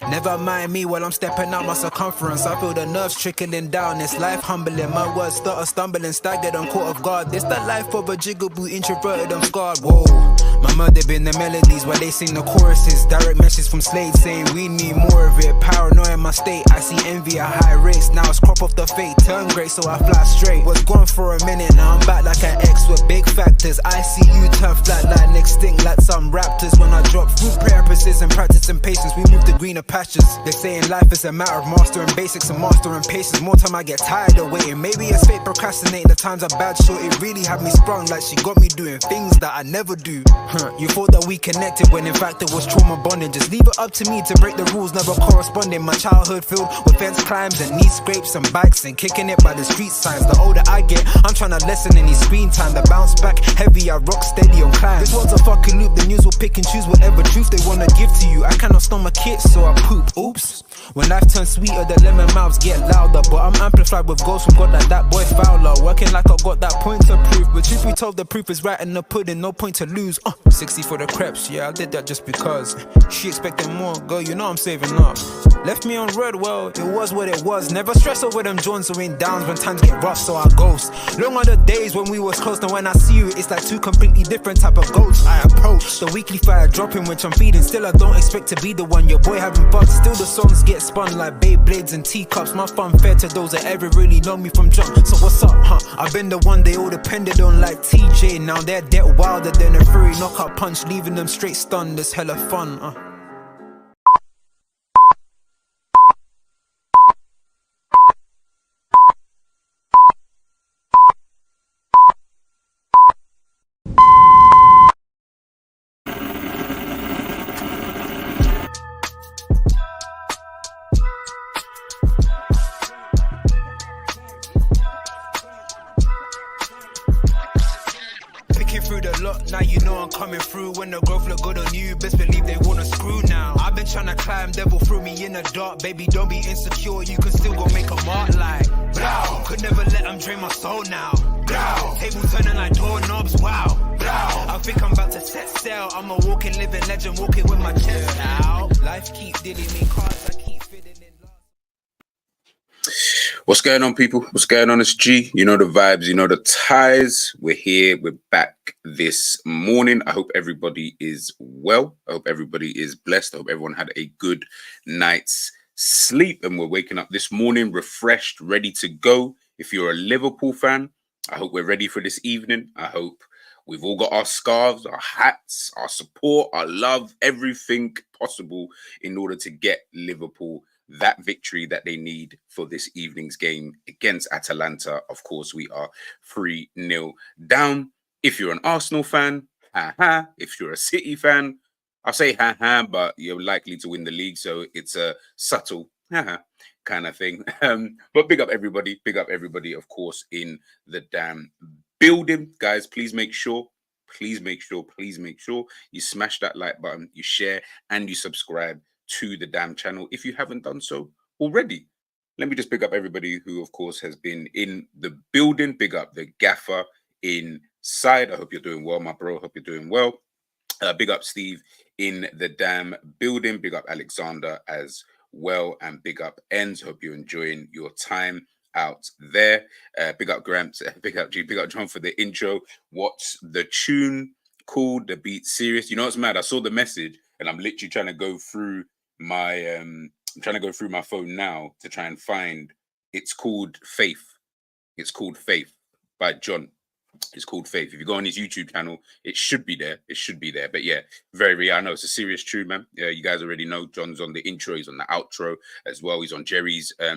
Never mind me while I'm stepping out my circumference. I feel the nerves trickling down, it's life humbling. My words stutter, stumbling, staggered, I'm caught off guard. This the life of a jigaboo, introverted, I'm scarred. Whoa, my mother been the melodies while they sing the choruses. Direct message from Slade saying we need more of it. Paranoia in my state, I see envy at high rates. Now it's crop off the fate, turn great so I fly straight. Was gone for a minute, now I'm back like an ex with big factors. I see you turn flat like extinct like some raptors. When I drop fruit, prayer, precision, practice and patience, we move to greener pastures. They're saying life is a matter of mastering basics and mastering patience. More time I get tired of waiting. Maybe it's fate procrastinating, the times are bad, so it really had me sprung. Like she got me doing things that I never do. You thought that we connected when in fact it was trauma bonding. Just leave it up to me to break the rules, never corresponding. My childhood filled with fence climbs and knee scrapes and bikes and kicking it by the street signs. The older I get, I'm trying to lessen any screen time. The bounce back heavy, I rock steady on climb. This one's a fucking loop, the news will pick and choose whatever truth they wanna give to you. I cannot stomach it, so I poop. Oops. When life turns sweeter, the lemon mouths get louder. But I'm amplified with ghosts from God like that boy Fowler. Working like I got that point to prove. But truth be told, the proof is right in the pudding, no point to lose. 60 for the crepes, yeah, I did that just because. She expected more, girl, you know I'm saving up. Left me on red, well, it was what it was. Never stress over them joints or in downs when times get rough, so I ghost. Long are the days when we was close, and when I see you, it's like two completely different type of goats. I approach the weekly fire dropping, which I'm feeding. Still, I don't expect to be the one, your boy having fun. Still, the songs get spun like Beyblades and teacups. My fun fair to those that ever really know me from jump. So what's up, I've been the one they all depended on like TJ. Now they're dead wilder than a furry knockout punch, leaving them straight stunned. It's hella fun. Through the lot, now you know I'm coming through. When the growth look good on you, best believe they wanna screw now. I've been trying to climb, devil threw me in the dark. Baby, don't be insecure, you can still go make a mark like blow. Could never let them drain my soul now. Blow. Table turning like doorknobs, wow. Blow. I think I'm about to set sail. I'm a walking, living legend, walking with my chest out. Life keeps dealing me cards, I keep fitting in love. What's going on, people? What's going on? It's G. You know the vibes, you know the ties. We're here. We're back this morning. I hope everybody is well. I hope everybody is blessed. I hope everyone had a good night's sleep. And we're waking up this morning refreshed, ready to go. If you're a Liverpool fan, I hope we're ready for this evening. I hope we've all got our scarves, our hats, our support, our love, everything possible in order to get Liverpool that victory that they need for this evening's game against Atalanta. Of course, we are 3-0 down. If you're an Arsenal fan, ha-ha. If you're a City fan, I'll say ha-ha, but you're likely to win the league, so it's a subtle ha-ha kind of thing. But big up everybody, of course, in the damn building. Guys, please make sure you smash that like button, you share, and you subscribe to the damn channel if you haven't done so already. Let me just pick up everybody who, of course, has been in the building. Big up the gaffer inside. I hope you're doing well, my bro. Hope you're doing well. Big up Steve in the damn building. Big up Alexander as well. And big up Enz. Hope you're enjoying your time out there. Big up Gramps. Big up G. Big up John for the intro. What's the tune called? The beat serious. You know what's mad? I saw the message and I'm literally trying to go through my my phone now to try and find. It's called Faith. It's called Faith by John. It's called Faith. If you go on his YouTube channel, it should be there. But yeah, very. I know it's a serious tune, man. Yeah, you guys already know John's on the intro. He's on the outro as well. He's on Jerry's. I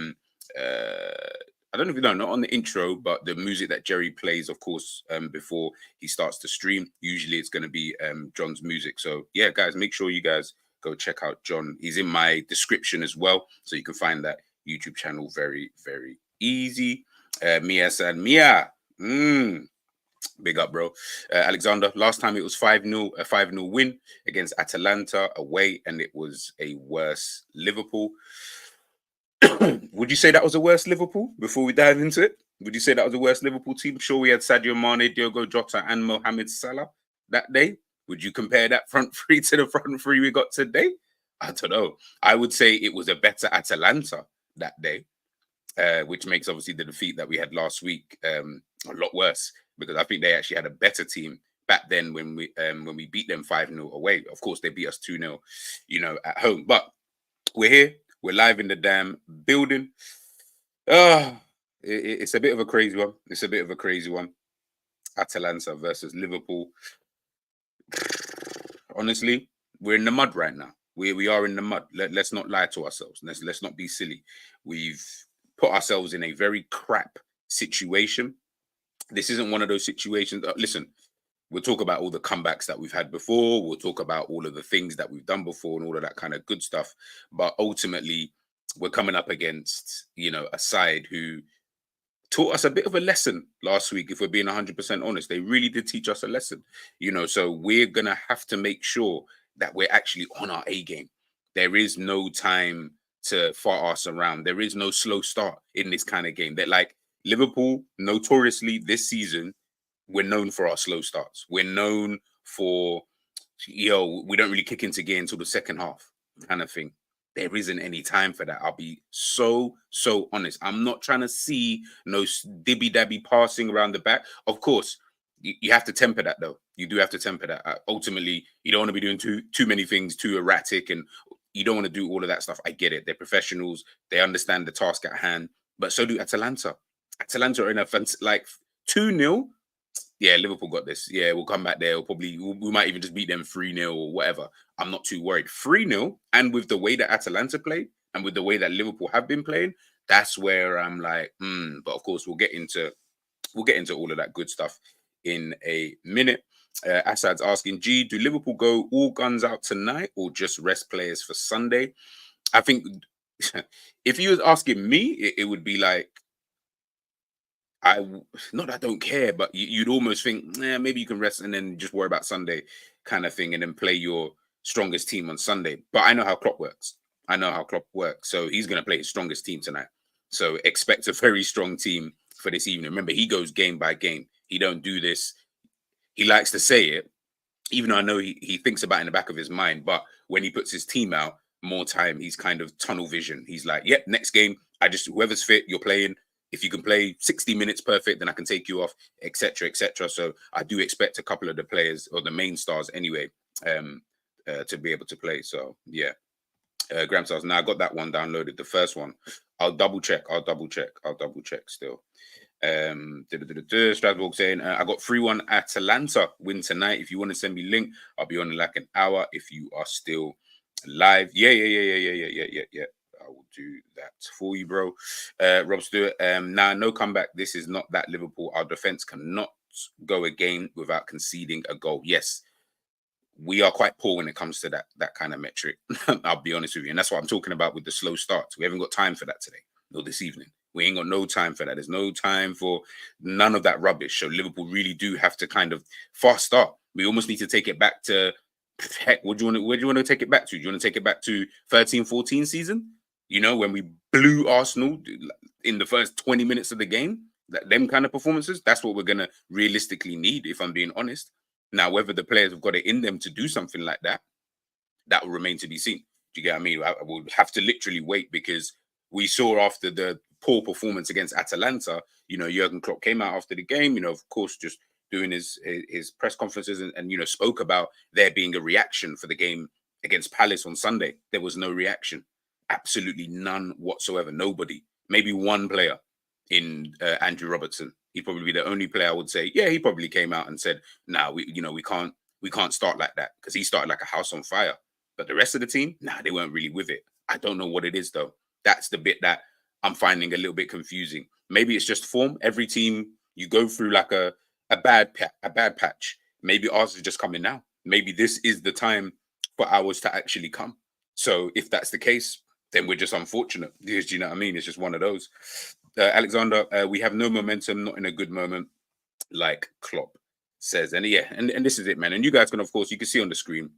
don't know if you know, not on the intro, but the music that Jerry plays, of course, before he starts to stream. Usually, it's going to be John's music. So yeah, guys, make sure you guys go check out John. He's in my description as well, so you can find that YouTube channel very, very easy. Mia said, Mia. Big up, bro. Alexander, last time it was 5-0, a 5-0 win against Atalanta away, and it was a worse Liverpool. Would you say that was a worse Liverpool before we dive into it? Would you say that was a worse Liverpool team? Sure, we had Sadio Mane, Diogo Jota, and Mohamed Salah that day. Would you compare that front three to the front three we got today? I don't know. I would say it was a better Atalanta that day, which makes obviously the defeat that we had last week a lot worse, because I think they actually had a better team back then when we beat them 5-0 away. Of course, they beat us 2-0, at home. But we're here. We're live in the damn building. It's a bit of a crazy one. It's a bit of a crazy one. Atalanta versus Liverpool. Honestly, we're in the mud right now. We are in the mud. Let's not lie to ourselves. Let's not be silly. We've put ourselves in a very crap situation. This isn't one of those situations. Listen, we'll talk about all the comebacks that we've had before. We'll talk about all of the things that we've done before and all of that kind of good stuff. But ultimately, we're coming up against, a side who taught us a bit of a lesson last week. If we're being 100% honest, they really did teach us a lesson, so we're going to have to make sure that we're actually on our A game. There is no time to fart us around. There is no slow start in this kind of game. That, like, Liverpool, notoriously this season, we're known for our slow starts. We're known for, we don't really kick into gear until the second half kind of thing. There isn't any time for that. I'll be so honest. I'm not trying to see no dibby dabby passing around the back. Of course, you have to temper that, though. You do have to temper that. Ultimately, you don't want to be doing too many things, too erratic, and you don't want to do all of that stuff. I get it. They're professionals. They understand the task at hand. But so do Atalanta. Atalanta are in a 2-0. Yeah, Liverpool got this. Yeah, we'll come back there. We might even just beat them 3-0 or whatever. I'm not too worried. 3-0, and with the way that Atalanta played and with the way that Liverpool have been playing, that's where I'm like, But of course, we'll get into all of that good stuff in a minute. Assad's asking, G, do Liverpool go all guns out tonight or just rest players for Sunday? I think if you was asking me, it would be like, not that I don't care, but you'd almost think, maybe you can rest and then just worry about Sunday kind of thing and then play your strongest team on Sunday. But I know how Klopp works. So he's going to play his strongest team tonight. So expect a very strong team for this evening. Remember, he goes game by game. He don't do this. He likes to say it, even though I know he thinks about it in the back of his mind. But when he puts his team out, more time, he's kind of tunnel vision. He's like, yep, next game, whoever's fit, you're playing. If you can play 60 minutes perfect, then I can take you off, etc., etc. So I do expect a couple of the players, or the main stars anyway, to be able to play. So yeah, Graham says, now I got that one downloaded, the first one. I'll double check still. Strasbourg saying, I got 3-1 Atalanta win tonight. If you want to send me link, I'll be on in like an hour if you are still live. Yeah. I will do that for you, bro. Rob Stewart, no comeback. This is not that Liverpool. Our defense cannot go a game without conceding a goal. Yes, we are quite poor when it comes to that kind of metric. I'll be honest with you. And that's what I'm talking about with the slow starts. We haven't got time for that today, nor this evening. We ain't got no time for that. There's no time for none of that rubbish. So Liverpool really do have to kind of fast start. We almost need to take it back to, heck, where do you want to take it back to? Do you want to take it back to 13-14 season? When we blew Arsenal in the first 20 minutes of the game, them kind of performances, that's what we're going to realistically need, if I'm being honest. Now, whether the players have got it in them to do something like that, that will remain to be seen. Do you get what I mean? I will have to literally wait, because we saw after the poor performance against Atalanta, Jurgen Klopp came out after the game, of course, just doing his press conferences and spoke about there being a reaction for the game against Palace on Sunday. There was no reaction. Absolutely none whatsoever. Nobody. Maybe one player in Andrew Robertson. He'd probably be the only player I would say, yeah, he probably came out and said, we can't start like that, because he started like a house on fire. But the rest of the team, they weren't really with it. I don't know what it is, though. That's the bit that I'm finding a little bit confusing. Maybe it's just form. Every team, you go through like a bad patch. Maybe ours is just coming now. Maybe this is the time for ours to actually come. So if that's the case, then we're just unfortunate. Do you know what I mean? It's just one of those. Alexander, we have no momentum, not in a good moment, like Klopp says. And yeah, and this is it, man. And you guys can, of course, you can see on the screen,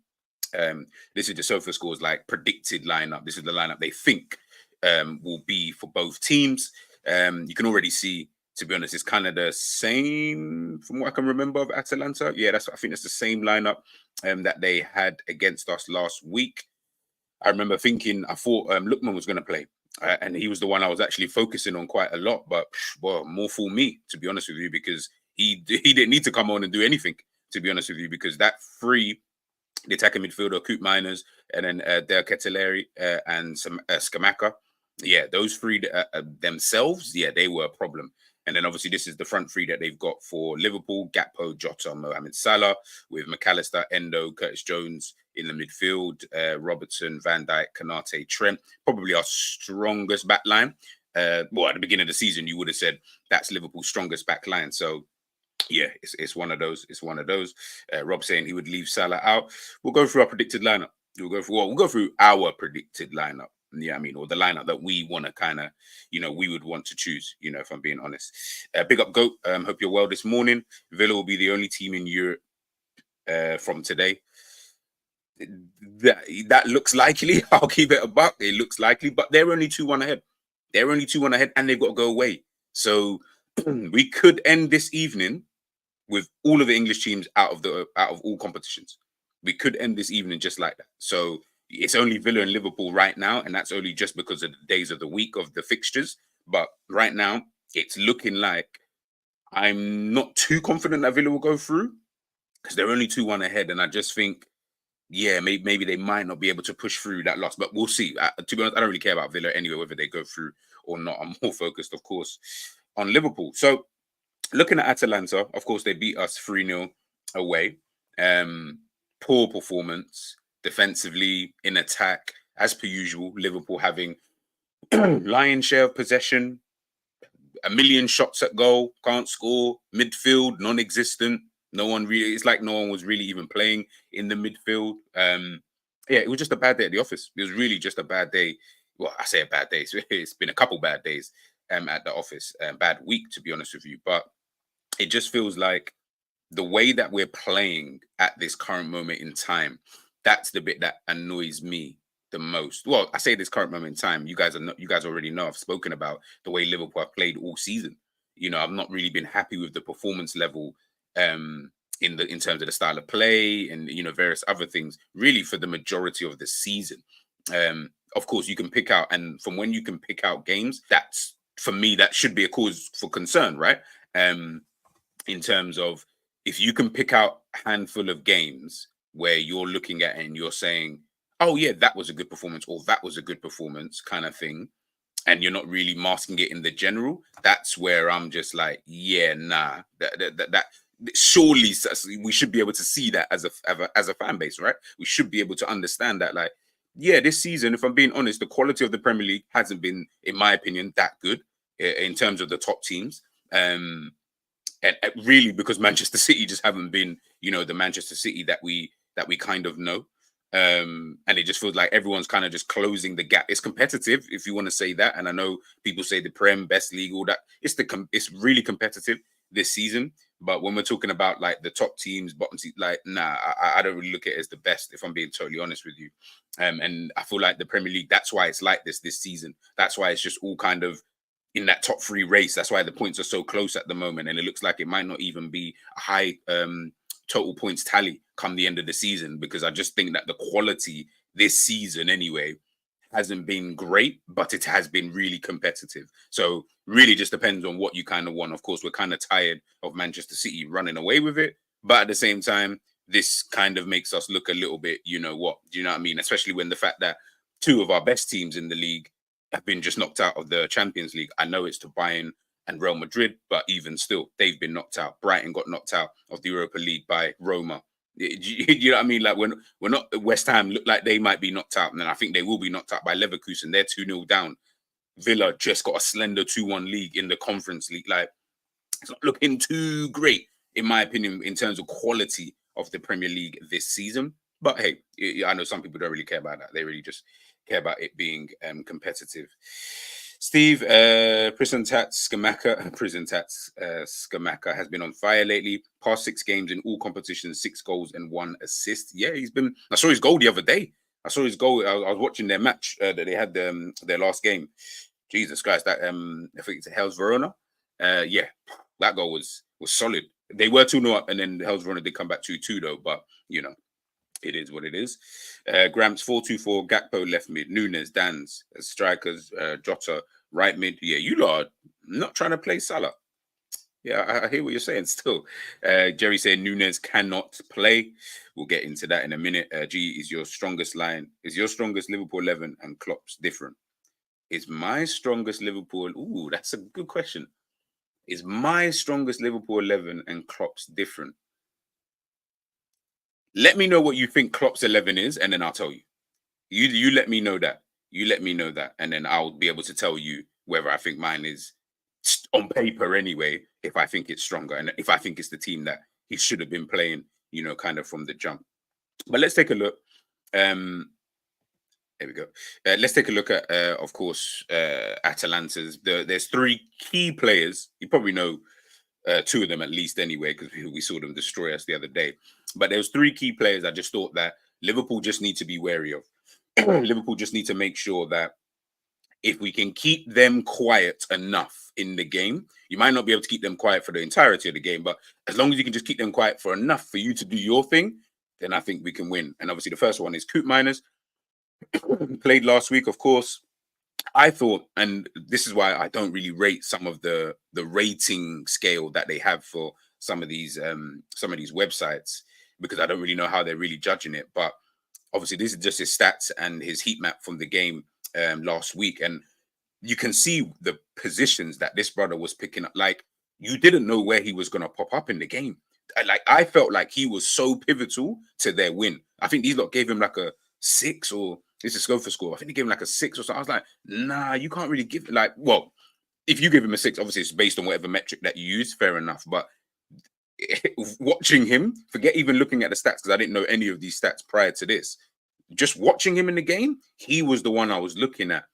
this is the Sofa Scores like predicted lineup. This is the lineup they think will be for both teams. You can already see, to be honest, it's kind of the same from what I can remember of Atalanta. Yeah, I think it's the same lineup that they had against us last week. I remember thinking, I thought Lookman was going to play. And he was the one I was actually focusing on quite a lot. But, well, more for me, to be honest with you, because he didn't need to come on and do anything, to be honest with you, because that three, the attacking midfielder, Coop Miners, and then Del Keteleri and some Skamaka. Yeah, those three themselves, yeah, they were a problem. And then obviously this is the front three that they've got for Liverpool: Gakpo, Jota, Mohamed Salah, with McAllister, Endo, Curtis Jones in the midfield, Robertson, Van Dijk, Kanate, Trent. Probably our strongest back line. Well, at the beginning of the season, you would have said that's Liverpool's strongest back line. So yeah, it's one of those. It's one of those. Rob saying he would leave Salah out. We'll go through our predicted lineup. We'll go through our predicted lineup. Yeah, I mean, or the lineup that we want to kind of, we would want to choose. If I'm being honest. Big up, Goat. Hope you're well this morning. Villa will be the only team in Europe from today. That looks likely. I'll keep it a buck. It looks likely, but they're only 2-1 ahead. They're only 2-1 ahead, and they've got to go away. So we could end this evening with all of the English teams out of all competitions. We could end this evening just like that. So it's only Villa and Liverpool right now, and that's only just because of the days of the week of the fixtures. But right now, it's looking like I'm not too confident that Villa will go through because they're only 2-1 ahead, and I just think, yeah, maybe they might not be able to push through that loss, but we'll see. To be honest, I don't really care about Villa anyway, whether they go through or not. I'm more focused, of course, on Liverpool. So looking at Atalanta, of course, they beat us 3-0 away. Poor performance defensively, in attack, as per usual. Liverpool having lion's share of possession, 1 million shots at goal, can't score, midfield, non-existent. No one really, it's like no one was really even playing in the midfield. Yeah, it was just a bad day at the office. It was really just a bad day. Well, I say a bad day. It's been a couple bad days at the office. Bad week, to be honest with you. But it just feels like the way that we're playing at this current moment in time, that's the bit that annoys me the most. Well, I say this current moment in time, you guys already know I've spoken about the way Liverpool have played all season. I've not really been happy with the performance level in terms of the style of play and various other things really for the majority of the season. Of course, you can pick out, and from when you can pick out games, that's, for me, that should be a cause for concern, right? In terms of, if you can pick out a handful of games where you're looking at it and you're saying, oh yeah, that was a good performance, or that was a good performance kind of thing, and you're not really masking it in the general, that's where I'm just like, yeah, nah, that surely we should be able to see that as a fan base, right? We should be able to understand that, like, yeah, this season, if I'm being honest, the quality of the Premier League hasn't been, in my opinion, that good in terms of the top teams. And really, because Manchester City just haven't been, the Manchester City that we kind of know. And it just feels like everyone's kind of just closing the gap. It's competitive, if you want to say that. And I know people say the Prem, best league, all that. It's really competitive this season. But when we're talking about like the top teams, bottom teams, like, nah, I don't really look at it as the best, if I'm being totally honest with you. And I feel like the Premier League, that's why it's like this season. That's why it's just all kind of in that top 3 race. That's why the points are so close at the moment, and it looks like it might not even be a high total points tally come the end of the season, because I just think that the quality this season anyway hasn't been great, but it has been really competitive. So really just depends on what you kind of want. Of course, we're kind of tired of Manchester City running away with it, but at the same time, this kind of makes us look a little bit, do you know what I mean? Especially when the fact that 2 of our best teams in the league have been just knocked out of the Champions League. I know it's to Bayern and Real Madrid, but even still, they've been knocked out. Brighton got knocked out of the Europa League by Roma. You know what I mean? Like, when we're not, West Ham look like they might be knocked out, and then I think they will be knocked out by Leverkusen. They're 2-0 down. Villa just got a slender 2-1 league in the Conference League. Like, it's not looking too great, in my opinion, in terms of quality of the Premier League this season. But hey, I know some people don't really care about that. They really just care about it being competitive. Steve, Prison Tats Skamaka has been on fire lately. Past 6 games in all competitions, 6 goals and 1 assist. Yeah, he's been. I saw his goal the other day. I was watching their match that they had their last game. Jesus Christ, that I think it's Hells Verona. Yeah, that goal was solid. They were 2-0 up, and then Hells Verona did come back 2-2 though. But It is what it is. Gramps 4-2-4, Gakpo left mid, Nunes, Dan's strikers, Jota right mid. Yeah, you lot are not trying to play Salah. Yeah, I hear what you're saying still. Jerry saying Nunes cannot play. We'll get into that in a minute. G, is your strongest line, is your strongest Liverpool 11 and Klopp's different? Is my strongest Liverpool, ooh, that's a good question. Is my strongest Liverpool 11 and Klopp's different? Let me know what you think Klopp's 11 is, and then I'll tell you. You let me know that. You let me know that, and then I'll be able to tell you whether I think mine is on paper anyway, if I think it's stronger and if I think it's the team that he should have been playing, kind of from the jump. But let's take a look. There we go. Let's take a look at, of course, Atalanta's. There's three key players. You probably know two of them at least anyway, because we saw them destroy us the other day. But there's three key players I just thought that Liverpool just need to be wary of. Liverpool just need to make sure that if we can keep them quiet enough in the game, you might not be able to keep them quiet for the entirety of the game, but as long as you can just keep them quiet for enough for you to do your thing, then I think we can win. And obviously the first one is Coop Miners. Played last week, of course. I thought, and this is why I don't really rate some of the rating scale that they have for some of these websites, because I don't really know how they're really judging it. But obviously, this is just his stats and his heat map from the game last week, and you can see the positions that this brother was picking up. Like, you didn't know where he was going to pop up in the game. I felt like he was so pivotal to their win. I think these lot gave him like a 6, or this is for score. I think they gave him like a 6 or something. I was like, nah, you can't really give well, if you give him a 6, obviously it's based on whatever metric that you use, fair enough. But watching him, forget even looking at the stats, because I didn't know any of these stats prior to this. Just watching him in the game, he was the one I was looking at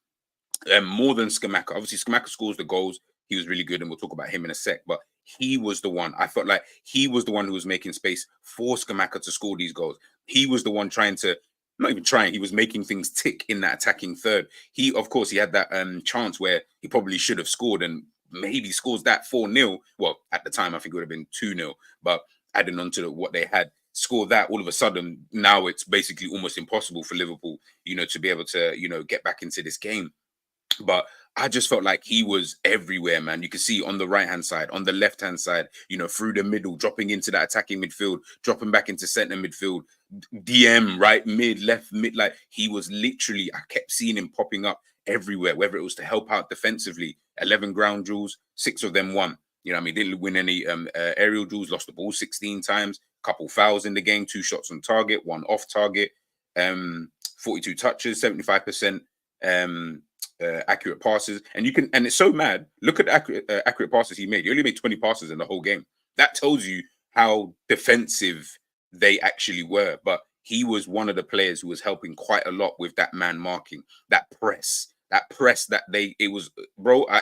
more than Skamaka. Obviously, Skamaka scores the goals. He was really good, and we'll talk about him in a sec. But he was the one. I felt like he was the one who was making space for Skamaka to score these goals. He was the one trying to, not even trying, he was making things tick in that attacking third. He, of course, he had that chance where he probably should have scored, and maybe scores that 4-0. Well, at the time, I think it would have been 2-0. But adding on to what they had, score that, all of a sudden, now it's basically almost impossible for Liverpool, to be able to, get back into this game. But I just felt like he was everywhere, man. You can see on the right-hand side, on the left-hand side, through the middle, dropping into that attacking midfield, dropping back into centre midfield, DM, right mid, left mid. Like, he was literally, I kept seeing him popping up everywhere, whether it was to help out defensively. 11 ground duels, 6 of them won. Didn't win any aerial duels, lost the ball 16 times, couple fouls in the game, 2 shots on target, 1 off target, 42 touches, 75%. Accurate passes, and it's so mad. Look at the accurate passes he made. He only made 20 passes in the whole game. That tells you how defensive they actually were. But he was one of the players who was helping quite a lot with that man marking, that press that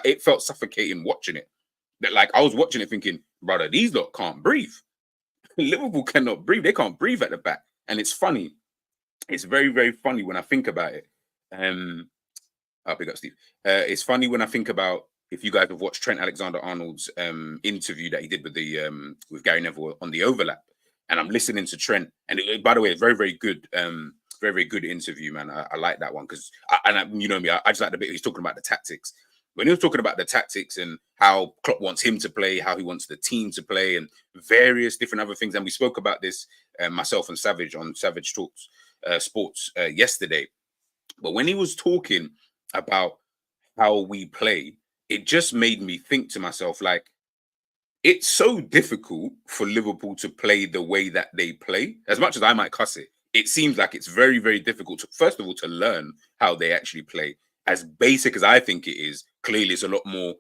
it felt suffocating watching it. Like, I was watching it thinking, brother, these lot can't breathe. Liverpool cannot breathe. They can't breathe at the back, and it's funny. It's very, very funny when I think about it. I'll pick up Steve. It's funny when I think about, if you guys have watched Trent Alexander-Arnold's interview that he did with Gary Neville on the overlap, and I'm listening to Trent, and by the way, very, very good, very, very good interview, man. I like that one because, you know me, I just like the bit he's talking about the tactics. When he was talking about the tactics and how Klopp wants him to play, how he wants the team to play, and various different other things, and we spoke about this, myself and Savage on Savage Talks Sports yesterday. But when he was talking about how we play, it just made me think to myself, like, it's so difficult for Liverpool to play the way that they play. As much as I might cuss it, it seems like it's very, very difficult to, first of all, to learn how they actually play. As basic as I think it is, clearly it's a lot more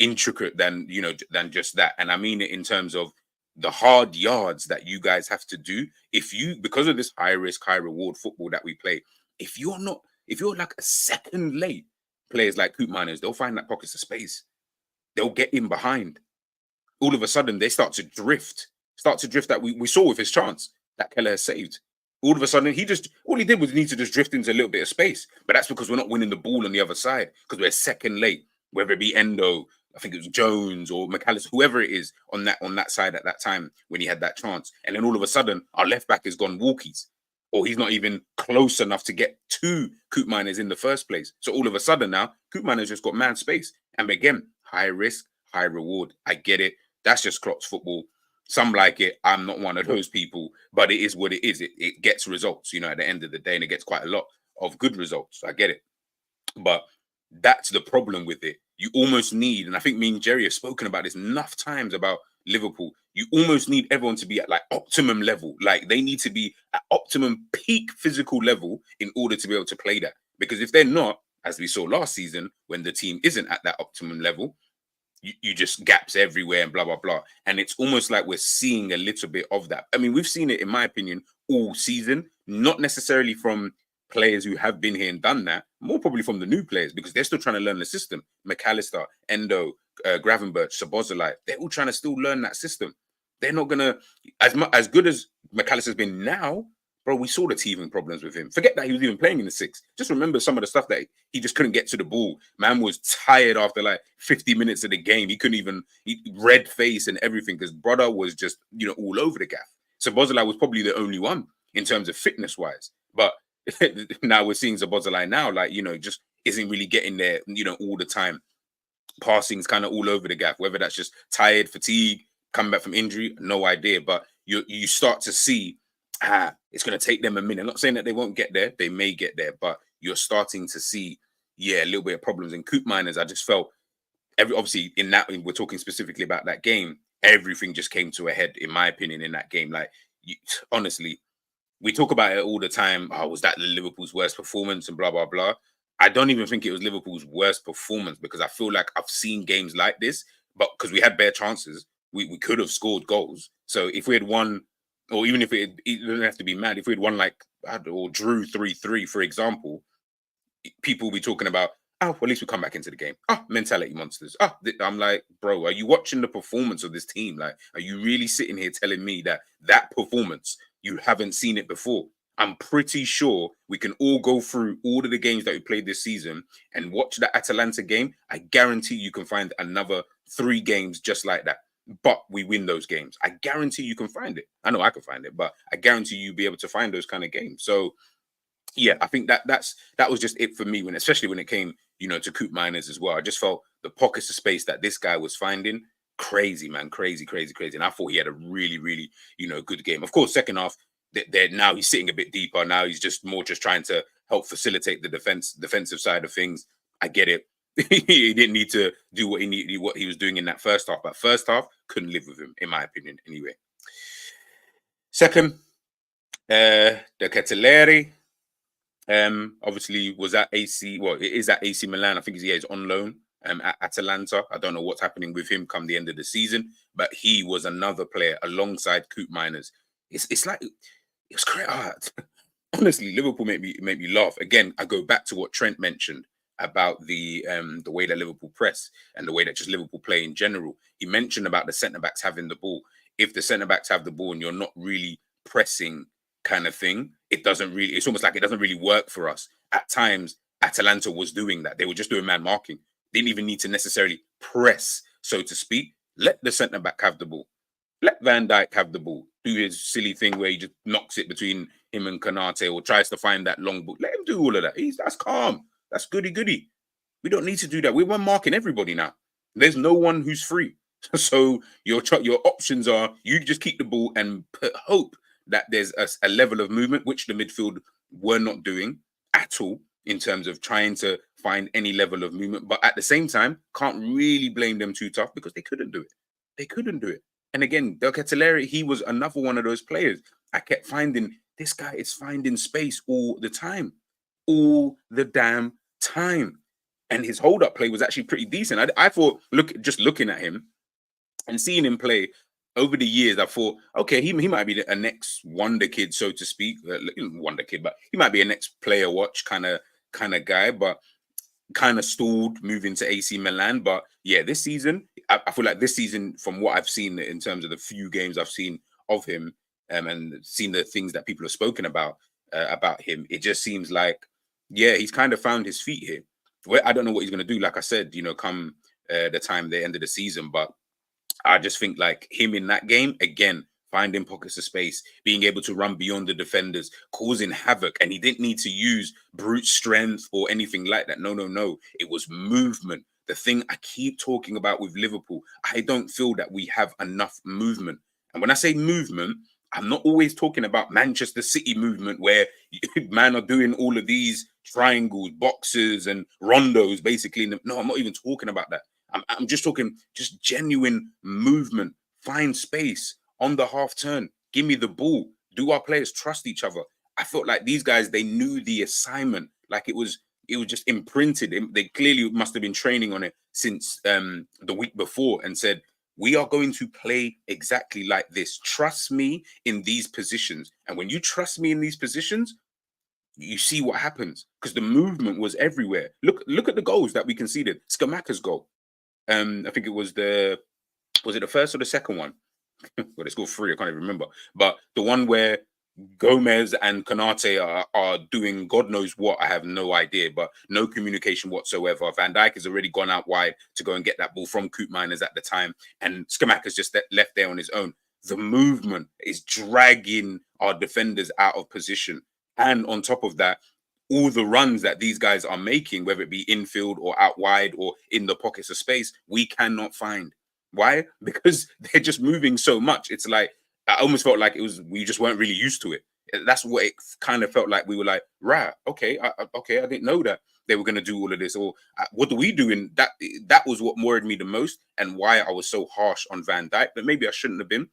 intricate than just that. And I mean it in terms of the hard yards that you guys have to do. Because of this high risk, high reward football that we play, if you're like a second late, players like Coop Miners, they'll find that pockets of space. They'll get in behind. All of a sudden, they start to drift that we saw with his chance that Keller has saved. All of a sudden, all he did was need to just drift into a little bit of space. But that's because we're not winning the ball on the other side, because we're second late, whether it be Endo, I think it was Jones or McAllister, whoever it is on that side at that time when he had that chance. And then all of a sudden, our left back has gone walkies. or he's not even close enough to get to Koopmeiners in the first place. So all of a sudden now, Koopmeiners just got mad space. And again, high risk, high reward. I get it. That's just Klopp's football. Some like it. I'm not one of those people, but it is what it is. It gets results, at the end of the day, and it gets quite a lot of good results. I get it. But that's the problem with it. You almost need, and I think me and Jerry have spoken about this enough times about Liverpool. You almost need everyone to be at like optimum level. Like they need to be at optimum peak physical level in order to be able to play that. Because if they're not, as we saw last season, when the team isn't at that optimum level, you just gaps everywhere and blah, blah, blah. And it's almost like we're seeing a little bit of that. I mean, we've seen it, in my opinion, all season, not necessarily from players who have been here and done that, more probably from the new players, because they're still trying to learn the system. McAllister, Endo, Gravenberch, Szoboszlai, they're all trying to still learn that system. They're not going to, as good as McAllister's been now, bro, we saw the teething problems with him. Forget that he was even playing in the six. Just remember some of the stuff that he just couldn't get to the ball. Man was tired after like 50 minutes of the game. He couldn't even, red face and everything, because brother was just, all over the gaff. Szoboszlai was probably the only one in terms of fitness-wise. But now we're seeing Szoboszlai now, like, just isn't really getting there, all the time. Passing's kind of all over the gap, whether that's just tired, fatigue, coming back from injury, no idea. But you start to see, it's going to take them a minute. I'm not saying that they won't get there. They may get there, but you're starting to see, a little bit of problems. In Koopmeiners, I just felt, obviously, we're talking specifically about that game, everything just came to a head, in my opinion, in that game. Like, honestly, we talk about it all the time. Oh, was that Liverpool's worst performance and blah, blah, blah. I don't even think it was Liverpool's worst performance, because I feel like I've seen games like this, but because we had bare chances, we could have scored goals. So if we had won, or even if it doesn't have to be mad, if we had won or drew 3-3, for example, people will be talking about, well, at least we come back into the game. Mentality monsters. I'm like, bro, are you watching the performance of this team? Like, are you really sitting here telling me that performance, you haven't seen it before? I'm pretty sure we can all go through all of the games that we played this season and watch the Atalanta game. I guarantee you can find another 3 games just like that. But we win those games. I guarantee you can find it. I know I can find it, but I guarantee you'll be able to find those kind of games. So, yeah, I think that was just it for me, especially when it came, to Koopmeiners as well. I just felt the pockets of space that this guy was finding, crazy, man, crazy. And I thought he had a really, really, good game. Of course, second half, now he's sitting a bit deeper. Now he's just trying to help facilitate the defensive side of things. I get it. He didn't need to do what he was doing in that first half, but first half couldn't live with him, in my opinion. Anyway, second, the Keteleri, obviously was at AC. Well, it is at AC Milan. I think he's on loan at Atalanta. I don't know what's happening with him come the end of the season, but he was another player alongside Koopmeiners. It's like, it was great. Honestly, Liverpool make me laugh. Again, I go back to what Trent mentioned about the way that Liverpool press and the way that just Liverpool play in general. He mentioned about the centre-backs having the ball. If the centre-backs have the ball and you're not really pressing kind of thing, it's almost like it doesn't really work for us. At times, Atalanta was doing that. They were just doing man marking. Didn't even need to necessarily press, so to speak. Let the centre-back have the ball. Let Van Dijk have the ball. Do his silly thing where he just knocks it between him and Konate or tries to find that long ball. Let him do all of that. That's calm. That's goody. We don't need to do that. We're marking everybody now. There's no one who's free. So your options are you just keep the ball and hope that there's a level of movement, which the midfield were not doing at all in terms of trying to find any level of movement. But at the same time, can't really blame them too tough because they couldn't do it. And again, Del Keteleri, he was another one of those players. I kept finding this guy is finding space all the time. All the damn time. And his hold-up play was actually pretty decent. I thought, just looking at him and seeing him play over the years, I thought, okay, he might be a next wonder kid, so to speak. Wonder kid, but he might be a next player watch kind of guy, but kind of stalled moving to AC Milan. But yeah, this season, I feel like this season, from what I've seen in terms of the few games I've seen of him and seen the things that people have spoken about him, it just seems like, yeah, he's kind of found his feet here. I don't know what he's going to do. Like I said, come the end of the season, but I just think like him in that game, again, finding pockets of space, being able to run beyond the defenders, causing havoc. And he didn't need to use brute strength or anything like that. No, no, no. It was movement. The thing I keep talking about with Liverpool, I don't feel that we have enough movement. And when I say movement, I'm not always talking about Manchester City movement where man are doing all of these triangles, boxes, and rondos, basically. No, I'm not even talking about that. I'm just talking just genuine movement. Find space on the half turn. Give me the ball. Do our players trust each other? I felt like these guys, they knew the assignment. Like it was just imprinted. They clearly must have been training on it since the week before and said, we are going to play exactly like this. Trust me in these positions. And when you trust me in these positions, you see what happens, because the movement was everywhere. Look at the goals that we conceded. Skamaka's goal. I think it was it the first or the second one? Well, they scored 3. I can't even remember. But the one where Gomez and Konate are doing God knows what, I have no idea, but no communication whatsoever. Van Dijk has already gone out wide to go and get that ball from Koopmeiners at the time, and Skamaka's just left there on his own. The movement is dragging our defenders out of position. And on top of that, all the runs that these guys are making, whether it be infield or out wide or in the pockets of space, we cannot find. Why? Because they're just moving so much. It's like, I almost felt like we just weren't really used to it. That's what it kind of felt like. We were like, right, okay, I didn't know that they were going to do all of this. Or what do we do? In that? That was what worried me the most, and why I was so harsh on Van Dijk. But maybe I shouldn't have been.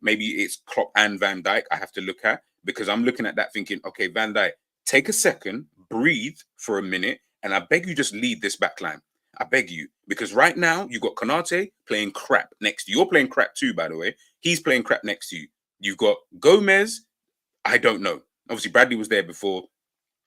Maybe it's Klopp and Van Dijk I have to look at, because I'm looking at that thinking, okay, Van Dijk, take a second, breathe for a minute, and I beg you, just lead this back line. I beg you, because right now you've got Konate playing crap next to you. You're playing crap too, by the way. He's playing crap next to you. You've got Gomez. I don't know. Obviously, Bradley was there before.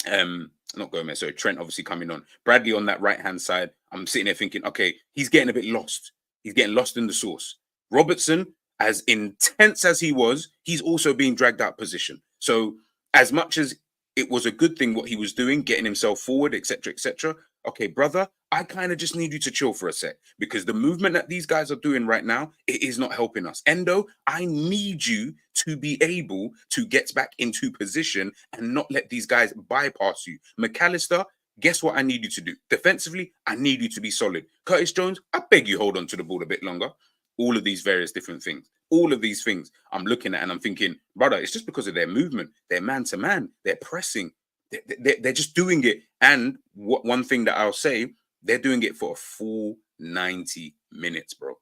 Not Gomez, sorry, Trent obviously coming on. Bradley on that right-hand side. I'm sitting there thinking, okay, he's getting a bit lost. He's getting lost in the sauce. Robertson, as intense as he was, he's also being dragged out of position. So as much as it was a good thing what he was doing, getting himself forward, etc., okay, brother, I kind of just need you to chill for a sec, because the movement that these guys are doing right now, it is not helping us. Endo, I need you to be able to get back into position and not let these guys bypass you. McAllister, guess what I need you to do? Defensively, I need you to be solid. Curtis Jones, I beg you hold on to the ball a bit longer. All of these various different things. All of these things I'm looking at and I'm thinking, brother, it's just because of their movement. They're man-to-man. They're pressing. They're just doing it. And one thing that I'll say, they're doing it for a full 90 minutes, bro.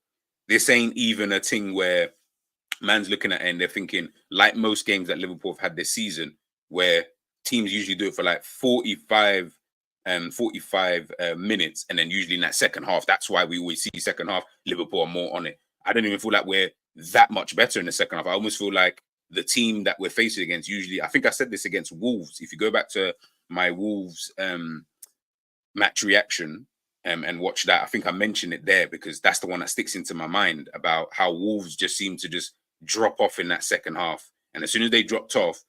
This ain't even a thing where man's looking at it and they're thinking, like most games that Liverpool have had this season, where teams usually do it for like 45 minutes, and then usually in that second half, that's why we always see second half, Liverpool are more on it. I don't even feel like we're that much better in the second half. I almost feel like the team that we're facing against, usually, I think I said this against Wolves. If you go back to my Wolves match reaction and watch that, I think I mentioned it there, because that's the one that sticks into my mind about how Wolves just seem to just drop off in that second half. And as soon as they dropped off,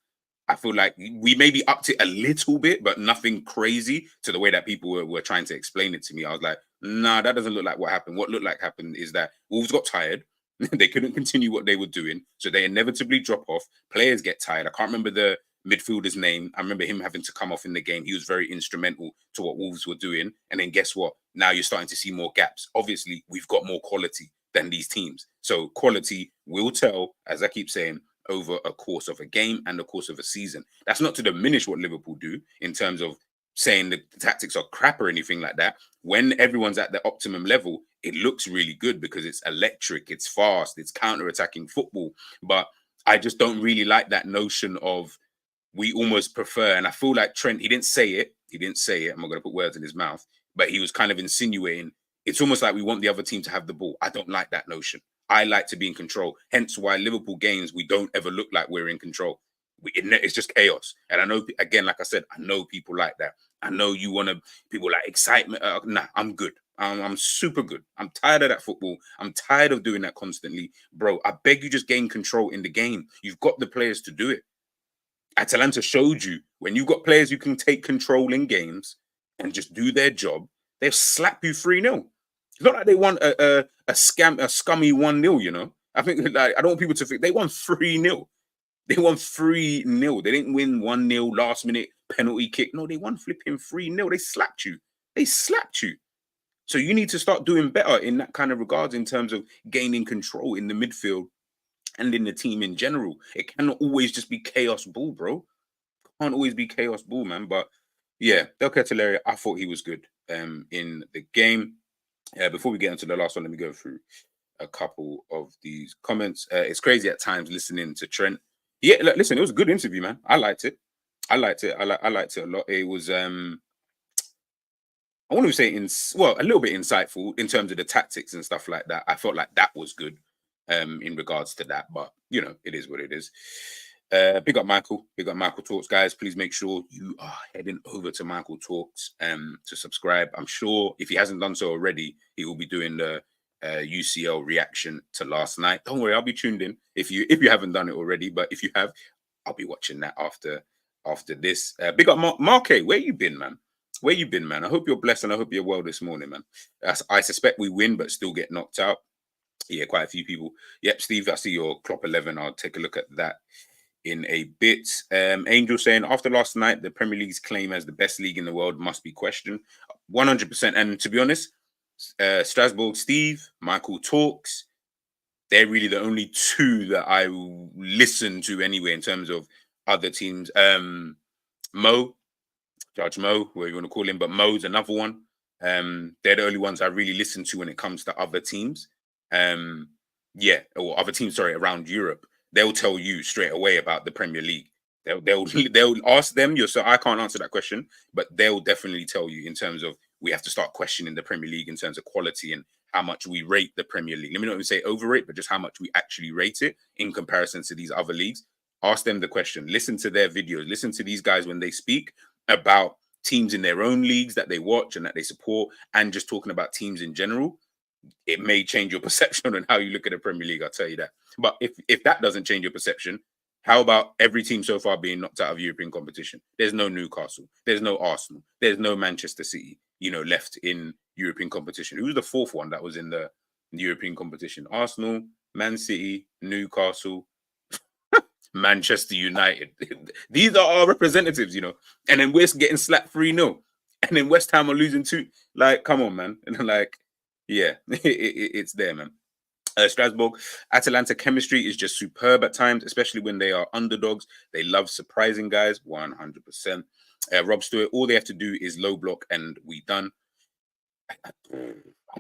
I feel like we maybe upped it a little bit, but nothing crazy to the way that people were trying to explain it to me. I was like, nah, that doesn't look like what happened. What looked like happened is that Wolves got tired. They couldn't continue what they were doing. So they inevitably drop off. Players get tired. I can't remember the midfielder's name. I remember him having to come off in the game. He was very instrumental to what Wolves were doing. And then guess what? Now you're starting to see more gaps. Obviously, we've got more quality than these teams. So quality will tell, as I keep saying, over a course of a game and the course of a season. That's not to diminish what Liverpool do in terms of saying the tactics are crap or anything like that. When everyone's at the optimum level, it looks really good because it's electric, it's fast, it's counter-attacking football. But I just don't really like that notion of we almost prefer, and I feel like Trent, he didn't say it, I'm not going to put words in his mouth, but he was kind of insinuating, it's almost like we want the other team to have the ball. I don't like that notion. I like to be in control. Hence why Liverpool games, we don't ever look like we're in control. It's just chaos. And I know, again, like I said, I know people like that. I know you want to, people like excitement. Nah, I'm good. I'm super good. I'm tired of that football. I'm tired of doing that constantly. Bro, I beg you, just gain control in the game. You've got the players to do it. Atalanta showed you, when you've got players who can take control in games and just do their job, they'll slap you 3-0. It's not like they want a scummy 1-0, you know. I think like I don't want people to think they won 3-0. They won 3-0. They didn't win 1-0 last minute penalty kick. No, they won flipping 3-0. They slapped you. They slapped you. So you need to start doing better in that kind of regards in terms of gaining control in the midfield and in the team in general. It cannot always just be chaos ball, bro. Can't always be chaos ball, man. But yeah, Del Ketelaere, I thought he was good in the game. Before we get into the last one, let me go through a couple of these comments. It's crazy at times listening to Trent. Yeah, look, listen, it was a good interview, man. I liked it. I liked it. I liked it a lot. It was I want to say a little bit insightful in terms of the tactics and stuff like that. I felt like that was good in regards to that, but you know, it is what it is. Big up Michael. Big up Michael Talks, guys. Please make sure you are heading over to Michael Talks to subscribe. I'm sure if he hasn't done so already, he will be doing the UCL reaction to last night. Don't worry, I'll be tuned in if you haven't done it already. But if you have, I'll be watching that after this. Big up Marque. Where you been, man? Where you been, man? I hope you're blessed and I hope you're well this morning, man. I suspect we win, but still get knocked out. Yeah, quite a few people. Yep, Steve, I see your Klopp 11. I'll take a look at that in a bit. Angel saying, after last night, the Premier League's claim as the best league in the world must be questioned. 100%. And to be honest, Strasbourg, Steve, Michael Talks, they're really the only two that I listen to anyway in terms of other teams. Mo, Judge Mo, whatever you want to call him, but Mo's another one. They're the only ones I really listen to when it comes to other teams. Or other teams, around Europe. They'll tell you straight away about the Premier League. They'll ask them. So I can't answer that question, but they'll definitely tell you in terms of we have to start questioning the Premier League in terms of quality and how much we rate the Premier League. Let me not even say overrate, but just how much we actually rate it in comparison to these other leagues. Ask them the question. Listen to their videos. Listen to these guys when they speak about teams in their own leagues that they watch and that they support, and just talking about teams in general. It may change your perception on how you look at the Premier League, I'll tell you that. But if that doesn't change your perception, how about every team so far being knocked out of European competition? There's no Newcastle, there's no Arsenal, there's no Manchester City, left in European competition. Who was the fourth one that was in the European competition? Arsenal, Man City, Newcastle, Manchester United. These are our representatives, and then we're getting slapped 3-0. And then West Ham are losing 2. Like, come on, man. And like, yeah, it's there, man. Strasbourg, Atalanta chemistry is just superb at times, especially when they are underdogs. They love surprising guys, 100%. Rob Stewart, all they have to do is low block and we done. I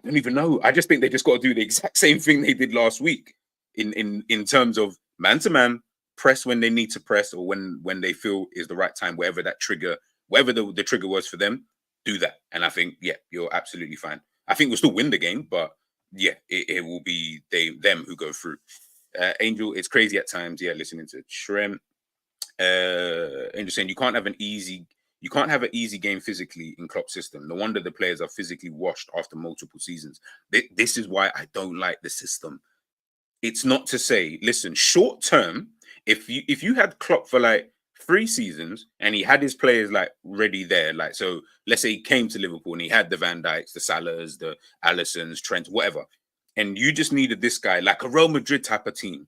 don't even know. I just think they just got to do the exact same thing they did last week in terms of man-to-man, press when they need to press, or when they feel is the right time, whatever that trigger, whatever the trigger was for them, do that. And I think, yeah, you're absolutely fine. I think we'll still win the game, but yeah, it will be them who go through. Angel, it's crazy at times. Yeah, listening to Shrem. Angel saying you can't have an easy game physically in Klopp's system. No wonder the players are physically washed after multiple seasons. This is why I don't like the system. It's not to say, listen, short term, if you had Klopp for like 3 seasons and he had his players like ready there, like, so let's say he came to Liverpool and he had the Van Dijks, the Salahs, the Allisons, Trent, whatever, and you just needed this guy like a Real Madrid type of team.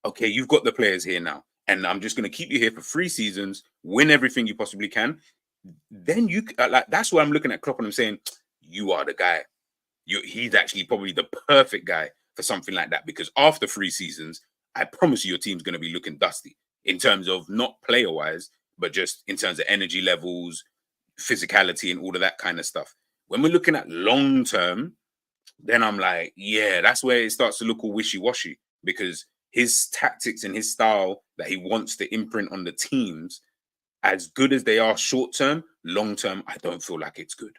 Okay, you've got the players here now, and I'm just going to keep you here for 3 seasons, win everything you possibly can. Then you like, that's why I'm looking at Klopp and I'm saying, you are the guy. He's actually probably the perfect guy for something like that, because after 3 seasons, I promise you your team's going to be looking dusty in terms of not player wise, but just in terms of energy levels, physicality, and all of that kind of stuff. When we're looking at long term, then I'm like, yeah, that's where it starts to look all wishy-washy, because his tactics and his style that he wants to imprint on the teams, as good as they are short term, long term, I don't feel like it's good.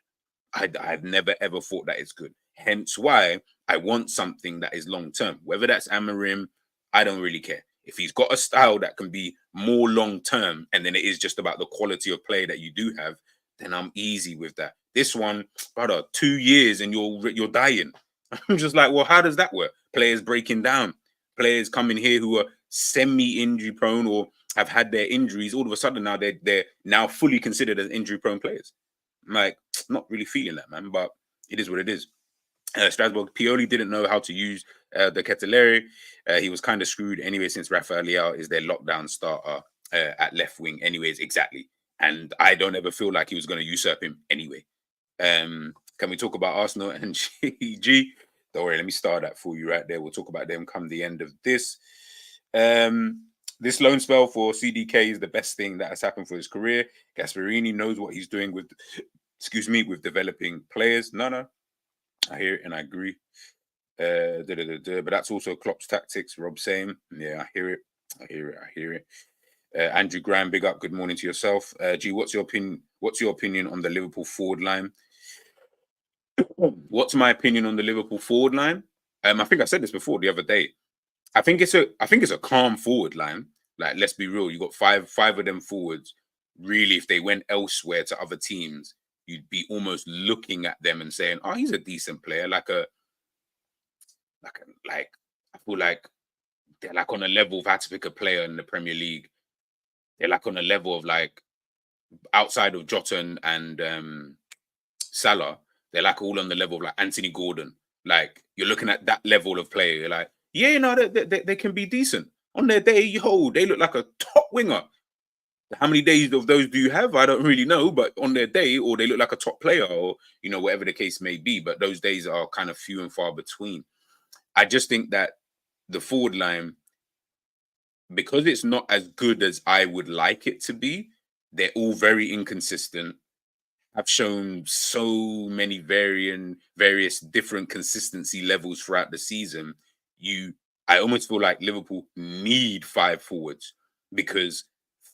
I've never ever thought that it's good. Hence why I want something that is long term. Whether that's Amarim, I don't really care. If he's got a style that can be more long term, and then it is just about the quality of play that you do have, then I'm easy with that. This one, brother, 2 years and you're dying. I'm just like, well, how does that work? Players breaking down, players coming here who are semi-injury prone or have had their injuries. All of a sudden now they're now fully considered as injury prone players. I'm like, not really feeling that, man, but it is what it is. Strasbourg, Pioli didn't know how to use the Keteleri. He was kind of screwed anyway since Rafael Leao is their lockdown starter at left wing. Anyways, exactly. And I don't ever feel like he was going to usurp him anyway. Can we talk about Arsenal and GG? Don't worry, let me start that for you right there. We'll talk about them come the end of this. This loan spell for CDK is the best thing that has happened for his career. Gasperini knows what he's doing with, with developing players. No, I hear it and I agree. But that's also Klopp's tactics. Rob saying, yeah, I hear it. Andrew Graham, big up. Good morning to yourself. G, what's your opinion? What's your opinion on the Liverpool forward line? What's my opinion on the Liverpool forward line? I think I said this before the other day. I think it's a calm forward line. Like, let's be real. You got five of them forwards. Really, if they went elsewhere to other teams, you'd be almost looking at them and saying, "Oh, he's a decent player." I feel like they're like on a level of how to pick a player in the Premier League. They're like on a level of like outside of Jota and Salah. They're like all on the level of like Anthony Gordon. Like, you're looking at that level of player. You're like, yeah, no, they can be decent. On their day, they look like a top winger. How many days of those do you have? I don't really know, but on their day, or they look like a top player, or whatever the case may be. But those days are kind of few and far between. I just think that the forward line, because it's not as good as I would like it to be, they're all very inconsistent. Have shown so many various different consistency levels throughout the season. I almost feel like Liverpool need 5 forwards, because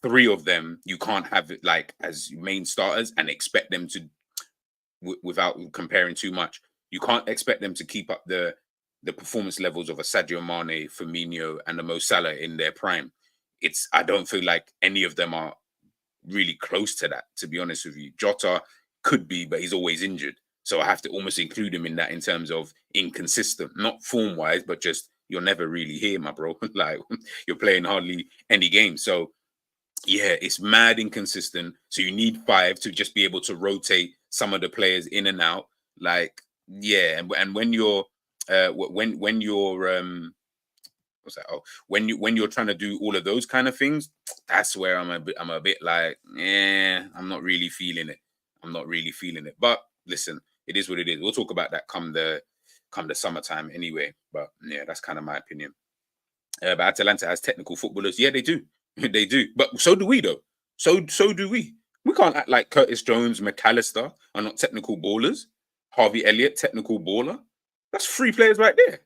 3 of them you can't have it like as main starters and expect them to, without comparing too much, you can't expect them to keep up the performance levels of a Sadio Mane, Firmino, and a Mo Salah in their prime. I don't feel like any of them are really close to that, to be honest with you. Jota could be, but he's always injured. So I have to almost include him in that in terms of inconsistent, not form-wise, but just you're never really here, my bro. Like, you're playing hardly any game. So yeah, it's mad inconsistent. So you need 5 to just be able to rotate some of the players in and out. Like, yeah, and when you're when you're what's that? Oh, when you're trying to do all of those kind of things, that's where I'm a bit like, I'm not really feeling it. But listen, it is what it is. We'll talk about that come the summertime anyway. But yeah, that's kind of my opinion. But Atalanta has technical footballers. Yeah, they do. They do. But so do we, though. So do we. We can't act like Curtis Jones, McAllister are not technical ballers. Harvey Elliott, technical baller. That's 3 players right there.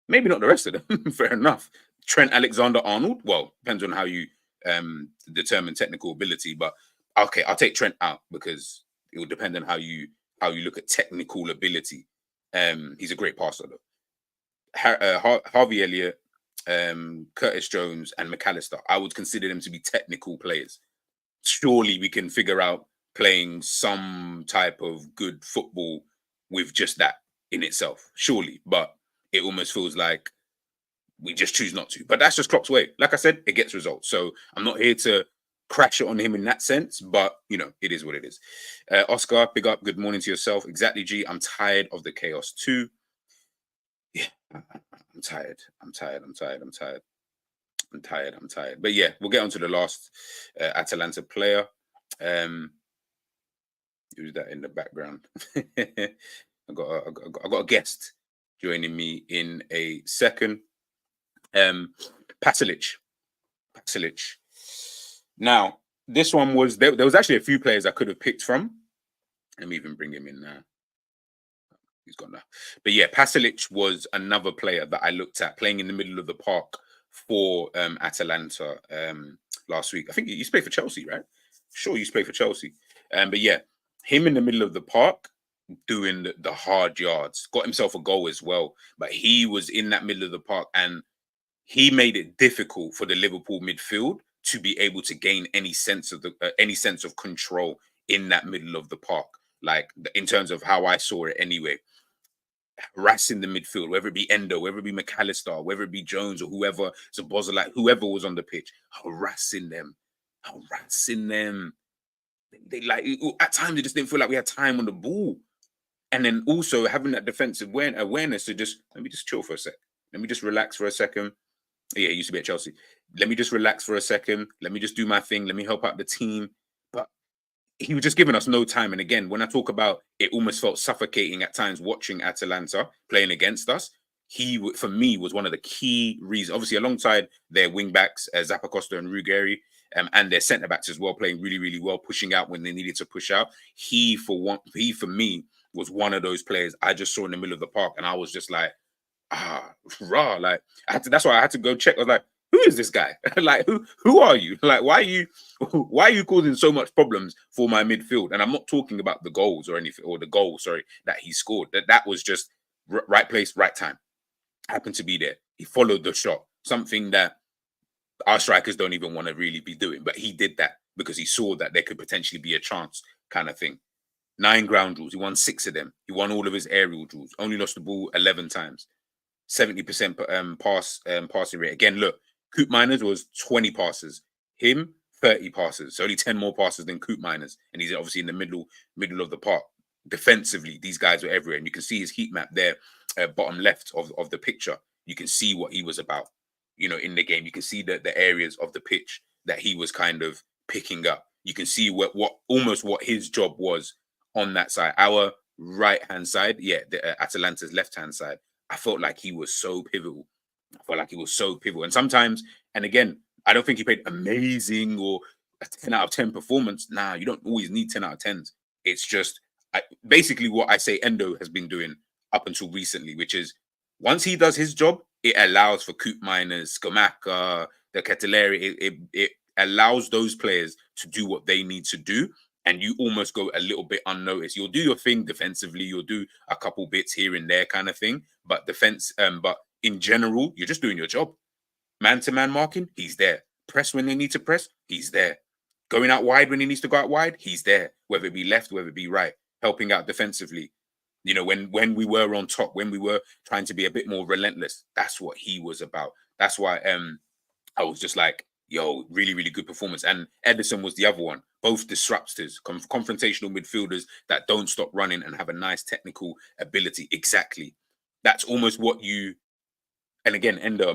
Maybe not the rest of them. Fair enough. Trent Alexander-Arnold. Well, depends on how you determine technical ability. But okay, I'll take Trent out because it will depend on how you look at technical ability. He's a great passer, though. Harvey Elliott, Curtis Jones, and McAllister, I would consider them to be technical players. Surely we can figure out playing some type of good football with just that in itself. Surely. But it almost feels like we just choose not to. But that's just Klopp's way. Like I said, it gets results. So I'm not here to crash it on him in that sense, but it is what it is. Oscar, big up. Good morning to yourself. Exactly, G. I'm tired of the chaos too. Yeah, I'm tired. But yeah, we'll get on to the last Atalanta player. Who's that in the background? I got a guest joining me in a second. Pasalic. Now, this one was there was actually a few players I could have picked from. Let me even bring him in now. He's gone now. But yeah, Pasalic was another player that I looked at playing in the middle of the park for Atalanta last week. I think he used to play for Chelsea, right? Sure, he used to play for Chelsea. But yeah, him in the middle of the park doing the hard yards. Got himself a goal as well. But he was in that middle of the park and he made it difficult for the Liverpool midfield to be able to gain any sense of control in that middle of the park. Like, in terms of how I saw it anyway. Harassing the midfield, whether it be Endo, whether it be McAllister, whether it be Jones or whoever, like whoever was on the pitch, harassing them. They like, at times it just didn't feel like we had time on the ball. And then also having that defensive awareness to just, let me just chill for a sec. Let me just relax for a second. Yeah, he used to be at Chelsea. Let me just relax for a second. Let me just do my thing. Let me help out the team. But he was just giving us no time. And again, when I talk about it, almost felt suffocating at times watching Atalanta playing against us. He, for me, was one of the key reasons. Obviously, alongside their wing backs, Zappacosta and Ruggeri, and their centre backs as well, playing really, really well, pushing out when they needed to push out. He, for me, was one of those players I just saw in the middle of the park, and I was just like, raw. Like that's why I had to go check. I was like, who is this guy? Like, who are you? Like, why are you causing so much problems for my midfield? And I'm not talking about the goals or anything, or the goal, sorry, that he scored. That was just right place, right time. Happened to be there. He followed the shot, something that our strikers don't even want to really be doing. But he did that because he saw that there could potentially be a chance, kind of thing. 9 ground duels. He won 6 of them. He won all of his aerial duels. Only lost the ball 11 times. 70% passing rate. Again, look, Coop Miners was 20 passes. Him, 30 passes. So only 10 more passes than Coop Miners. And he's obviously in the middle of the park. Defensively, these guys were everywhere. And you can see his heat map there, bottom left of the picture. You can see what he was about, in the game. You can see the areas of the pitch that he was kind of picking up. You can see what his job was on that side. Our right-hand side, the Atalanta's left-hand side. I felt like he was so pivotal. And sometimes, and again, I don't think he played amazing or a 10 out of 10 performance. Nah, you don't always need 10 out of 10s. It's just basically what I say Endo has been doing up until recently, which is once he does his job, it allows for Coop Miners, Skamaka, the Keteleri, it allows those players to do what they need to do. And you almost go a little bit unnoticed. You'll do your thing defensively. You'll do a couple bits here and there, kind of thing. But but in general, you're just doing your job. Man-to-man marking, he's there. Press when they need to press, he's there. Going out wide when he needs to go out wide, he's there. Whether it be left, whether it be right, helping out defensively. When we were on top, when we were trying to be a bit more relentless, that's what he was about. That's why I was just like, yo, really, really good performance. And Edison was the other one. Both disruptors, confrontational midfielders that don't stop running and have a nice technical ability. Exactly. That's almost what you. And again, Endo,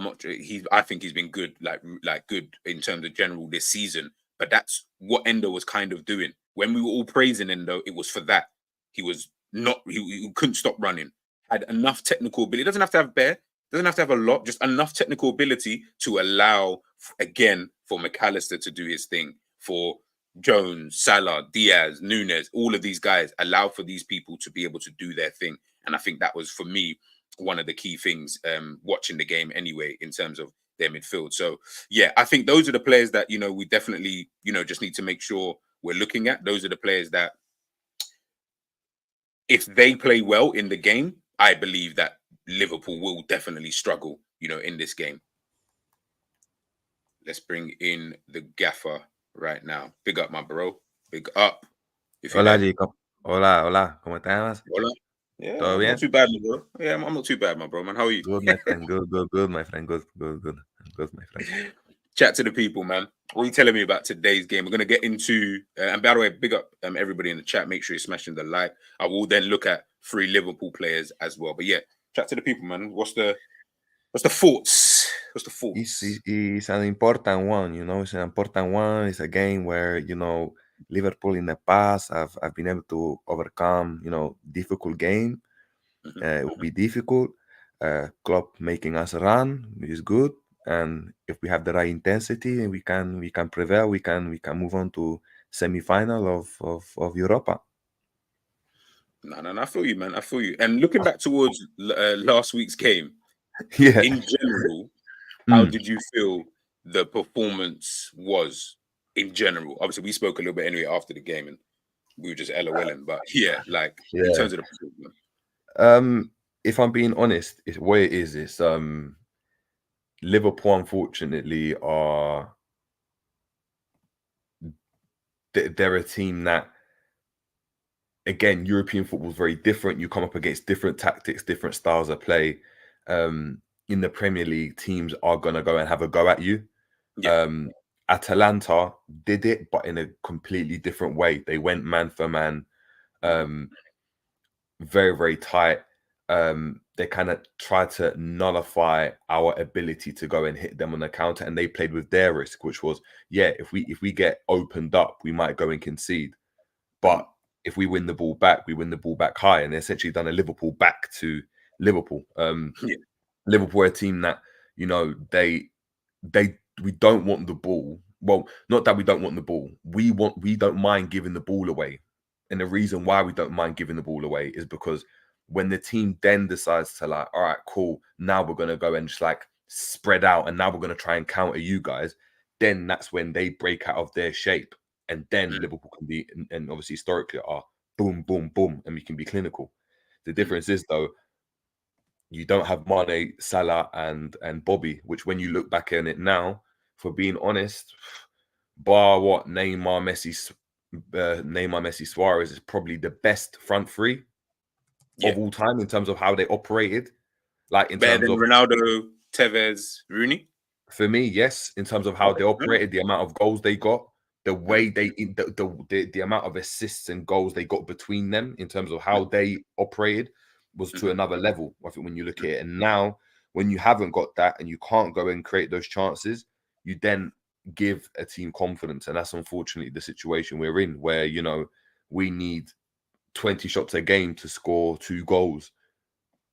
I think he's been good, like good in terms of general this season. But that's what Endo was kind of doing. When we were all praising Endo, it was for that. He was not. He couldn't stop running. Had enough technical ability. Doesn't have to have bare. Doesn't have to have a lot, just enough technical ability to allow, again, for McAllister to do his thing, for Jones, Salah, Diaz, Nunes, all of these guys, allow for these people to be able to do their thing. And I think that was, for me, one of the key things watching the game anyway, in terms of their midfield. So, yeah, I think those are the players that, we definitely, just need to make sure we're looking at. Those are the players that, if they play well in the game, I believe that Liverpool will definitely struggle, in this game. Let's bring in the gaffer right now. Big up, my bro. Big up. Hola, Jacob. Hola. ¿Cómo estás? Hola. Yeah, ¿Todo I'm bien? not too bad, my bro. Yeah, I'm not too bad, my bro, man. How are you? Good, my friend. Good, my friend. Good, my friend. Chat to the people, man. What are you telling me about today's game? We're going to get into, and by the way, big up everybody in the chat. Make sure you're smashing the like. I will then look at 3 Liverpool players as well. But yeah, chat to the people, man. What's the thoughts? What's the thoughts? It's an important one, It's an important one. It's a game where, Liverpool in the past have been able to overcome, difficult game. It will be difficult. Klopp making us run is good. And if we have the right intensity and we can prevail, we can move on to semi-final of Europa. No, I feel you, man. I feel you. And looking back towards last week's game, Yeah. in general, how did you feel the performance was in general? Obviously, we spoke a little bit anyway after the game, and we were just LOLing. But yeah, in terms of the performance. If I'm being honest, what it is Liverpool, unfortunately, they're a team that, again, European football is very different. You come up against different tactics, different styles of play. In the Premier League, teams are going to go and have a go at you. Yeah. Atalanta did it, but in a completely different way. They went man for man. very, very tight. They kind of tried to nullify our ability to go and hit them on the counter, and they played with their risk, which was, yeah, if we get opened up, we might go and concede. But if we win the ball back, we win the ball back high, and they essentially done a Liverpool back to Liverpool. Liverpool are a team that, you know, we don't want the ball. Well, not that we don't want the ball. We don't mind giving the ball away. And the reason why we don't mind giving the ball away is because when the team then decides to like, all right, cool, now we're going to go and just like spread out, and now we're going to try and counter you guys, then that's when they break out of their shape. And then Liverpool can be, and obviously historically are boom, boom, boom, and we can be clinical. The difference is, though, you don't have Mane, Salah, and Bobby, which when you look back on it now, for being honest, bar what Neymar, Messi, Suarez is probably the best front three of all time in terms of how they operated. Like in better terms than of Ronaldo, Tevez, Rooney. For me, yes, in terms of how they operated, the amount of goals they got, the way the amount of assists and goals they got between them, in terms of how they operated, was to another level. I think when you look at it, and now when you haven't got that and you can't go and create those chances, you then give a team confidence, and that's unfortunately the situation we're in, where, you know, we need 20 shots a game to score 2 goals.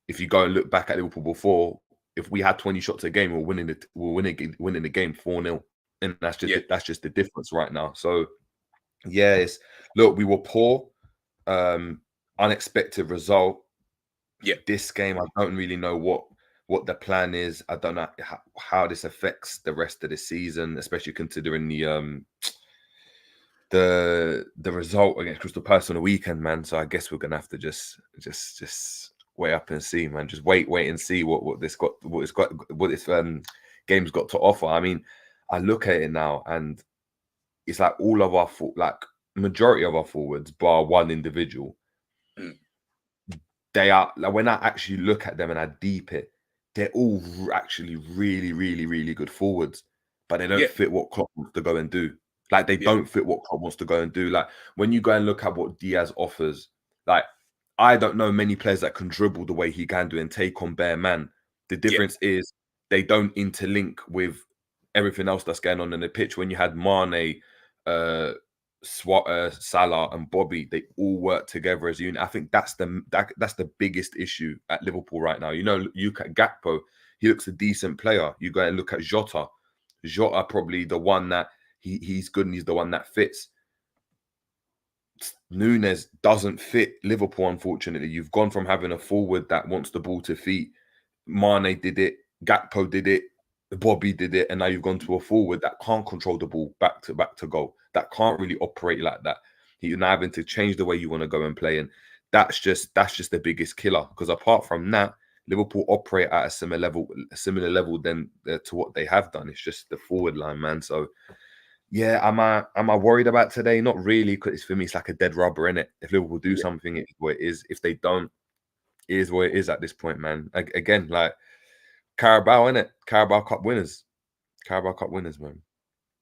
If you go and look back at Liverpool before, if we had 20 shots a game, we're winning the game 4-0. And that's just the difference right now. So yeah, look, we were poor, unexpected result. Yeah. This game, I don't really know what the plan is. I don't know how this affects the rest of the season, especially considering the result against Crystal Palace on the weekend, man. So I guess we're gonna have to just wait up and see, man. Just wait and see what this game's got to offer. I mean, I look at it now, and it's like all of our majority of our forwards, bar one individual, they are, like, when I actually look at them and I deep it, they're all actually really, really, really good forwards, but they don't fit what Klopp wants to go and do. Like, they don't fit what Klopp wants to go and do. Like, when you go and look at what Diaz offers, like, I don't know many players that can dribble the way he can do and take on bare man. The difference is they don't interlink with everything else that's going on in the pitch. When you had Mane, Salah, and Bobby, they all work together as a unit. I think that's the biggest issue at Liverpool right now. You know, you look at Gakpo, he looks a decent player. You go and look at Jota probably the one that he's good and he's the one that fits. Nunes doesn't fit Liverpool, unfortunately. You've gone from having a forward that wants the ball to feet. Mane did it, Gakpo did it, Bobby did it, and now you've gone to a forward that can't control the ball back to goal, that can't really operate like that. You're now having to change the way you want to go and play, and that's just the biggest killer. Because apart from that, Liverpool operate at a similar level than to what they have done. It's just the forward line, man. So yeah, am I worried about today? Not really, because for me it's like a dead rubber, innit? If Liverpool do something, it's what it is. If they don't, it is what it is at this point, man. Again, like Carabao, innit? Carabao Cup winners, man.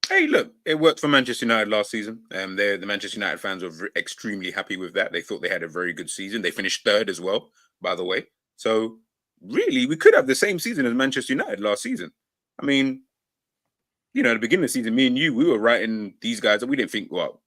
Hey, look, it worked for Manchester United last season. The Manchester United fans were extremely happy with that. They thought they had a very good season. They finished third as well, by the way. So really, we could have the same season as Manchester United last season. I mean, you know, at the beginning of the season, me and you, we were writing these guys, and we didn't think, well,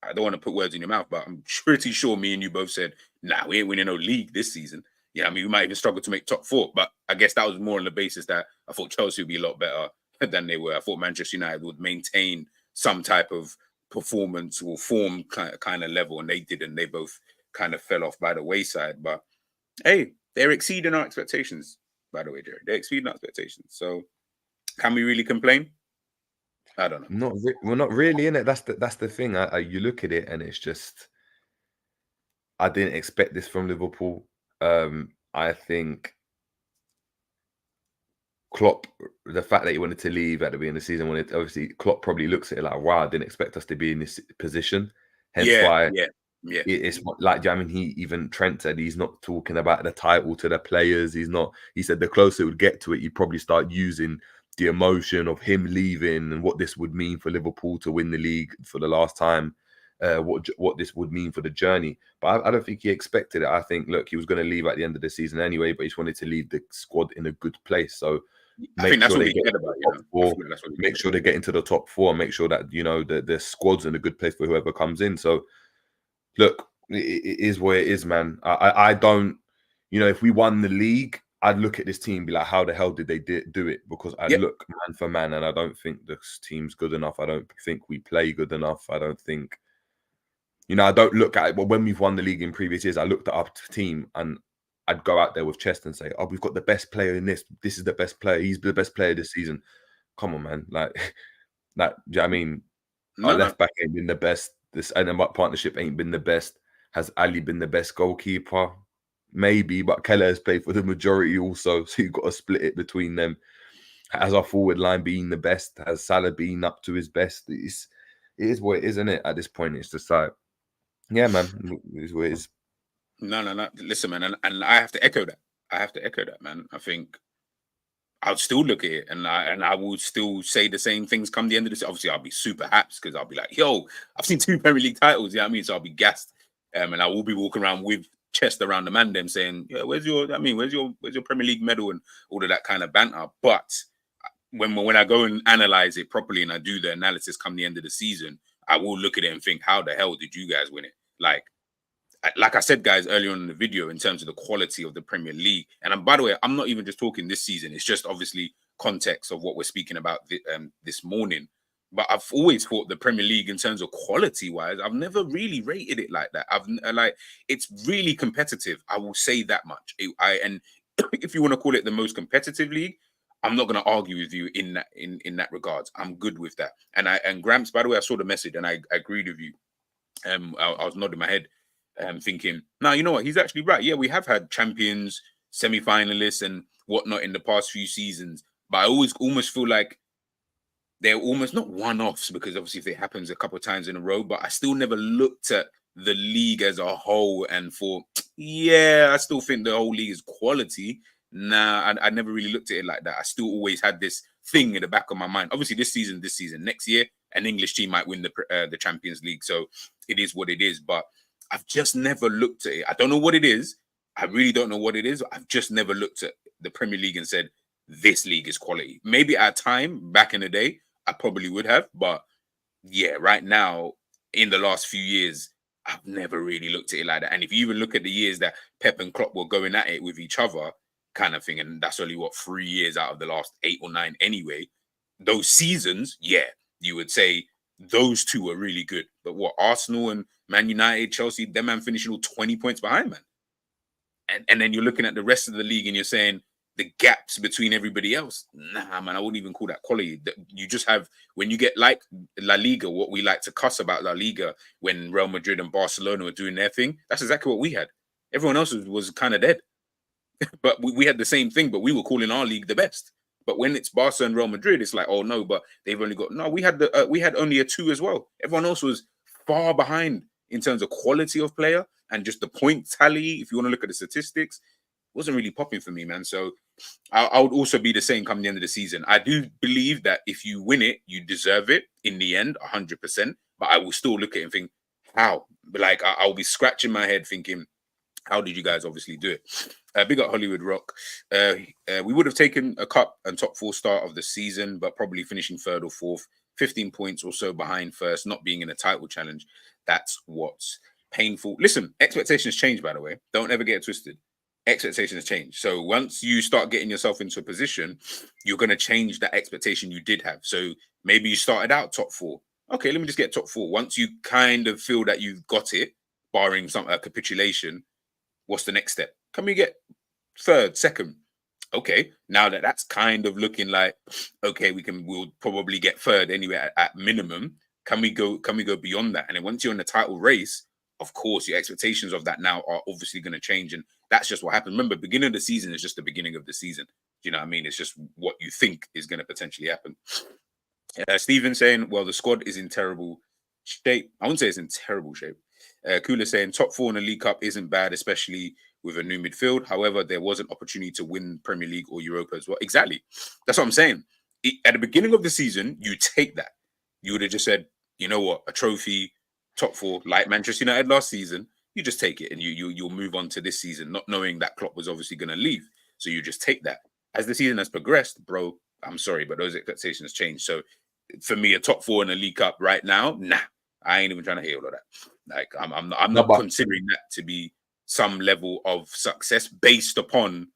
I don't want to put words in your mouth, but I'm pretty sure me and you both said, nah, we ain't winning no league this season. Yeah, I mean, we might even struggle to make top 4, but I guess that was more on the basis that I thought Chelsea would be a lot better than they were. I thought Manchester United would maintain some type of performance or form kind of level, and they didn't. They both kind of fell off by the wayside. But hey, they're exceeding our expectations, by the way, Jerry. They're exceeding our expectations. So can we really complain? I don't know. We're not really in it. That's the thing. You look at it and it's just, I didn't expect this from Liverpool. I think Klopp, the fact that he wanted to leave at the beginning of the season, obviously Klopp probably looks at it like, wow, I didn't expect us to be in this position. Hence why it's like, I mean, Trent said he's not talking about the title to the players. He said the closer it would get to it, you probably start using the emotion of him leaving and what this would mean for Liverpool to win the league for the last time. what this would mean for the journey. But I don't think he expected it. I think, look, he was going to leave at the end of the season anyway, but he just wanted to leave the squad in a good place. So I think that's sure all they he get cared into about, the you top know. I four, feel like that's what he make cared sure about. they get into the top four, make sure that, you know, the squad's in a good place for whoever comes in. So look, it is what it is, man. I don't, you know, if we won the league, I'd look at this team and be like, how the hell did they do it? Because I Yep. look man for man, and I don't think this team's good enough. I don't think we play good enough. I don't think, you know, I don't look at it. But when we've won the league in previous years, I looked at our team and I'd go out there with chest and say, oh, we've got the best player in this. This is the best player. He's the best player this season. Come on, man. Like, do you know what I mean? Our No. left back ain't been the best. This and partnership ain't been the best. Has Ali been the best goalkeeper? Maybe, but Keller has played for the majority also, so you've got to split it between them. Has our forward line been the best? Has Salah been up to his best? It is what it is, isn't it? At this point, it's just like, yeah, man, it is what it is. No. Listen, man, and I have to echo that. Man. I think I'll still look at it, and I will still say the same things come the end of this. Obviously, I'll be super happy because I'll be like, yo, I've seen 2 Premier League titles. You know what I mean? So I'll be gassed, and I will be walking around with chest around the man, them saying, yeah, where's your Premier League medal and all of that kind of banter. But when I go and analyze it properly and I do the analysis come the end of the season, I will look at it and think, how the hell did you guys win it? Like I said, guys, earlier on in the video, in terms of the quality of the Premier League. And by the way, I'm not even just talking this season. It's just obviously context of what we're speaking about this morning. But I've always thought the Premier League, in terms of quality wise, I've never really rated it like that. It's really competitive. I will say that much. And if you want to call it the most competitive league, I'm not going to argue with you in that regards. I'm good with that. And Gramps, by the way, I saw the message and I agreed with you. I was nodding my head, thinking, no, you know what? He's actually right. Yeah, we have had champions, semi-finalists, and whatnot in the past few seasons, but I always almost feel like they're almost not one-offs, because obviously if it happens a couple of times in a row, but I still never looked at the league as a whole and thought, yeah, I still think the whole league is quality. Nah, I never really looked at it like that. I still always had this thing in the back of my mind. Obviously, this season, next year, an English team might win the Champions League. So it is what it is. But I've just never looked at it. I don't know what it is. I really don't know what it is. I've just never looked at the Premier League and said, this league is quality. Maybe at a time back in the day, I probably would have. But yeah, right now, in the last few years, I've never really looked at it like that. And if you even look at the years that Pep and Klopp were going at it with each other, kind of thing, and that's only 3 years out of the last 8 or 9 anyway, those seasons, yeah, you would say those two were really good. But what, Arsenal and Man United, Chelsea, them man finishing all 20 points behind, man. And then you're looking at the rest of the league and you're saying the gaps between everybody else. Nah, man, I wouldn't even call that quality. You just have, when you get like La Liga, what we like to cuss about La Liga, when Real Madrid and Barcelona were doing their thing, that's exactly what we had. Everyone else was kind of dead. But we had the same thing, but we were calling our league the best. But when it's Barca and Real Madrid, it's like, oh no, but they've only got, no, we had only a 2 as well. Everyone else was far behind in terms of quality of player and just the point tally. If you want to look at the statistics, wasn't really popping for me, man. So I would also be the same come the end of the season. I do believe that if you win it, you deserve it in the end, 100%. But I will still look at it and think, how? But like, I'll be scratching my head thinking, how did you guys obviously do it? Big up Hollywood Rock. We would have taken a cup and top 4 start of the season, but probably finishing 3rd or 4th, 15 points or so behind first, not being in a title challenge. That's what's painful. Listen, expectations change, by the way. Don't ever get it twisted. Expectations change. So once you start getting yourself into a position, you're going to change that expectation you did have. So maybe you started out top 4. Okay, let me just get top 4. Once you kind of feel that you've got it, barring some capitulation, what's the next step? Can we get 3rd, 2nd? Okay, now that's kind of looking like, okay, we'll probably get 3rd anyway at minimum. Can we go beyond that? And then once you're in the title race, of course, your expectations of that now are obviously going to change. And that's just what happens. Remember, beginning of the season is just the beginning of the season. Do you know what I mean? It's just what you think is going to potentially happen. Stephen saying, well, the squad is in terrible shape. I wouldn't say it's in terrible shape. Kula saying top 4 in the League Cup isn't bad, especially with a new midfield. However, there was an opportunity to win Premier League or Europa as well. Exactly. That's what I'm saying. At the beginning of the season, you take that. You would have just said, you know what, a trophy, top 4, like Manchester United last season, you just take it and you'll move on to this season, not knowing that Klopp was obviously going to leave. So you just take that. As the season has progressed, bro, I'm sorry, but those expectations change. So for me, a top 4 in the League Cup right now, nah, I ain't even trying to hear all of that. Like I'm No, not but considering that to be some level of success based upon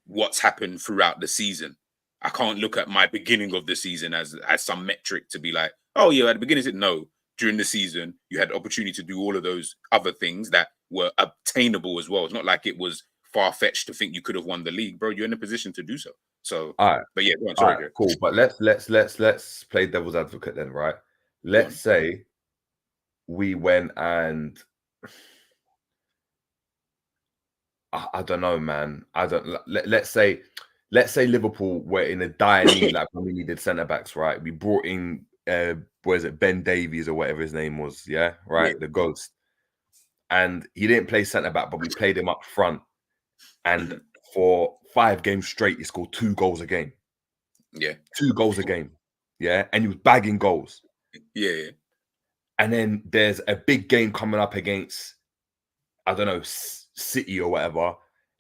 what's happened throughout the season. I can't look at my beginning of the season as some metric to be like, oh yeah, at the beginning, no. During the season, you had the opportunity to do all of those other things that were obtainable as well. It's not like it was far-fetched to think you could have won the league, bro. You're in a position to do so. So, all right, but yeah, go on, all sorry, right, Greg. cool. But let's play devil's advocate then, right? Let's say we went and I don't know, man. Let's say Liverpool were in a dire need, like when we needed centre backs, right? We brought in what is it, Ben Davies or whatever his name was, yeah, right, Yeah. the ghost, and he didn't play centre back, but we played him up front, and for 5 games straight, he scored 2 goals a game. Yeah, 2 goals a game, yeah, and he was bagging goals. yeah. And then there's a big game coming up against, I don't know, City or whatever,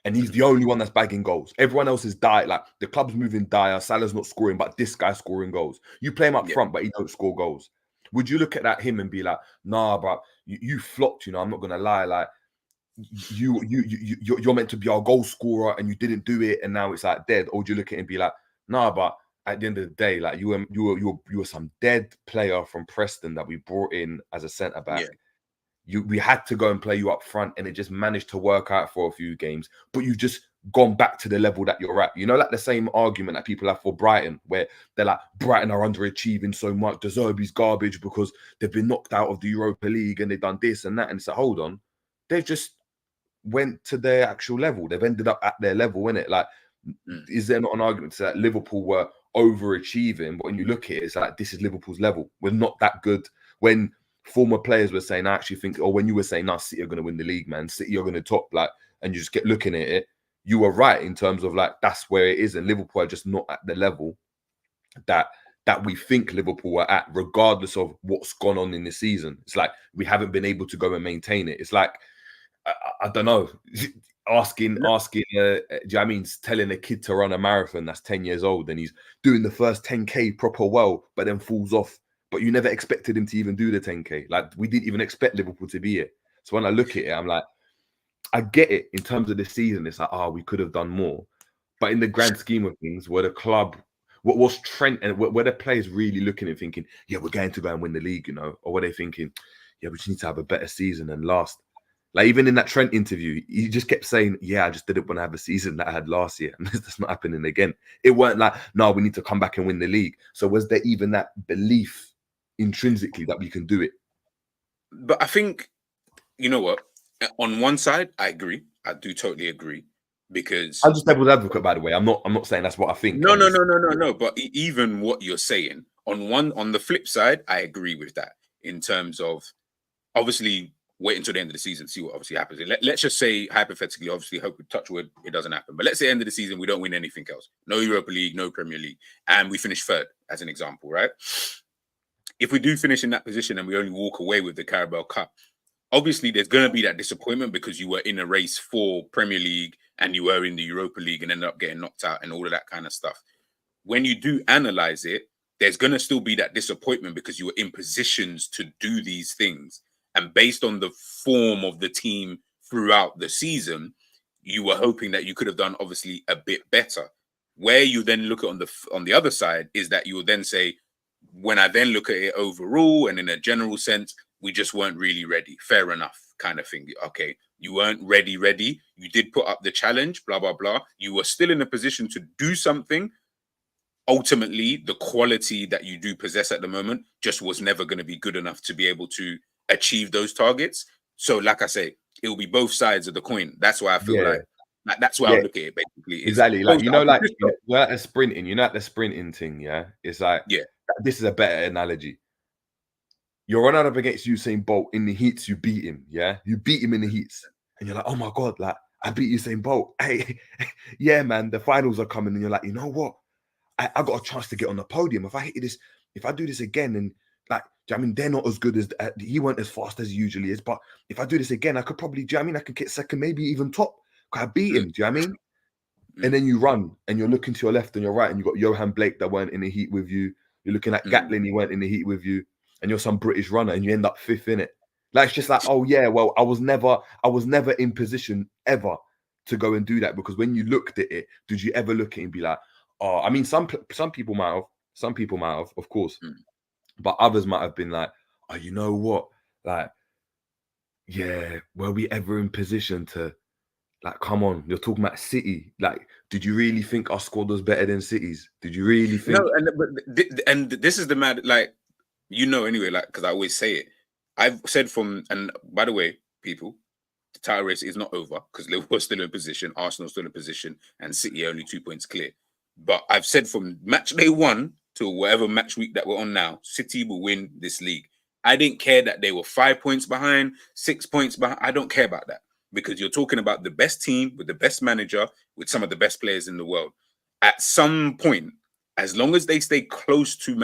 and he's the only one that's bagging goals. Everyone else is dire. Like the club's moving dire. Salah's not scoring, but this guy's scoring goals. You play him up front, but he don't score goals. Would you look at him and be like, nah, but you flopped? You know, I'm not gonna lie. Like you're meant to be our goal scorer, and you didn't do it, and now it's like dead. Or would you look at it and be like, nah, but at the end of the day, like you were some dead player from Preston that we brought in as a centre back. Yeah. We had to go and play you up front, and it just managed to work out for a few games. But you've just gone back to the level that you're at. You know, like the same argument that people have for Brighton, where they're like, Brighton are underachieving so much. De Zerbi's garbage because they've been knocked out of the Europa League and they've done this and that. And it's like, hold on, they've just went to their actual level. They've ended up at their level, innit? Like, is there not an argument to that Liverpool were overachieving? But when you look at it, it's like, this is Liverpool's level. We're not that good. When former players were saying, I actually think, or when you were saying, nah, City are going to win the league, man. City are going to top, like, and you just get looking at it, you were right in terms of like, that's where it is. And Liverpool are just not at the level that we think Liverpool are at, regardless of what's gone on in the season. It's like, we haven't been able to go and maintain it. It's like, I don't know, asking, do you know what I mean, telling a kid to run a marathon that's 10 years old and he's doing the first 10K proper well, but then falls off. But you never expected him to even do the 10K. Like, we didn't even expect Liverpool to be it. So when I look at it, I'm like, I get it in terms of the season. It's like, we could have done more. But in the grand scheme of things, where the club, what was Trent and where the players really looking and thinking, yeah, we're going to go and win the league, you know? Or were they thinking, yeah, we just need to have a better season than last? Like, even in that Trent interview, he just kept saying, yeah, I just didn't want to have a season that I had last year. And that's not happening again. It weren't like, no, we need to come back and win the league. So was there even that belief intrinsically that we can do it? But I think, you know what? On one side, I agree. I do totally agree. Because I'm just devil's advocate, by the way. I'm not saying that's what I think. No. But even what you're saying, on the flip side, I agree with that in terms of obviously wait until the end of the season, see what obviously happens. Let's just say hypothetically, obviously, hope touch wood, it doesn't happen. But let's say end of the season, we don't win anything else. No Europa League, no Premier League, and we finish third, as an example, right? If we do finish in that position and we only walk away with the Carabao Cup, obviously there's going to be that disappointment because you were in a race for Premier League and you were in the Europa League and ended up getting knocked out and all of that kind of stuff. When you do analyze it, there's going to still be that disappointment because you were in positions to do these things. And based on the form of the team throughout the season, you were hoping that you could have done obviously a bit better. Where you then look at on the other side is that you will then say, when I then look at it overall and in a general sense, we just weren't really ready. Fair enough, kind of thing. Okay, you weren't ready. You did put up the challenge, blah, blah, blah. You were still in a position to do something. Ultimately, the quality that you do possess at the moment just was never going to be good enough to be able to achieve those targets. So, like I say, it will be both sides of the coin. That's why I feel like that's why I look at it basically. Exactly. Like, you know, like we're at the sprinting, you know, at the sprinting thing, yeah? It's like, this is a better analogy. You're running up against Usain Bolt in the heats, you beat him, yeah? You beat him in the heats. And you're like, oh my God, like, I beat Usain Bolt. Hey, yeah, man, the finals are coming. And you're like, you know what? I got a chance to get on the podium. If I do this again, and like, Do you know what I mean? They're not as good as he weren't as fast as he usually is. But if I do this again, I could probably, do you know what I mean? I could get second, maybe even top. I beat him. Do you know what I mean? And then you run and you're looking to your left and your right, and you've got Johan Blake that weren't in the heat with you. You're looking at Gatlin, he weren't in the heat with you, and you're some British runner and you end up fifth in it. Like, it's just like, oh yeah, well, I was never in position ever to go and do that, because when you looked at it, did you ever look at it and be like, oh, I mean, some people might have, of course, but others might have been like, oh, you know what, like, yeah, were we ever in position to, like, come on, you're talking about City. Like, did you really think our squad was better than City's? Did you really think? No, and this is the mad, like, anyway, like, because I always say it. I've said and by the way, people, the title race is not over, because Liverpool's still in position, Arsenal's still in position, and City are only 2 points clear. But I've said from match day 1 to whatever match week that we're on now, City will win this league. I didn't care that they were 5 points behind, 6 points behind. I don't care about that, because you're talking about the best team with the best manager with some of the best players in the world. At some point, as long as they stay close to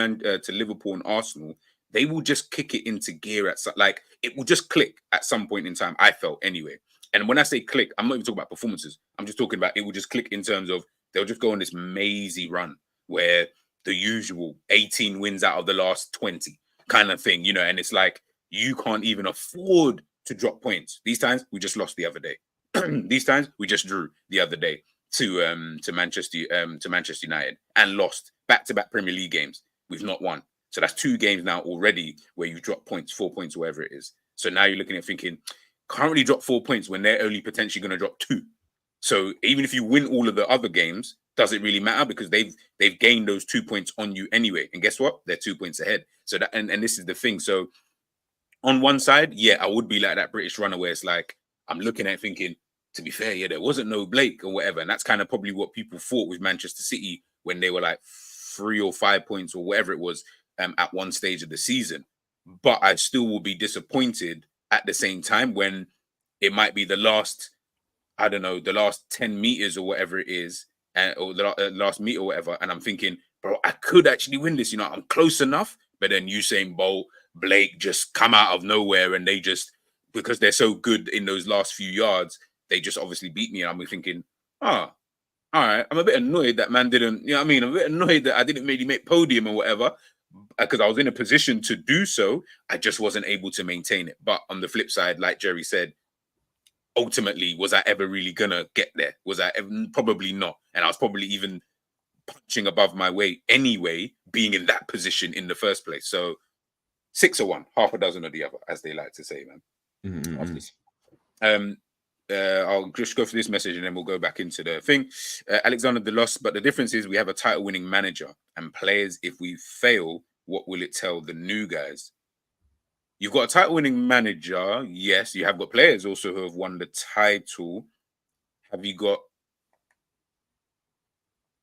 Liverpool and Arsenal, they will just kick it into gear like, it will just click at some point in time, I felt anyway. And when I say click, I'm not even talking about performances. I'm just talking about it will just click in terms of they'll just go on this mazy run where the usual 18 wins out of the last 20 kind of thing, and it's like, you can't even afford to drop points. These times we just lost the other day. These times we just drew the other day to Manchester United, and lost back-to-back Premier League games. We've not won. So that's 2 games now already where you drop points, 4 points, whatever it is. So now you're looking at thinking, can't really drop 4 points when they're only potentially going to drop 2. So even if you win all of the other games, does it really matter? Because they've gained those 2 points on you anyway. And guess what? They're 2 points ahead. So that and this is the thing. So on one side, yeah, I would be like that British runner where it's like, I'm looking at it thinking, to be fair, yeah, there wasn't no Blake or whatever. And that's kind of probably what people thought with Manchester City when they were like 3 or 5 points or whatever it was at one stage of the season. But I still will be disappointed at the same time when it might be the last, I don't know, the last 10 meters or whatever it is, or the last meter or whatever. And I'm thinking, bro, I could actually win this. I'm close enough. But then Usain Bolt, Blake just come out of nowhere, and they just, because they're so good in those last few yards, they just obviously beat me. And I'm thinking, all right, I'm a bit annoyed that man didn't, I'm a bit annoyed that I didn't really make podium or whatever, because I was in a position to do so. I just wasn't able to maintain it. But on the flip side, like Jerry said, ultimately, was I ever really gonna get there? Was I ever? Probably not. And I was probably even punching above my weight anyway, being in that position in the first place. So 6 of one, half a dozen of the other, as they like to say, man. I'll just go for this message and then we'll go back into the thing. Alexander the Lost, but the difference is we have a title-winning manager and players. If we fail, what will it tell the new guys? You've got a title-winning manager. Yes, you have got players also who have won the title. Have you got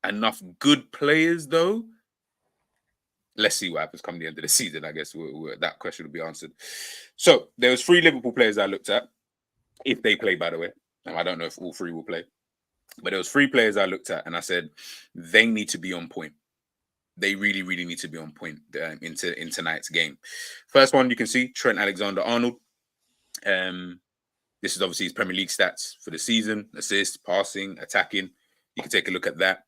enough good players, though? Let's see what happens come the end of the season. I guess that question will be answered. So there was 3 Liverpool players I looked at. If they play, by the way. Now, I don't know if all 3 will play. But there was 3 players I looked at and I said, they need to be on point. They really, really need to be on point in tonight's game. First one, you can see Trent Alexander-Arnold. This is obviously his Premier League stats for the season. Assists, passing, attacking. You can take a look at that.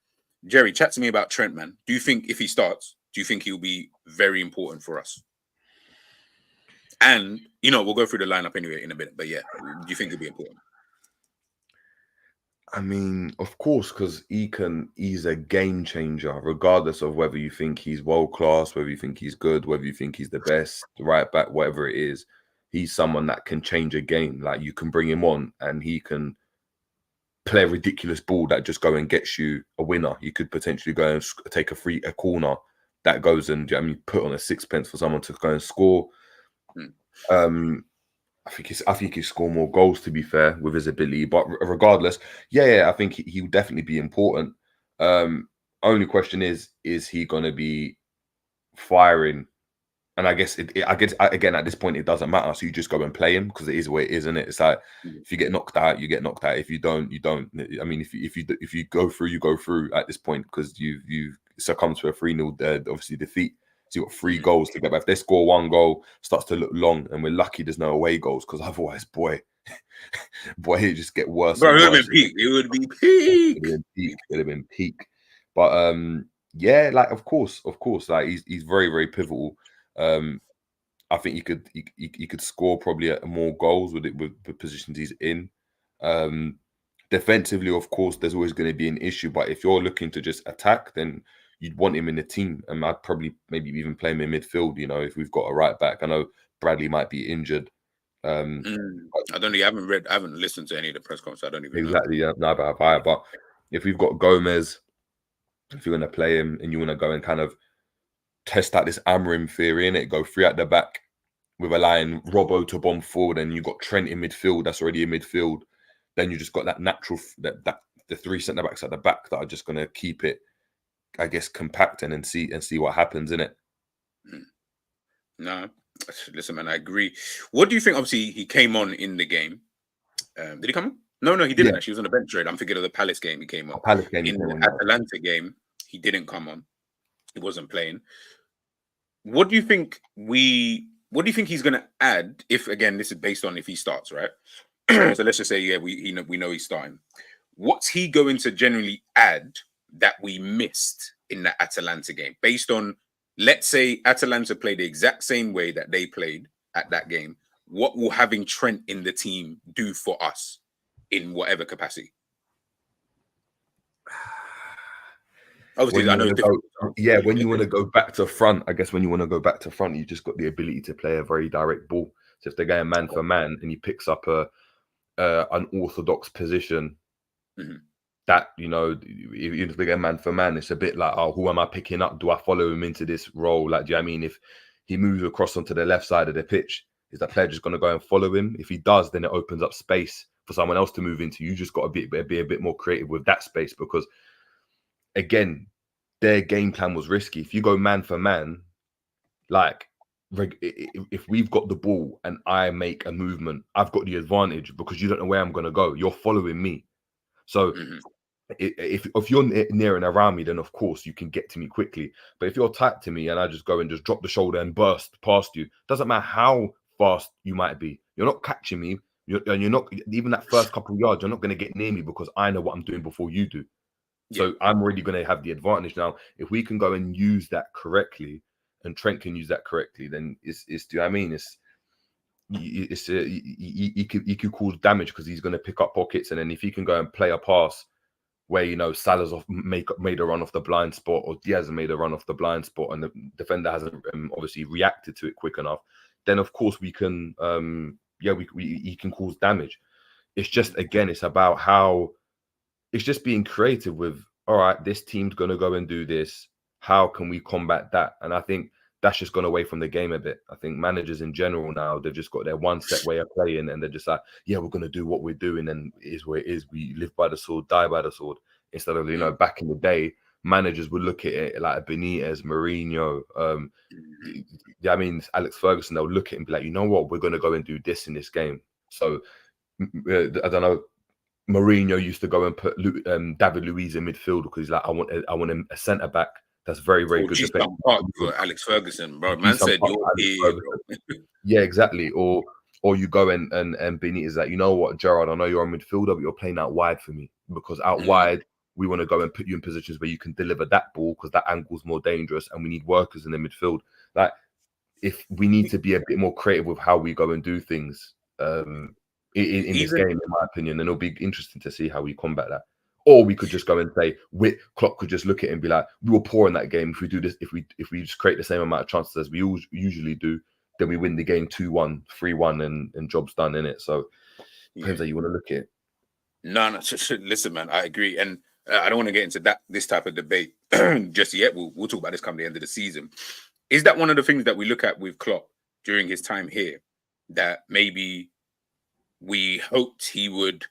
Jerry, chat to me about Trent, man. Do you think if he starts, do you think he'll be very important for us? And, we'll go through the lineup anyway in a bit. But yeah, do you think he'll be important? I mean, of course, because he's a game changer, regardless of whether you think he's world class, whether you think he's good, whether you think he's the best, right back, whatever it is. He's someone that can change a game. Like, you can bring him on and he can play a ridiculous ball that just go and gets you a winner. You could potentially go and take a corner that goes and, put on a 6pence for someone to go and score. I think he'll score more goals, to be fair, with his ability. But regardless, I think he will definitely be important. Only question is he going to be firing? And I guess again at this point it doesn't matter. So you just go and play him because it is what it is, isn't it? It's like if you get knocked out, you get knocked out. If you don't, you don't. I mean, if you go through, you go through at this point because you succumb to a 3-0 obviously defeat. So you've got 3 goals to get back. If they score 1 goal, it starts to look long, and we're lucky there's no away goals because otherwise, boy, it just get worse Bro, and it would have worse. been peak. It would be peak. It'd have been peak. But yeah, like of course, like he's very, very pivotal. I think he could score probably more goals with the positions he's in. Defensively, of course, there's always going to be an issue. But if you're looking to just attack, then you'd want him in the team, and I'd probably maybe even play him in midfield. You know, if we've got a right back, I know Bradley might be injured. I don't know. I haven't listened to any of the press conferences. I don't even know. Exactly. Yeah, neither have I. But if we've got Gomez, if you're going to play him and you want to go and kind of test out this Amorim theory in it, go 3 at the back with allowing Robbo to bomb forward, and you've got Trent in midfield. That's already in midfield. Then you just got that natural that the 3 centre backs at the back that are just going to keep it, I guess, compact and see what happens in it. No, listen, man, I agree. What do you think? Obviously, he came on in the game. Did he come on? No, he didn't. Actually, he was on the bench. Right? I'm thinking of the Palace game. He came on. In the Atalanta game, he didn't come on. He wasn't playing. What do you think he's going to add? If again, this is based on if he starts, right? So let's just say, yeah, we know he's starting. What's he going to generally add that we missed in the Atalanta game? Based on, let's say Atalanta played the exact same way that they played at that game. What will having Trent in the team do for us in whatever capacity? Obviously, I know it's difficult. When you want to go back to front, I guess when you want to go back to front, you just got the ability to play a very direct ball. So if they're going man for man and he picks up an orthodox position, that, you know, if they go man for man, it's a bit like, oh, who am I picking up? Do I follow him into this role? Like, do you know what I mean? If he moves across onto the left side of the pitch, is that player just going to go and follow him? If he does, then it opens up space for someone else to move into. You just got to be a bit more creative with that space, because again, their game plan was risky. If you go man for man, like, if we've got the ball and I make a movement, I've got the advantage because you don't know where I'm going to go. You're following me. So if you're near and around me, then of course you can get to me quickly. But if you're tight to me and I just go and just drop the shoulder and burst past you, doesn't matter how fast you might be, you're not catching me. And you're not, even that first couple of yards, you're not going to get near me because I know what I'm doing before you do. So I'm already going to have the advantage. Now, if we can go and use that correctly, and Trent can use that correctly, then it's do you know what I mean? He could cause damage because he's going to pick up pockets, and then if he can go and play a pass where, you know, Salah's made a run off the blind spot, or Diaz made a run off the blind spot, and the defender hasn't obviously reacted to it quick enough, then of course we can he can cause damage. It's just, again, it's about how it's just being creative with, all right, this team's going to go and do this. How can we combat that? And I think that's just gone away from the game a bit. I think managers in general now, they've just got their one set way of playing, and they're just like, yeah, we're going to do what we're doing, and it is what it is. We live by the sword, die by the sword. Instead of, you know, back in the day, managers would look at it like Benitez, Mourinho, I mean, Alex Ferguson, they'll look at it and be like, you know what, we're going to go and do this in this game. So, I don't know, Mourinho used to go and put David Luiz in midfield because he's like, I want a centre back that's very, very good defense. For Alex Ferguson, bro. Man said you're here, bro. Yeah, exactly. Or you go and Benitez is like, you know what, Gerrard, I know you're a midfielder, but you're playing out wide for me, because out wide we want to go and put you in positions where you can deliver that ball, because that angle's more dangerous, and we need workers in the midfield. Like, if we need to be a bit more creative with how we go and do things in this game, in my opinion, and it'll be interesting to see how we combat that. Or we could just go and say, Klopp could just look at it and be like, we were poor in that game. If we do this, if we just create the same amount of chances as we usually do, then we win the game 2-1, 3-1, and job's done, in it. So depends how you want to look at it. No, listen, man, I agree, and I don't want to get into this type of debate just yet. We'll talk about this come the end of the season. Is that one of the things that we look at with Klopp during his time here that maybe we hoped he would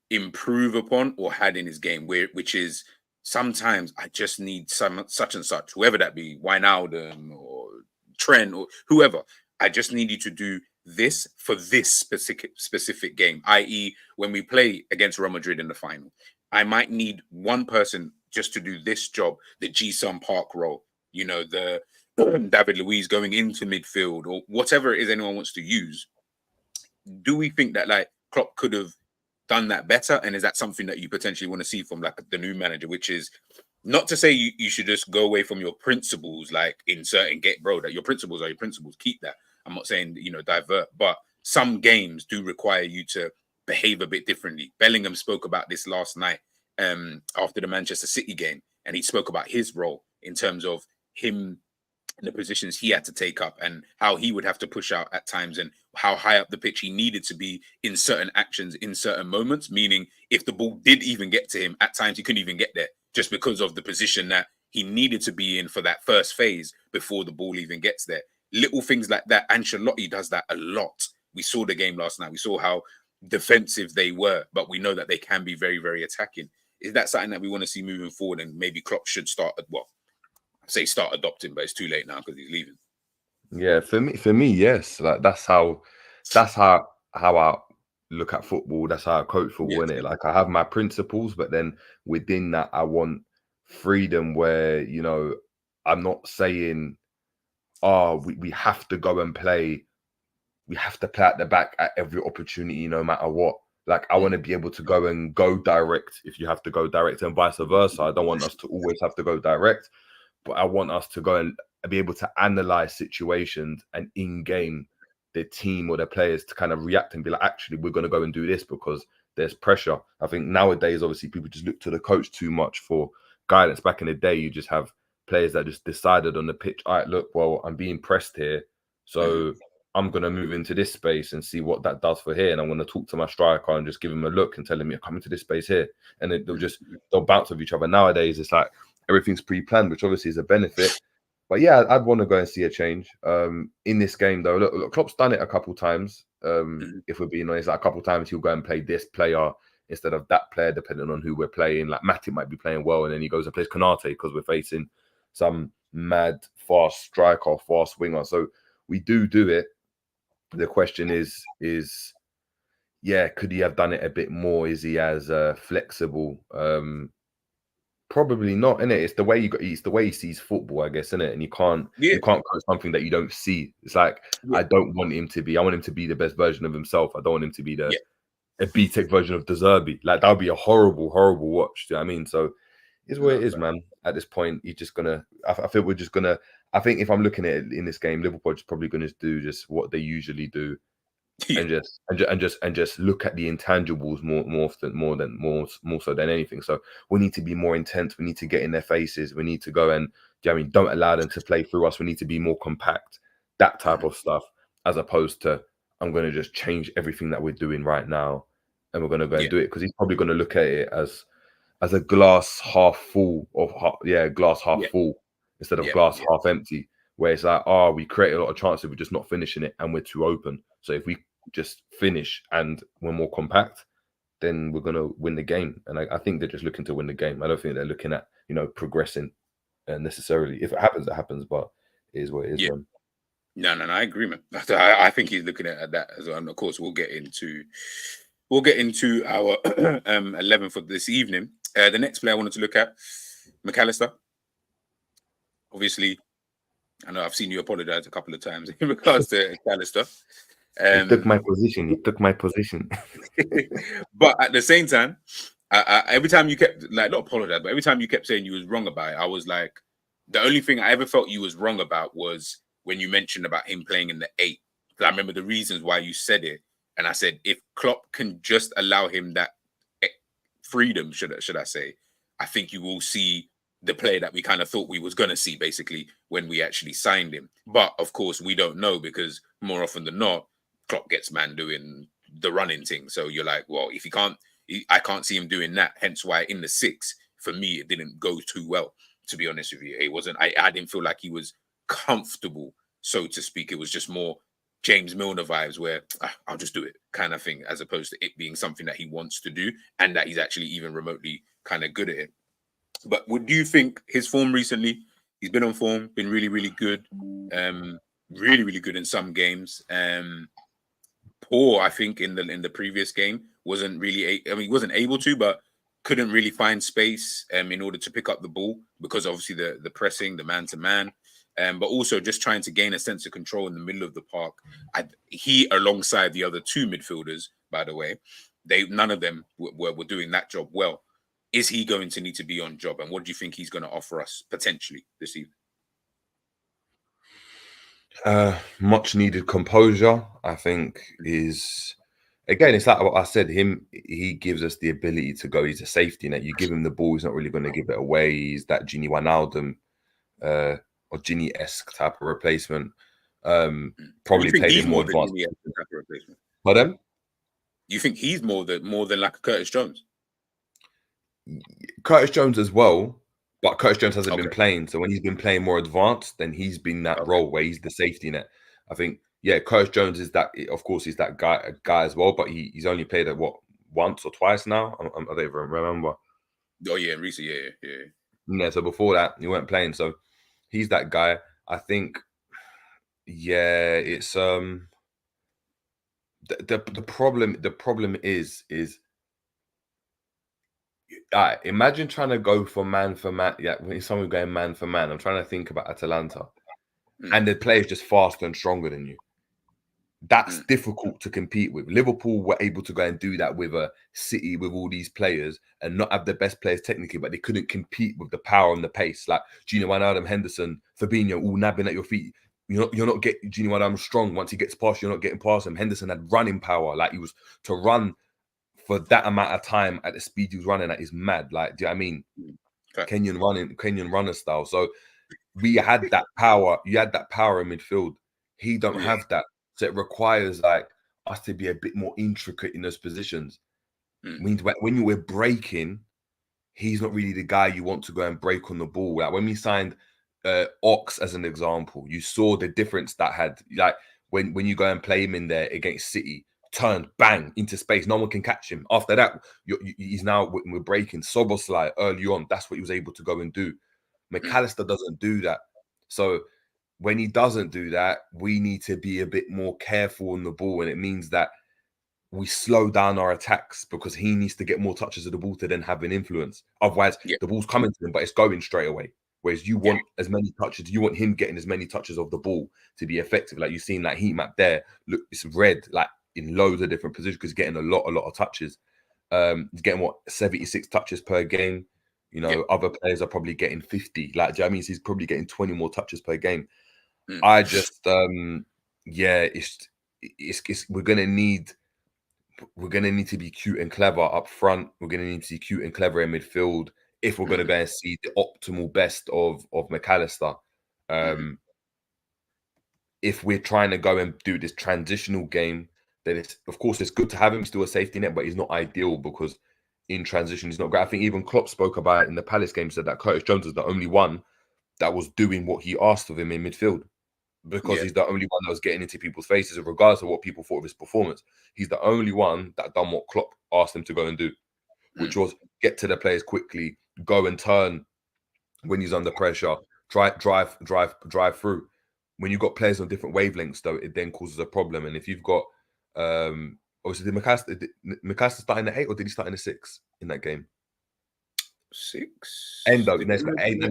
improve upon or had in his game, which is sometimes I just need such and such, whoever that be, Wijnaldum or Trent or whoever, I just need you to do this for this specific game, i.e. when we play against Real Madrid in the final, I might need one person just to do this job, the Ji-Sung Park role, you know, the David Luiz going into midfield or whatever it is anyone wants to use, do we think that like Klopp could have done that better? And is that something that you potentially want to see from like the new manager, which is not to say you should just go away from your principles, like insert and get bro, that your principles are your principles, keep that. I'm not saying, divert, but some games do require you to behave a bit differently. Bellingham spoke about this last night after the Manchester City game, and he spoke about his role in terms of him, the positions he had to take up and how he would have to push out at times and how high up the pitch he needed to be in certain actions, in certain moments, meaning if the ball did even get to him, at times he couldn't even get there just because of the position that he needed to be in for that first phase before the ball even gets there. Little things like that. Ancelotti does that a lot. We saw the game last night. We saw how defensive they were, but we know that they can be very, very attacking. Is that something that we want to see moving forward? And maybe Klopp should start adopting, but it's too late now because he's leaving. Yeah, for me, yes. Like that's how I look at football. That's how I coach football, innit? Like I have my principles, but then within that, I want freedom where, I'm not saying, we have to go and play. We have to play at the back at every opportunity, no matter what. Like I want to be able to go direct if you have to go direct and vice versa. I don't want us to always have to go direct, but I want us to go and be able to analyze situations and in game the team or the players to kind of react and be like, actually, we're going to go and do this because there's pressure. I think nowadays, obviously, people just look to the coach too much for guidance. Back in the day, you just have players that just decided on the pitch, all right, look, well, I'm being pressed here, so I'm going to move into this space and see what that does for here. And I'm going to talk to my striker and just give him a look and tell him, you're coming to this space here. And they'll bounce off each other. Nowadays, it's like everything's pre-planned, which obviously is a benefit. But yeah, I'd want to go and see a change. In this game, though, look, Klopp's done it a couple times. If we're being honest, like a couple times he'll go and play this player instead of that player, depending on who we're playing. Like Matip might be playing well, and then he goes and plays Konate because we're facing some mad, fast striker, fast winger. So we do it. The question is, yeah, could he have done it a bit more? Is he as flexible? Probably not, innit? It's the way he sees football, I guess, innit? And you can't coach something that you don't see. It's like I want him to be the best version of himself. I don't want him to be a B-Tech version of De Zerbi. Like that would be a horrible, horrible watch. Do you know what I mean? So it's what it is, man. At this point, he's just gonna. I feel we're just gonna. I think if I'm looking at it in this game, Liverpool are just probably gonna do just what they usually do, and just look at the intangibles more so than anything. So we need to be more intense. We need to get in their faces. We need to go and don't allow them to play through us. We need to be more compact. That type of stuff, as opposed to I'm going to just change everything that we're doing right now, and we're going to go and do it because he's probably going to look at it as a glass half full glass half full instead of glass half empty. Where it's like, we create a lot of chances, we're just not finishing it, and we're too open. So if we just finish and we're more compact, then we're gonna win the game. And I think they're just looking to win the game. I don't think they're looking at progressing necessarily. If it happens, it happens. But it is what it is. Yeah. No, I agree, man. I think he's looking at that as well. And of course, we'll get into our 11 for this evening. The next player I wanted to look at, McAllister. Obviously, I know I've seen you apologize a couple of times in regards to McAllister. He took my position. But at the same time, every time you kept not apologize, but every time you kept saying you was wrong about it, I was like, the only thing I ever felt you was wrong about was when you mentioned about him playing in the 8. Because I remember the reasons why you said it, and I said if Klopp can just allow him that freedom, should I say, I think you will see the player that we kind of thought we was going to see basically when we actually signed him. But of course, we don't know because more often than not, Klopp gets man doing the running thing. So you're like, well, if I can't see him doing that. Hence why in the 6, for me, it didn't go too well, to be honest with you. It wasn't, I didn't feel like he was comfortable, so to speak. It was just more James Milner vibes where I'll just do it kind of thing, as opposed to it being something that he wants to do and that he's actually even remotely kind of good at it. But would you think his form recently, he's been on form, been really, really good, really, really good in some games. Poor, I think, in the previous game, wasn't really, he wasn't able to, but couldn't really find space in order to pick up the ball because obviously the pressing, the man-to-man. but also just trying to gain a sense of control in the middle of the park. He, alongside the other two midfielders, by the way, none of them were doing that job well. Is he going to need to be on job? And what do you think he's going to offer us potentially this evening? Much needed composure, I think, is again, it's like what I said, he gives us the ability to go. He's a safety net. You give him the ball, he's not really going to give it away. He's that Gini Wijnaldum or Gini-esque type of replacement. Probably played in more advanced. Pardon? You think he's more than like a Curtis Jones? Curtis Jones as well, but Curtis Jones hasn't been playing. So when he's been playing more advanced, then he's been that role where he's the safety net. I think, yeah, Curtis Jones is that. Of course, he's that guy as well, but he's only played at once or twice now. I don't even remember. Oh yeah, recently, yeah. Yeah, so before that, he weren't playing. So he's that guy. I think, yeah, it's the problem is imagine trying to go for man. Yeah, when someone going man for man, I'm trying to think about Atalanta, and the player's just faster and stronger than you. That's difficult to compete with. Liverpool were able to go and do that with a City, with all these players, and not have the best players technically, but they couldn't compete with the power and the pace. Like Gini Wijnaldum, Henderson, Fabinho, all nabbing at your feet. You're not getting Gini Wijnaldum strong. Once he gets past, you're not getting past him. Henderson had running power. Like, he was to run for that amount of time at the speed he was running at is mad. Like, do you know what I mean? Okay. Kenyan runner style. So we had that power. You had that power in midfield. He don't have that. So it requires like us to be a bit more intricate in those positions. Means when we're breaking, he's not really the guy you want to go and break on the ball. Like when we signed Ox as an example, you saw the difference that had. Like when you go and play him in there against City, turned bang into space, no one can catch him. After that, he's now we're breaking. Szoboszlai early on, that's what he was able to go and do. McAllister doesn't do that, so. When he doesn't do that, we need to be a bit more careful on the ball. And it means that we slow down our attacks because he needs to get more touches of the ball to then have an influence. Otherwise, the ball's coming to him, but it's going straight away. Whereas you want as many touches, you want him getting as many touches of the ball to be effective. Like you've seen that heat map there. Look, it's red, like in loads of different positions because he's getting a lot of touches. He's getting 76 touches per game. Other players are probably getting 50. Like, do you know what I mean? So he's probably getting 20 more touches per game. I just, it's we're gonna need to be cute and clever up front. We're gonna need to be cute and clever in midfield if we're gonna go and see the optimal best of McAllister. If we're trying to go and do this transitional game, then it's good to have him still a safety net, but he's not ideal because in transition he's not great. I think even Klopp spoke about it in the Palace game, said that Curtis Jones is the only one that was doing what he asked of him in midfield. Because he's the only one that was getting into people's faces, regardless of what people thought of his performance. He's the only one that done what Klopp asked him to go and do, which was get to the players quickly, go and turn when he's under pressure, drive through. When you've got players on different wavelengths, though, it then causes a problem. And if you've got, obviously, did McAllister start in the 8 or did he start in the 6 in that game? 6. Endo, no, he's got 8. So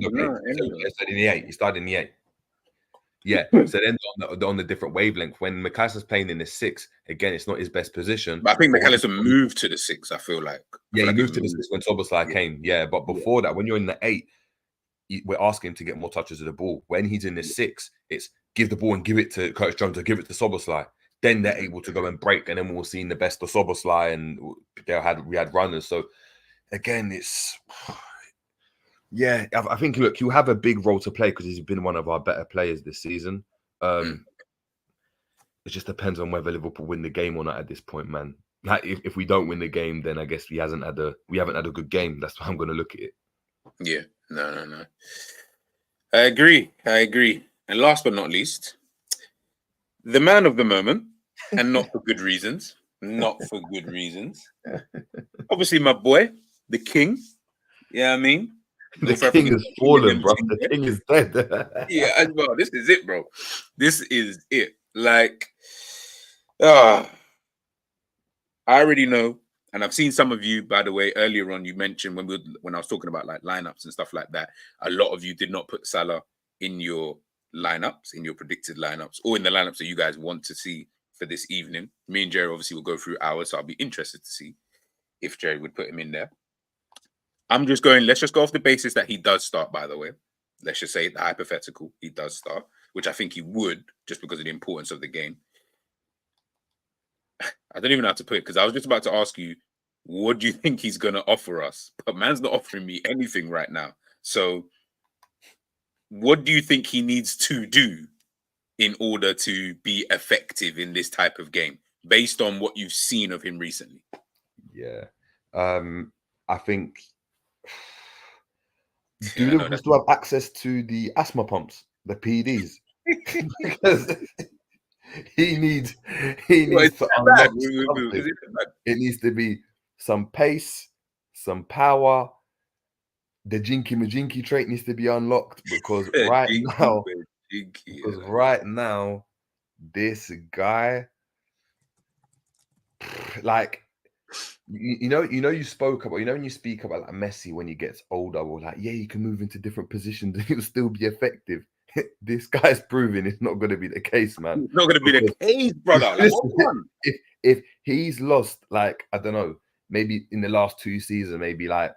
in the 8, he started in the 8. Yeah, so then on the different wavelength, when McAllister's playing in the 6, again, it's not his best position. But I think McAllister moved to the 6, I feel like. He moved to the 6 when Szoboszlai came. Yeah, but before that, when you're in the 8, we're asking him to get more touches of the ball. When he's in the 6, it's give the ball and give it to Curtis Jones or give it to Szoboszlai. Then they're able to go and break, and then we'll see the best of Szoboszlai, and we had runners. So again, it's... Yeah, I think, look, he'll have a big role to play because he's been one of our better players this season. It just depends on whether Liverpool win the game or not at this point, man. Like, if we don't win the game, then I guess we haven't had a good game. That's how I'm going to look at it. Yeah, no. I agree. And last but not least, the man of the moment, and not for good reasons. Obviously, my boy, the king. Yeah, I mean. The king has fallen, bro. The king is dead. Yeah, well, this is it, bro. This is it. Like, I already know, and I've seen some of you, by the way, earlier on. You mentioned when I was talking about like lineups and stuff like that. A lot of you did not put Salah in your lineups, in your predicted lineups, or in the lineups that you guys want to see for this evening. Me and Jerry obviously will go through ours, so I'll be interested to see if Jerry would put him in there. Let's just go off the basis that he does start, by the way. Let's just say the hypothetical, he does start, which I think he would, just because of the importance of the game. I don't even know how to put it, because I was just about to ask you, what do you think he's going to offer us? But man's not offering me anything right now. So what do you think he needs to do in order to be effective in this type of game, based on what you've seen of him recently? Yeah. I think, do Liverpool still have access to the asthma pumps, the PEDs? Because he needs to unlock something. It needs to be some pace, some power. The Jinky Majinky trait needs to be unlocked, because right now, this guy, like, you spoke about, when you speak about like Messi when he gets older, or like, yeah, you can move into different positions and he'll still be effective. This guy's proving it's not going to be the case, man. It's not going to be the case, brother. If he's lost, like, I don't know, maybe in the last 2 seasons, maybe like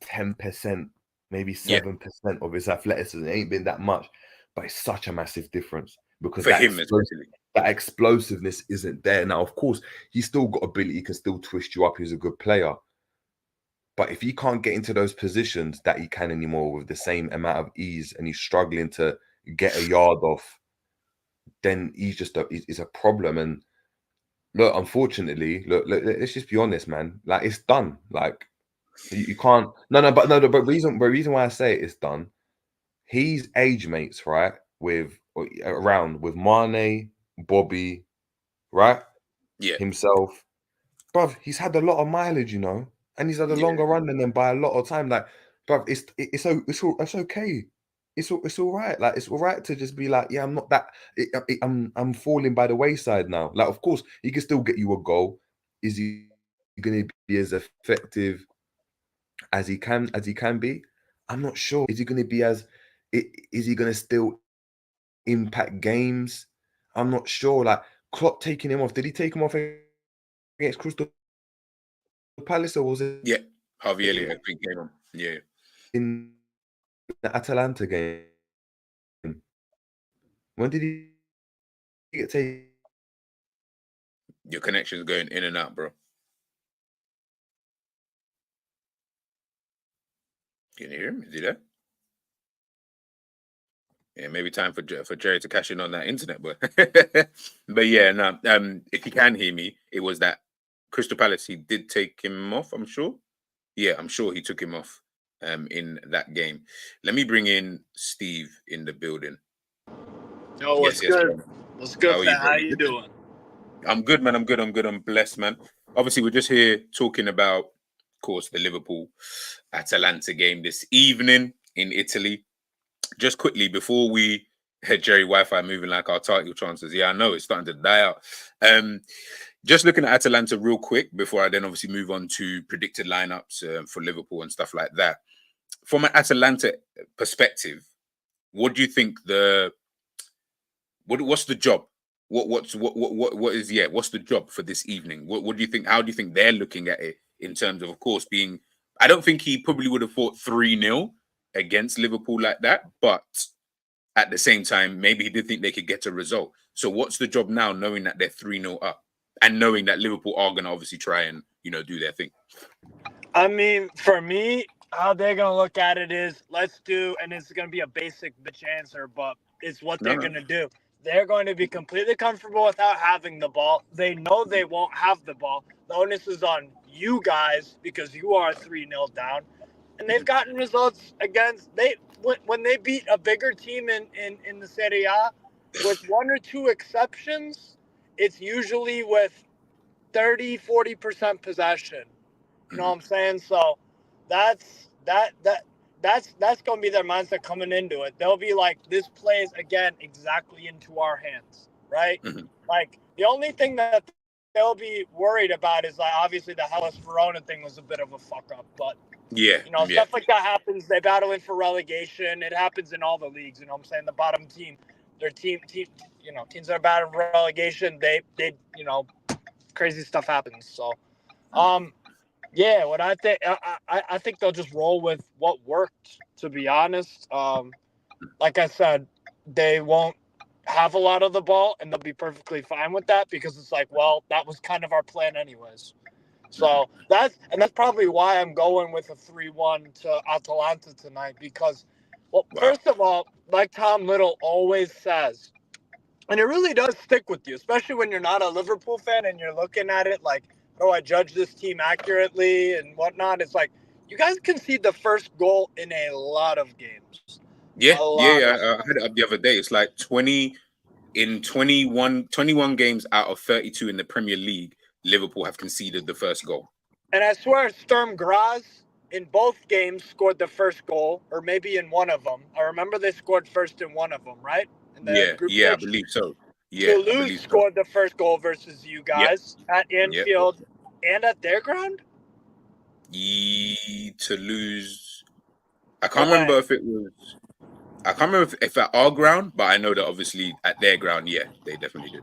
10%, maybe 7% of his athleticism, it ain't been that much, but it's such a massive difference, because for him, especially, that explosiveness isn't there. Now, of course, he's still got ability, he can still twist you up, he's a good player. But if he can't get into those positions that he can anymore with the same amount of ease, and he's struggling to get a yard off, then he's a problem. And look, unfortunately, let's just be honest, man. Like, it's done. Like, you can't. But reason why I say it's done. He's age mates, right? With Mane, Bobby, right? Yeah, himself, bruv. He's had a lot of mileage, and he's had a longer run than them by a lot of time. Like, bruv, it's okay. It's all right. Like, it's all right to just be like, yeah, I'm not that. I'm falling by the wayside now. Like, of course, he can still get you a goal. Is he going to be as effective as he can be? I'm not sure. Is he going to be is he going to still impact games? I'm not sure. Like, Klopp taking him off. Did he take him off against Crystal Palace, or was it? Yeah, Harvey Elliott, I think, came on. Yeah, in the Atalanta game. When did he get taken? Your connection's going in and out, bro. Can you hear him? Is he there? Yeah, maybe time for Jerry to cash in on that internet, but but yeah, no. If you can hear me, it was that Crystal Palace. He did take him off. I'm sure. Yeah, I'm sure he took him off. In that game. Let me bring in Steve in the building. Yo, what's good? What's good, man? How you doing? I'm good, man. I'm good. I'm blessed, man. Obviously, we're just here talking about, of course, the Liverpool Atalanta game this evening in Italy. Just quickly before we had Jerry Wi-Fi moving like our title chances. Yeah, I know it's starting to die out. Just looking at Atalanta real quick before I then obviously move on to predicted lineups for Liverpool and stuff like that. From an Atalanta perspective, what do you think what's the job? What's the job for this evening? What do you think? How do you think they're looking at it in terms of course, being? I don't think he probably would have fought 3-0 against Liverpool like that, but at the same time, maybe he did think they could get a result. So what's the job now, knowing that they're 3-0 up and knowing that Liverpool are going to obviously try and do their thing? I mean, for me, how they're going to look at it is, and it's going to be a basic bitch answer, but it's what they're going to do. They're going to be completely comfortable without having the ball. They know they won't have the ball. The onus is on you guys because you are 3-0 down. And they've gotten results when they beat a bigger team in the Serie A, with 1 or 2 exceptions, it's usually with 30-40% possession. You know what I'm saying? So that's going to be their mindset coming into it. They'll be like, this plays again exactly into our hands, right? Like, the only thing that they'll be worried about is, like, obviously the Hellas Verona thing was a bit of a fuck up, but Yeah, You know, stuff like that happens. They battle in for relegation. It happens in all the leagues. You know what I'm saying? The bottom team, their team, you know, teams that are battling for relegation, they, you know, crazy stuff happens. So, yeah, what I think, I think they'll just roll with what worked, to be honest. Like I said, they won't have a lot of the ball, and they'll be perfectly fine with that because it's like, well, that was kind of our plan anyways. So that's probably why I'm going with a 3-1 to Atalanta tonight because, well, first of all, like Tom Little always says, and it really does stick with you, especially when you're not a Liverpool fan and you're looking at it like, oh, I judge this team accurately and whatnot. It's like, you guys concede the first goal in a lot of games. I had it up the other day. It's like 21 games out of 32 in the Premier League, Liverpool have conceded the first goal. And I swear Sturm Graz in both games scored the first goal, or maybe in one of them. I remember they scored first in one of them, right? In the group stage. I believe so. Yeah, Toulouse scored the first goal versus you guys at Anfield and at their ground? Toulouse. I can't remember if it was... I can't remember if at our ground, but I know that obviously at their ground, yeah, they definitely did.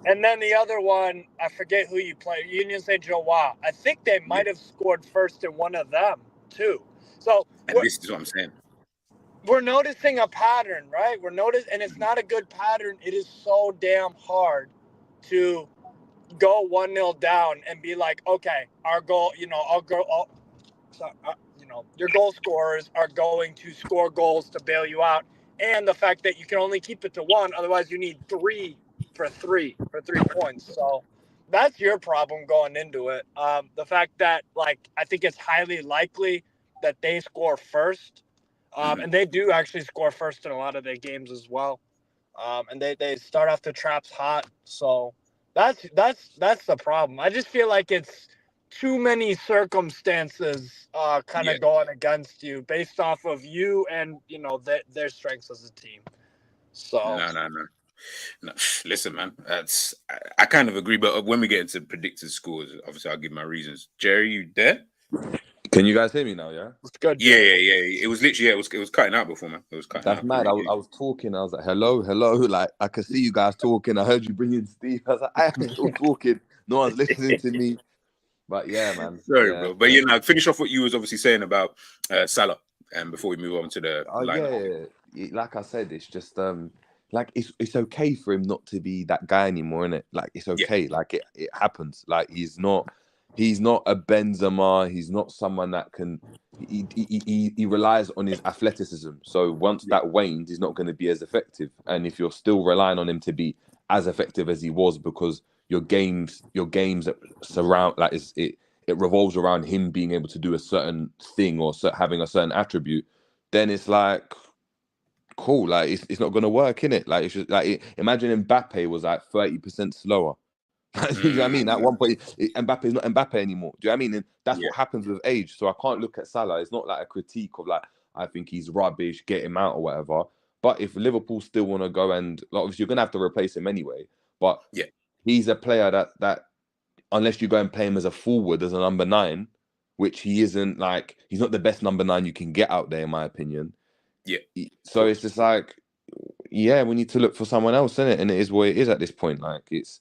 And then the other one, I forget who you play, Union Saint-Gilloise. I think they might have scored first in one of them, too. So, and this is what I'm saying. We're noticing a pattern, right? And it's not a good pattern. It is so damn hard to go 1-0 down and be like, okay, our goal, you know, your goal scorers are going to score goals to bail you out. And the fact that you can only keep it to 1, otherwise you need 3 for 3 points. So that's your problem going into it. The fact that, like, I think it's highly likely that they score first. And they do actually score first in a lot of their games as well. And they start off the traps hot. So that's the problem. I just feel like it's too many circumstances kind of going against you based off of you and, you know, their strengths as a team. So no. Listen, man, I kind of agree. But when we get into predicted scores, obviously I'll give my reasons. Jerry, you there? Can you guys hear me now? Yeah, it's good. Yeah. It was literally it was cutting out before, man. It was cutting out. That's mad. I was talking. I was like, hello. Like, I could see you guys talking. I heard you bring in Steve. I was like, I am still talking. No one's listening to me. But yeah, man. Sorry, bro. But you know, finish off what you was obviously saying about Salah, and before we move on to the lineup. Yeah. Like I said, it's just like it's okay for him not to be that guy anymore, isn't it? Like it's okay. Yeah. Like it happens. Like he's not a Benzema. He's not someone that can. He relies on his athleticism. So once that wanes, he's not going to be as effective. And if you're still relying on him to be as effective as he was, because your games surround, like it revolves around him being able to do a certain thing or having a certain attribute, then it's like, cool, like it's not going to work, innit? Like it's just like imagine Mbappe was like 30% slower. Do you know what I mean? At one point, Mbappe is not Mbappe anymore. Do you know what I mean? And that's what happens with age. So I can't look at Salah. It's not like a critique of like, I think he's rubbish, get him out or whatever. But if Liverpool still want to go and like, obviously you're going to have to replace him anyway. But he's a player that unless you go and play him as a forward, as a number 9, which he isn't, like, he's not the best number 9 you can get out there, in my opinion. Yeah. So it's just like, we need to look for someone else, innit? And it is what it is at this point. Like, it's,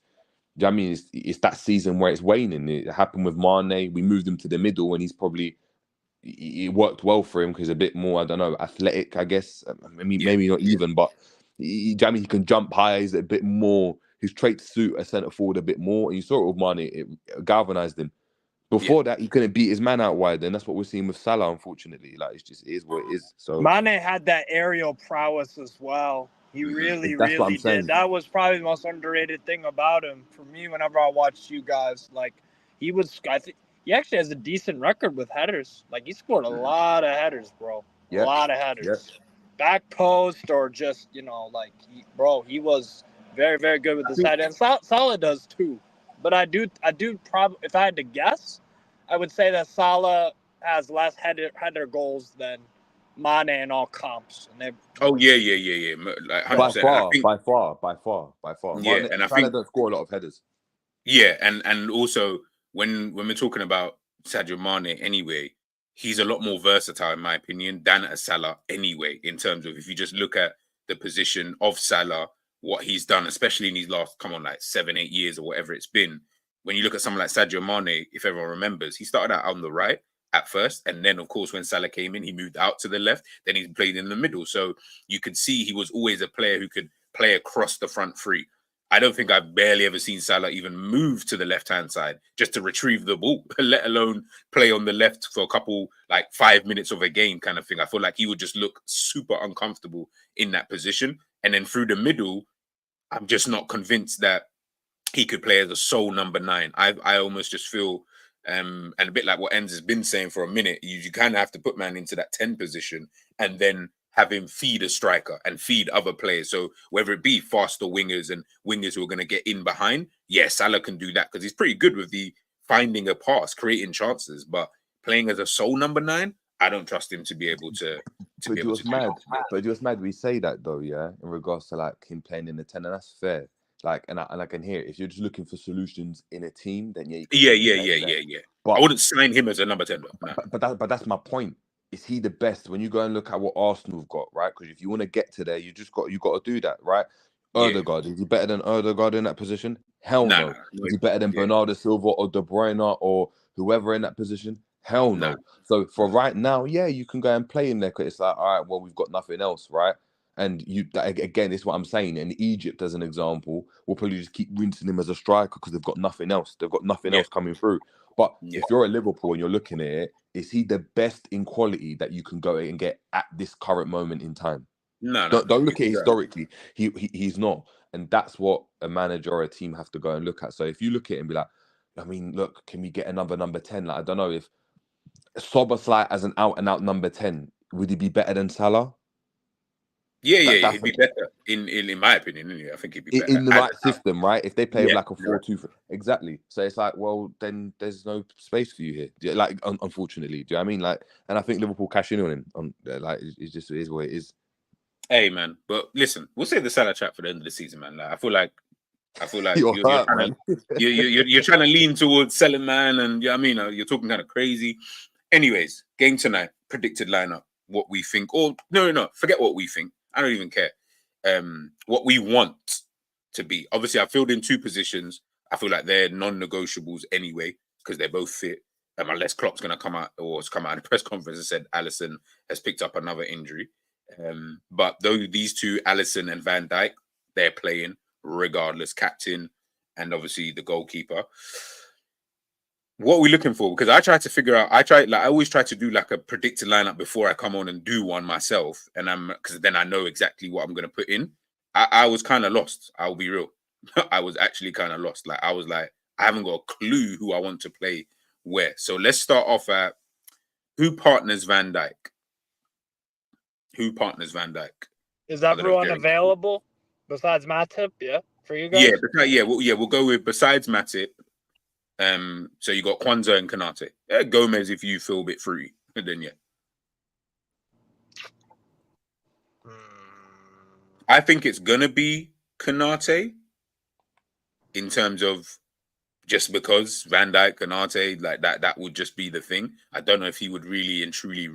do you know what I mean? It's that season where it's waning. It happened with Mane. We moved him to the middle, and he's probably, it worked well for him because a bit more, I don't know, athletic, I guess. I mean, maybe not even, but he can jump higher. He's a bit more, his traits suit a centre forward a bit more. And you saw it with Mane, it galvanised him. Before that, he couldn't beat his man out wide, and that's what we're seeing with Salah, unfortunately. Like, it is what it is. So Mane had that aerial prowess as well. He really did. That was probably the most underrated thing about him for me. Whenever I watched you guys, like, I think he actually has a decent record with headers. Like, he scored a lot of headers, bro. A lot of headers. Back post or just, you know, like, he was very, very good with his head. And Salah does too. But I do probably, if I had to guess, I would say that Salah has less header goals than Mane in all comps. And like 100%. By far. Yeah, Mane, and I Salah think don't score a lot of headers. Yeah, and also when we're talking about Sadio Mane anyway, he's a lot more versatile, in my opinion, than a Salah anyway, in terms of if you just look at the position of Salah, what he's done, especially in his last, like 7-8 years or whatever it's been. When you look at someone like Sadio Mane, if everyone remembers, he started out on the right at first. And then, of course, when Salah came in, he moved out to the left. Then he played in the middle. So you could see he was always a player who could play across the front three. I don't think I've barely ever seen Salah even move to the left-hand side just to retrieve the ball, let alone play on the left for a couple, 5 minutes of a game kind of thing. I feel like he would just look super uncomfortable in that position. And then through the middle, I'm just not convinced that he could play as a sole number 9. I almost just feel, and a bit like what Enz has been saying for a minute, you kind of have to put man into that 10 position and then have him feed a striker and feed other players. So whether it be faster wingers and wingers who are going to get in behind, Salah can do that because he's pretty good with the finding a pass, creating chances. But playing as a sole number 9, I don't trust him to be able to. But it was mad. But it was mad. We say that though, yeah, in regards to him playing in the 10, and that's fair. And I can hear it. If you're just looking for solutions in a team, then you can yeah. But I wouldn't sign him as a number 10 though. No. But that's my point. Is he the best? When you go and look at what Arsenal have got, right? Because if you want to get to there, you got to do that, right? Ødegaard, is he better than Ødegaard in that position? Hell no. Is he better than Bernardo Silva or De Bruyne or whoever in that position? Hell no. So for right now, you can go and play in there because it's like, all right, well, we've got nothing else, right? And again, it's what I'm saying. In Egypt, as an example, we'll probably just keep rinsing him as a striker because they've got nothing else. They've got nothing else coming through. But if you're at Liverpool and you're looking at it, is he the best in quality that you can go and get at this current moment in time? No. Don't look at historically. He's not. And that's what a manager or a team have to go and look at. So if you look at it and be like, I mean, look, can we get another number 10? I don't know if Szoboszlai as an out-and-out number 10, would he be better than Salah? He'd be better in my opinion. I think he'd be better in the right system, right? If they play with a 4-2, exactly. So it's like, well, then there's no space for you here. Unfortunately, do you know what I mean? And I think Liverpool cashing in on him. It just is what it is. Hey man, but listen, we'll save the Salah chat for the end of the season, man. I feel like you're trying to lean towards selling, man, and you're talking kind of crazy. Anyways, game tonight, predicted lineup, what we think, or no, forget what we think. I don't even care. What we want to be. Obviously, I filled in 2 positions. I feel like they're non-negotiables anyway because they're both fit. Unless Klopp's going to come out in the press conference and said Alisson has picked up another injury. But though these 2, Alisson and Van Dijk, they're playing regardless, captain and obviously the goalkeeper. What are we looking for? Because I try to figure out, I always try to do a predicted lineup before I come on and do one myself. And because then I know exactly what I'm going to put in. I was kind of lost. I'll be real. I was actually kind of lost. I was like, I haven't got a clue who I want to play where. So let's start off at who partners Van Dijk? Is everyone available besides Matip? Yeah, for you guys? We'll go with besides Matip. So you got Kwanzaa and Konate. Gomez, if you feel a bit free, then I think it's gonna be Konate in terms of just because Van Dijk, Konate, that would just be the thing. I don't know if he would really and truly,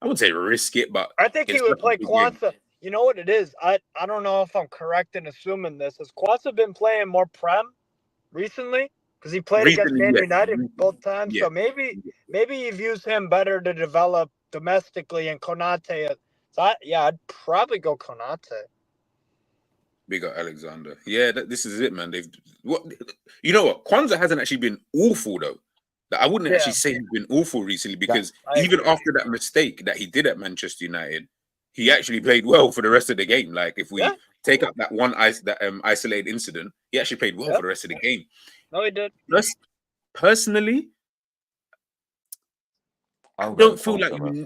I wouldn't say risk it, but I think he would play Kwanzaa. You know what it is? I don't know if I'm correct in assuming this. Has Kwanzaa been playing more Prem recently? Because he played against Man United both times. So maybe he views him better to develop domestically and Konate. So I'd probably go Konate. Big up Alexander. Yeah, this is it, man. You know what? Kwanzaa hasn't actually been awful though. I wouldn't actually say he's been awful recently because even after that mistake that he did at Manchester United, he actually played well for the rest of the game. If we take up that one isolated incident, he actually played well for the rest of the game. No, he did. Personally, I don't feel like you.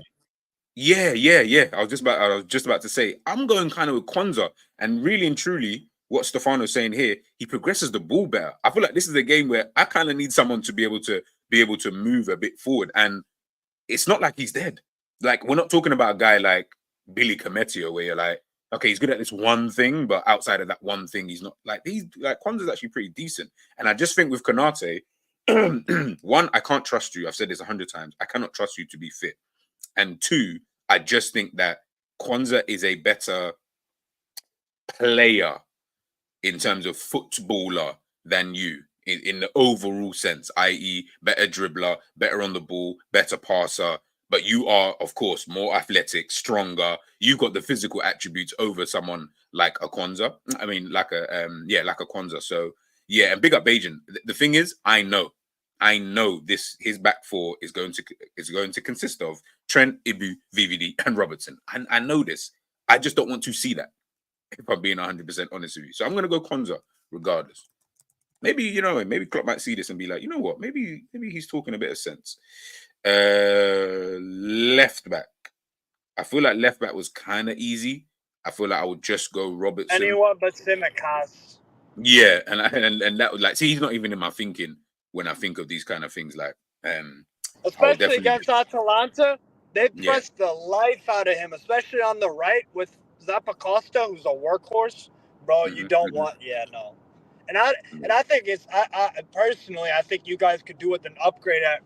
Yeah. I was just about to say I'm going kind of with Kwanzaa, and really and truly, what Stefano's saying here, he progresses the ball better. I feel like this is a game where I kind of need someone to be able to move a bit forward, and it's not like he's dead. We're not talking about a guy like Billy Kometio, where you're like, okay, he's good at this one thing, but outside of that one thing, he's not Kwanzaa's actually pretty decent. And I just think with Konate, One, I can't trust you. I've said this 100 times. I cannot trust you to be fit. And two, I just think that Kwanzaa is a better player in terms of footballer than you in the overall sense, i.e., better dribbler, better on the ball, better passer. But you are, of course, more athletic, stronger. You've got the physical attributes over someone like a Kwanzaa. I mean, like a like a Kwanzaa. So yeah, and big up Bajan. The thing is, I know this. His back four is going to consist of Trent, Ibu, VVD, and Robertson. I know this. I just don't want to see that, if I'm being 100% honest with you. So I'm going to go Kwanzaa regardless. Maybe, maybe Klopp might see this and be like, you know what? Maybe he's talking a bit of sense. Left back. I feel like left back was kind of easy. I feel like I would just go Robertson. Anyone but Tsimikas. Yeah, and that would see, he's not even in my thinking when I think of these kind of things. Like, especially against Atalanta, they pressed the life out of him, especially on the right with Zappacosta, who's a workhorse. Bro, you don't want, no. And I think I personally, I think you guys could do with an upgrade at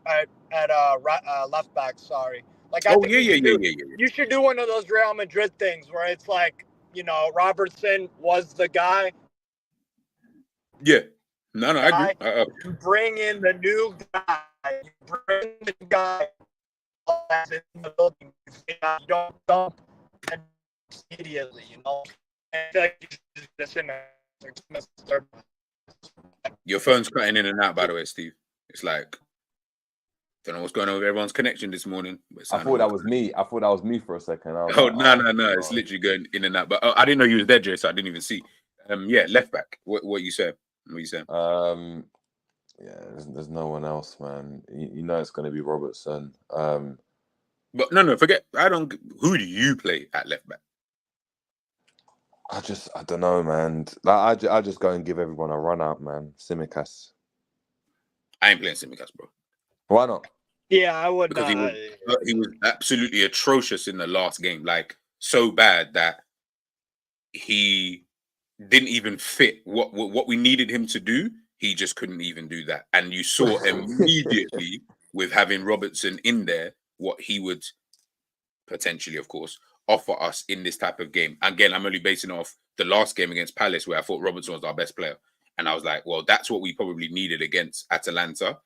left back. Sorry, like I think you should do one of those Real Madrid things where it's like, Robertson was the guy. Yeah, no, I agree. You bring in the new guy. You bring the guy in the building. You don't dump immediately. I feel like you should just in there. Your phone's cutting in and out, by the way, Steve. It's like, don't know what's going on with everyone's connection this morning. I thought that was me. I thought that was me for a second. No. It's literally going in and out. But I didn't know you was there, Jay, so I didn't even see. Left back. What you said? What you saying? There's no one else, man. You know it's going to be Robertson. But no, forget. Who do you play at left back? I don't know, man. Like, I just go and give everyone a run out, man. Tsimikas. I ain't playing Tsimikas, bro. Why not? Yeah, I would because not. He was absolutely atrocious in the last game. Like, so bad that he didn't even fit what we needed him to do. He just couldn't even do that. And you saw immediately with having Robertson in there, what he would potentially, of course, offer us in this type of game. Again, I'm only basing off the last game against Palace, where I thought Robertson was our best player. And I was like, well, that's what we probably needed against Atalanta.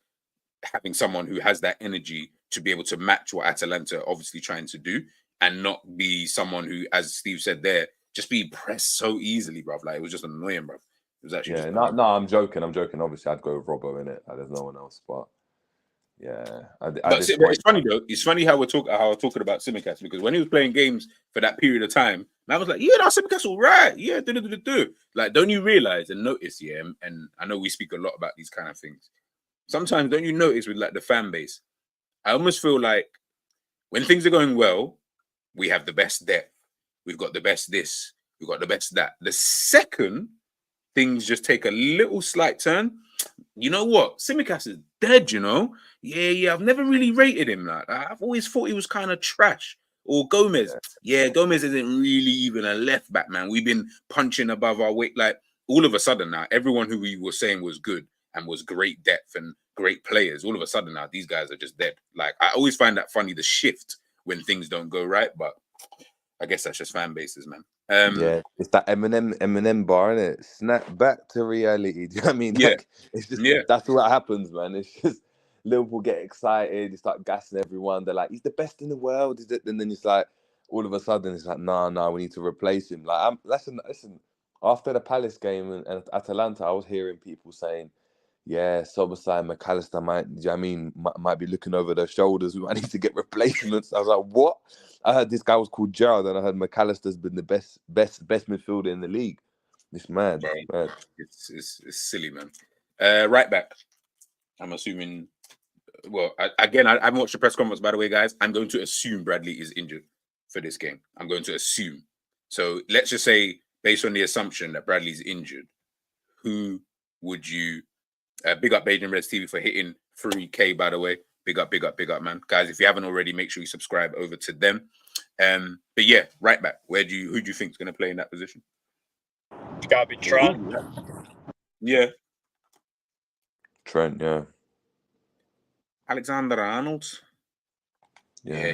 Having someone who has that energy to be able to match what Atalanta are obviously trying to do, and not be someone who, as Steve said there, just be pressed so easily, bruv. Like, it was just annoying, bruv. It was actually no, I'm joking. Obviously, I'd go with Robbo in it. There's no one else, but yeah. It's funny though. It's funny how we're talking about Tsimikas, because when he was playing games for that period of time, I was like, yeah, that's Tsimikas, all right. Yeah, like, don't you realize and notice? Yeah, and I know we speak a lot about these kind of things. Sometimes don't you notice with like the fan base? I almost feel like when things are going well, we have the best depth. We've got the best this. We've got the best that. The second things just take a little slight turn, you know what? Tsimikas is dead, Yeah, I've never really rated him. Like, I've always thought he was kind of trash. Or Gomez. Yeah, Gomez isn't really even a left back, man. We've been punching above our weight. Like, all of a sudden now, everyone who we were saying was good and was great depth and great players, all of a sudden now, these guys are just dead. Like, I always find that funny, the shift when things don't go right, but I guess that's just fan bases, man. It's that Eminem bar, innit? Snap back to reality. Do you know what I mean? Yeah. Like, it's just that's what happens, man. It's just Liverpool get excited, you start gassing everyone. They're like, he's the best in the world, and then it's like, all of a sudden it's like, nah, we need to replace him. Like, listen. After the Palace game and Atalanta, I was hearing people saying, yeah, Sobosai, McAllister might be looking over their shoulders. We might need to get replacements. I was like, what? I heard this guy was called Gerrard, and I heard McAllister's been the best midfielder in the league. It's mad. Bro, it's silly, man. Right back. I'm assuming. Well, I haven't watched the press conference, by the way, guys. I'm going to assume Bradley is injured for this game. I'm going to assume. So let's just say, based on the assumption that Bradley's injured, who would you? Big up Bajan Reds TV for hitting 3K, by the way. Big up, man. Guys, if you haven't already, make sure you subscribe over to them. But yeah, right back. Who do you think is going to play in that position? It's got to be Trent. Yeah. Trent, yeah. Alexander-Arnold. Yeah,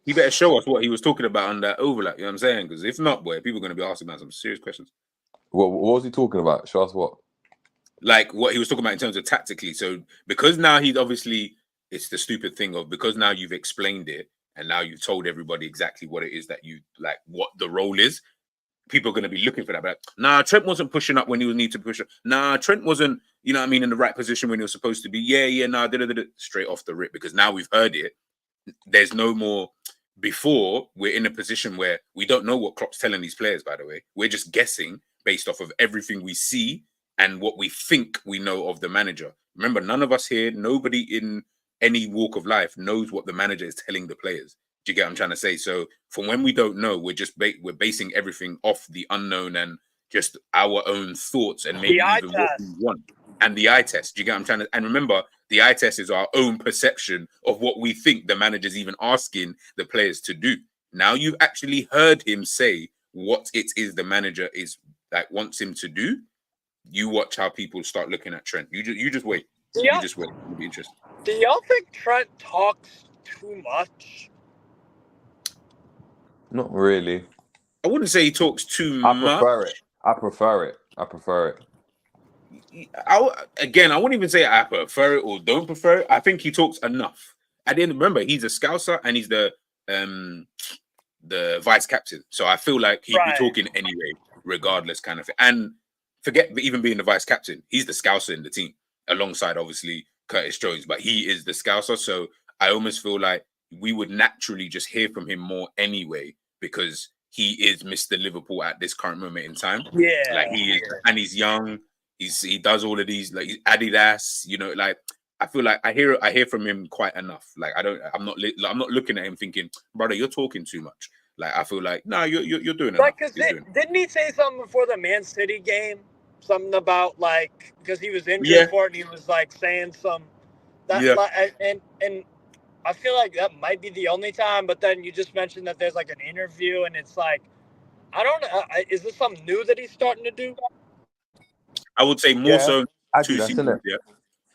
he better show us what he was talking about on that overlap. You know what I'm saying? Because if not, boy, people are going to be asking about some serious questions. What was he talking about? Show us what. Like what he was talking about in terms of tactically. So because now he's obviously, it's the stupid thing of because now you've explained it and now you've told everybody exactly what it is that you like, what the role is. People are going to be looking for that. But like, nah, Trent wasn't pushing up when he was need to push up. Nah, Trent wasn't, you know what I mean, in the right position when he was supposed to be. Yeah, nah, straight off the rip because now we've heard it. There's no more. Before we're in a position where we don't know what Klopp's telling these players. By the way, we're just guessing based off of everything we see and what we think we know of the manager. Remember, none of us here, nobody in any walk of life knows what the manager is telling the players. Do you get what I'm trying to say? So from when we don't know, we're just we're basing everything off the unknown and just our own thoughts and maybe even what we want. And the eye test. Do you get what I'm trying to? And remember, the eye test is our own perception of what we think the manager's even asking the players to do. Now you've actually heard him say what it is the manager is like wants him to do. You watch how people start looking at Trent. You just wait. You just wait. It'll be interesting. Do y'all think Trent talks too much? Not really. I wouldn't say he talks too I much. I prefer it. I wouldn't even say I prefer it or don't prefer it. I think he talks enough. At the end, remember, he's a Scouser and he's the vice captain. So I feel like he'd be talking anyway, regardless kind of thing. And forget even being the vice captain. He's the Scouser in the team, alongside, obviously, Curtis Jones. But he is the Scouser. So I almost feel like we would naturally just hear from him more anyway, because he is Mr. Liverpool at this current moment in time. Yeah. Like he is, and he's young. He does all of these, like Adidas, you know, like I feel like I hear from him quite enough. Like I'm not looking at him thinking, brother, you're talking too much. Like I feel like no, you're doing like, enough. Didn't he say something before the Man City game? Something about like because he was injured for it, and he was like saying and I feel like that might be the only time. But then you just mentioned that there's like an interview, and it's like I don't know. Is this something new that he's starting to do? I would say more so Adidas, 2 seasons. Yeah,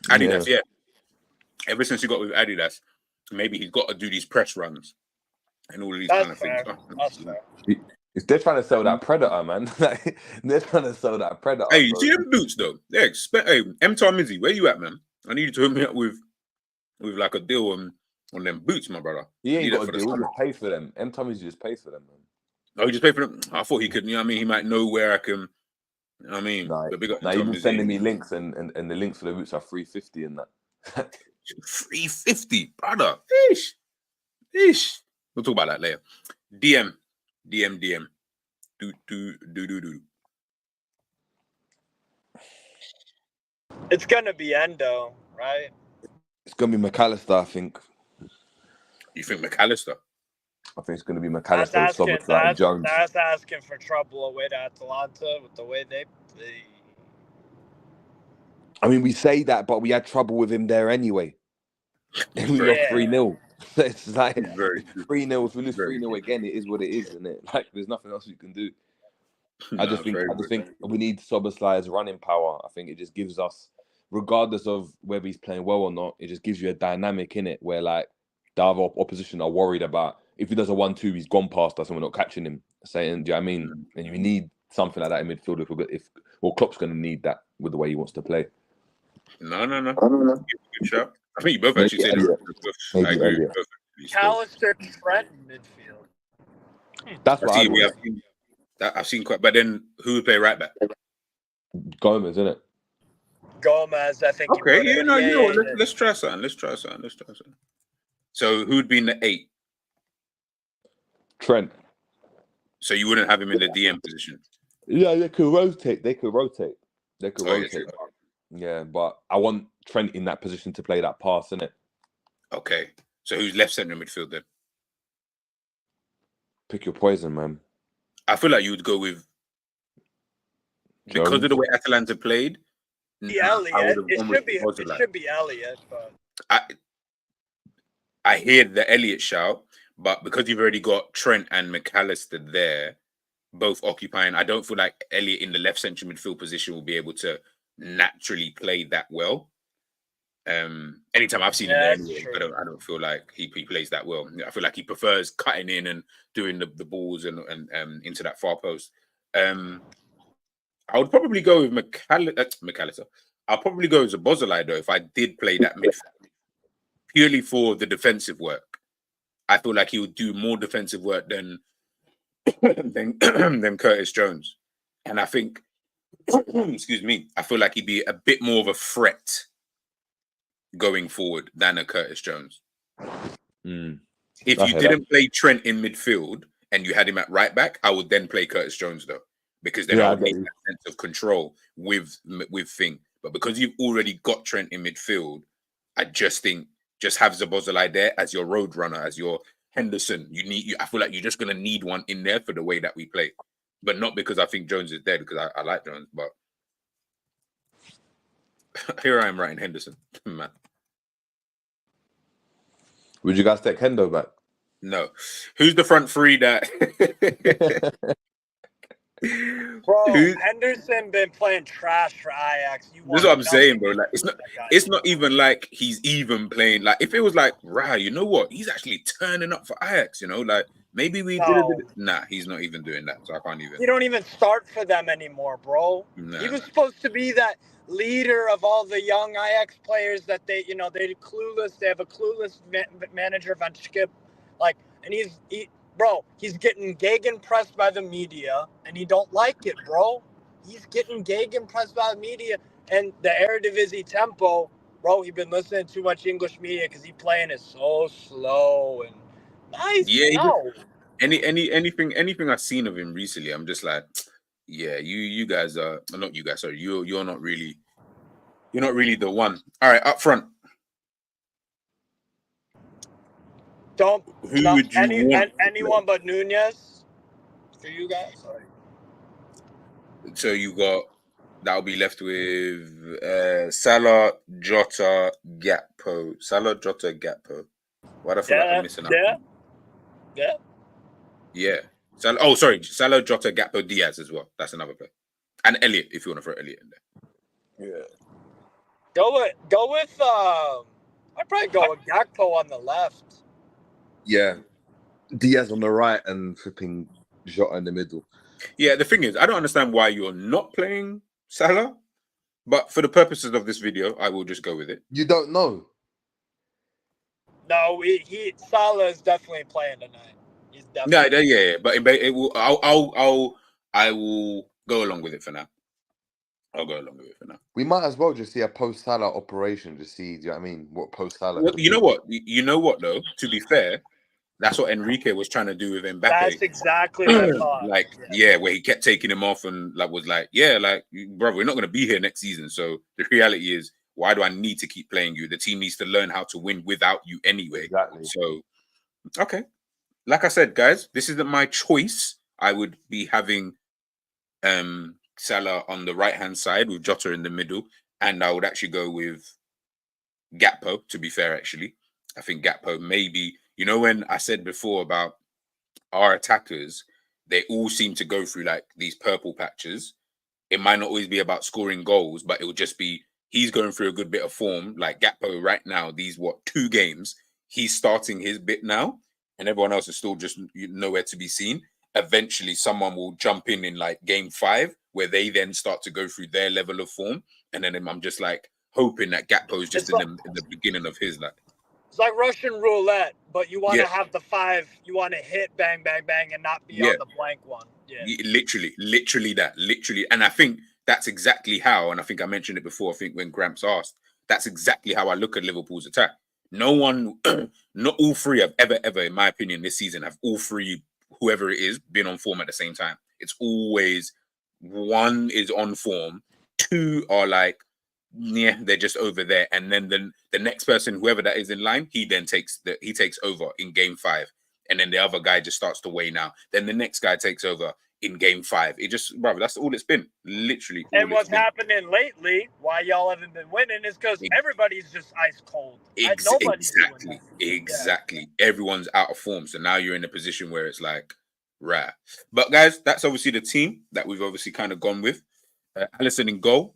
Adidas. Yeah. Ever since he got with Adidas, maybe he's got to do these press runs and all of these kind of things. That's fair. They're trying to sell that Predator, man. They're trying to sell that Predator. Hey, you see them boots though? Yeah, hey, M-Tar Mizzy, where you at, man? I need you to hook me up with like a deal on them boots, my brother. He ain't got a deal. Just pay for them. M-Tar Mizzy just pays for them, man. Oh, he just pay for them? I thought he could, you know what I mean? He might know where I can, you know what I mean? Nah, you've been sending me links and the links for the boots are $350 and that. $350, brother. Ish. We'll talk about that later. DM. Do. It's gonna be Endo, right? It's gonna be McAllister, I think. You think McAllister? I think it's gonna be McAllister, Soboslai, Jones. That's asking for trouble away to Atalanta with the way they play. I mean, we say that, but we had trouble with him there anyway. And we lost 3-0. It's like 3-0. If we lose 3-0 again, it is what it is, isn't it? Like, there's nothing else you can do. I just think we need Soboslai's running power. I think it just gives us, regardless of whether he's playing well or not, it just gives you a dynamic in it where like the other opposition are worried about if he does a 1-2, he's gone past us and we're not catching him. Saying, do you know what I mean? And you need something like that in midfield if Klopp's going to need that with the way he wants to play. No. Good shot. I think you both actually said it. I agree. McAllister, Trent in midfield. That's what I mean. I've seen quite. But then who would play right back? Gomez, isn't it? Gomez, I think. Okay, let's try something. So who'd be in the 8? Trent. So you wouldn't have him in the DM position? Yeah, they could rotate. Yeah, but I want Trent in that position to play that pass, innit? Okay. So who's left centre midfield then? Pick your poison, man. I feel like you would go with Jones. Because of the way Atalanta played. Elliott. It should be Elliott, but I hear the Elliott shout, but because you've already got Trent and McAllister there, both occupying, I don't feel like Elliott in the left central midfield position will be able to naturally play that well. Anytime I've seen him there That's anyway, true. I don't feel like he plays that well. I feel like he prefers cutting in and doing the balls and into that far post. I would probably go with McAllister. I'll probably go with Zabozalai though if I did play that midfield purely for the defensive work. I feel like he would do more defensive work than than Curtis Jones, and I think, excuse me, I feel like he'd be a bit more of a threat going forward than a Curtis Jones. If you didn't play Trent in midfield and you had him at right back, I would then play Curtis Jones though, because then I would need that sense of control with Thing. But because you've already got Trent in midfield, I just think just have Zabozalai there as your road runner, as your Henderson. I feel like you're just gonna need one in there for the way that we play, but not because I think Jones is dead, because I like Jones. But here I am writing Henderson, man. Would you guys take Hendo back? No. Who's the front three that? Bro, Henderson been playing trash for Ajax. That's what I'm saying, bro. Like, it's not even like he's even playing. Like, if it was like, right, you know what? He's actually turning up for Ajax. You know, like maybe we did it. Nah, he's not even doing that. So I can't even. He don't even start for them anymore, bro. He was supposed to be that leader of all the young Ajax players that they're clueless. They have a clueless manager, Van Schip, and he's getting gegenpressed by the media, and he don't like it, bro. He's getting gegenpressed by the media, and the Eredivisie tempo, bro. He been listening to too much English media because he playing is so slow and nice. Yeah, anything I've seen of him recently, I'm just like, yeah, you guys are not you guys. Sorry, you're not really the one. All right, up front. Anyone but Nunez for you guys? Sorry. So you got that'll be left with Salah, Jota, Gakpo. Salah, Jota, Gakpo. Why do I feel like I'm missing out? Yeah. Salah, Jota, Gakpo, Diaz as well. That's another player. And Elliot, if you want to throw Elliot in there. Yeah. Go with I'd probably go with Gakpo on the left. Yeah. Diaz on the right and flipping Jota in the middle. Yeah, the thing is, I don't understand why you're not playing Salah, but for the purposes of this video, I will just go with it. You don't know. No, Salah is definitely playing tonight. He's definitely. Yeah. But it will. I will go along with it for now. I'll go along with it for now. We might as well just see a post-Salah operation to see, do you know what I mean? What post-Salah. Well, you know what, though? To be fair, that's what Enrique was trying to do with Mbappe. That's exactly what I thought. Where he kept taking him off and was like, bro, we're not going to be here next season. So the reality is, why do I need to keep playing you? The team needs to learn how to win without you anyway. Exactly. So, okay. Like I said, guys, this isn't my choice. I would be having Salah on the right-hand side with Jota in the middle. And I would actually go with Gakpo, to be fair, actually. I think Gakpo maybe... You know, when I said before about our attackers, they all seem to go through these purple patches. It might not always be about scoring goals, but it will just be he's going through a good bit of form. Like Gakpo right now, these 2 games, he's starting his bit now, and everyone else is still just nowhere to be seen. Eventually, someone will jump in game 5, where they then start to go through their level of form, and then I'm just hoping that Gakpo is just in the beginning of his It's like Russian roulette, but you want to have the 5. You want to hit bang, bang, bang, and not be on the blank one. Yeah, literally that. And I think that's exactly how. And I think I mentioned it before. I think when Gramps asked, that's exactly how I look at Liverpool's attack. No one, not all 3 have ever, in my opinion, this season, have all 3, whoever it is, been on form at the same time. It's always 1 is on form, 2 are they're just over there, and then the next person, whoever that is in line, he then takes over in game 5, and then the other guy just starts to wane out. Then the next guy takes over in game 5. It just, brother, that's all it's been, literally. And what's happening lately, why y'all haven't been winning, is because everybody's just ice cold. Exactly. Everyone's out of form, so now you're in a position where it's rare. But guys, that's obviously the team that we've obviously kind of gone with. Alisson in goal.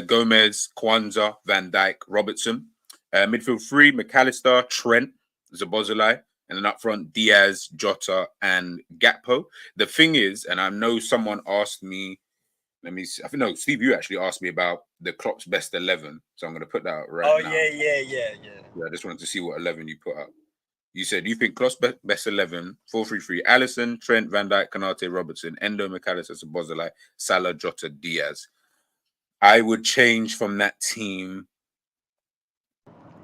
Gomez, Kwanzaa, Van Dijk, Robertson. Midfield 3, McAllister, Trent, Szoboszlai, and then up front, Diaz, Jota, and Gakpo. The thing is, and I know someone asked me, let me see, I think, no, Steve, you actually asked me about the Klopp's best 11. So I'm going to put that out right now. Yeah, I just wanted to see what 11 you put up. You said you think Klopp's best 11, 4-3-3, Alisson, Trent, Van Dijk, Konate, Robertson, Endo, McAllister, Szoboszlai, Salah, Jota, Diaz. I would change from that team.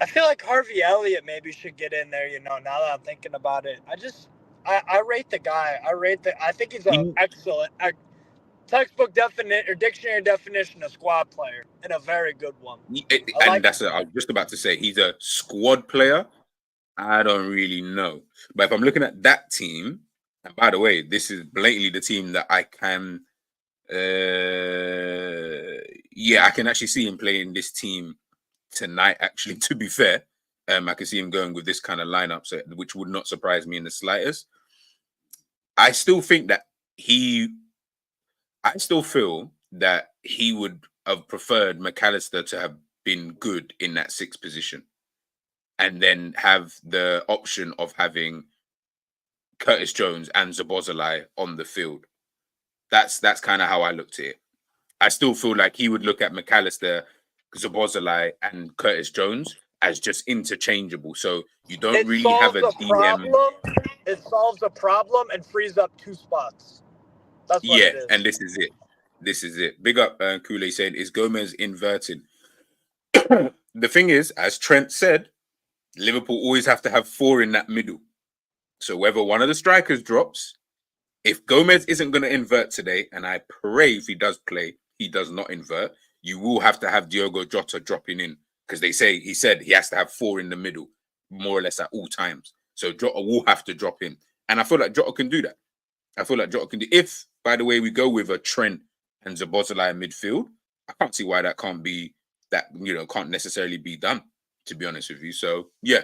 I feel like Harvey Elliott maybe should get in there, now that I'm thinking about it. I rate the guy. I think he's an excellent textbook dictionary definition of squad player and a very good one. I was just about to say he's a squad player. I don't really know. But if I'm looking at that team, and by the way, this is blatantly the team that I can I can actually see him playing this team tonight, actually, to be fair. I can see him going with this kind of lineup, which would not surprise me in the slightest. I still think that I still feel that he would have preferred McAllister to have been good in that 6th position and then have the option of having Curtis Jones and Szoboszlai on the field. That's kind of how I looked at it. I still feel like he would look at McAllister, Szoboszlai, and Curtis Jones as just interchangeable. So you don't really have a DM. It solves a problem and frees up 2 spots. That's what it is. And this is it. This is it. Big up, Kool-Aid saying, is Gomez inverted? The thing is, as Trent said, Liverpool always have to have 4 in that middle. So whether one of the strikers drops, if Gomez isn't going to invert today, and I pray if he does play, he does not invert, you will have to have Diogo Jota dropping in because he said he has to have 4 in the middle, more or less at all times. So Jota will have to drop in. And I feel like Jota can do that. If, by the way, we go with a Trent and Szoboszlai midfield, I can't see why that can't be, can't necessarily be done, to be honest with you. So, yeah.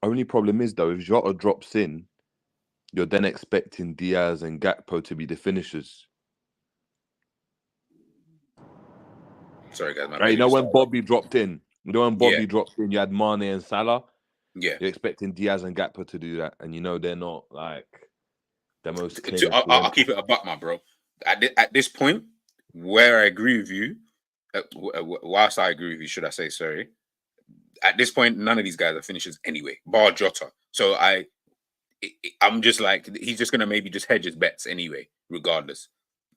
Only problem is, though, if Jota drops in, you're then expecting Diaz and Gakpo to be the finishers. Sorry, guys. Right, when Bobby dropped in? Dropped in, you had Mane and Salah. Yeah. You're expecting Diaz and Gakpo to do that. And, they're not, like, the most... I'll keep it a buck, my bro. At this point, where I agree with you, whilst I agree with you, should I say, sorry, at this point, none of these guys are finishers anyway, bar Jota. So I'm just like, he's just going to maybe just hedge his bets anyway, regardless.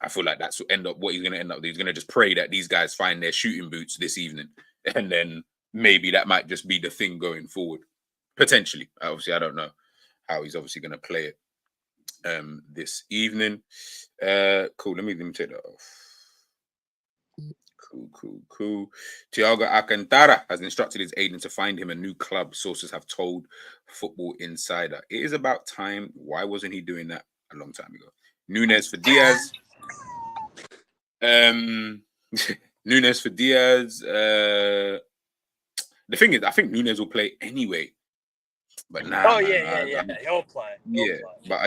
I feel like that's what he's going to end up with. He's going to just pray that these guys find their shooting boots this evening. And then maybe that might just be the thing going forward. Potentially. Obviously, I don't know how he's obviously going to play it this evening. Cool. Let me take that off. Cool. Thiago Alcantara has instructed his agent to find him a new club, sources have told Football Insider. It is about time. Why wasn't he doing that a long time ago? Nunes for Diaz. Nunes for Diaz. The thing is, I think Nunes will play anyway. But now, he'll play. But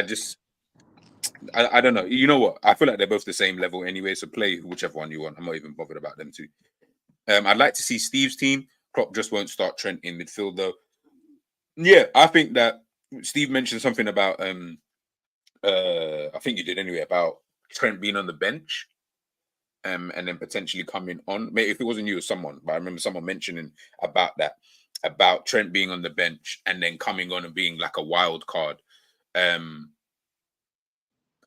I don't know. You know what? I feel like they're both the same level anyway. So play whichever one you want. I'm not even bothered about them two. I'd like to see Steve's team. Klopp just won't start Trent in midfield though. Yeah, I think that Steve mentioned something about I think you did anyway, about Trent being on the bench. And then potentially coming on. Maybe if it wasn't you or someone, but I remember someone mentioning about that, about Trent being on the bench and then coming on and being like a wild card.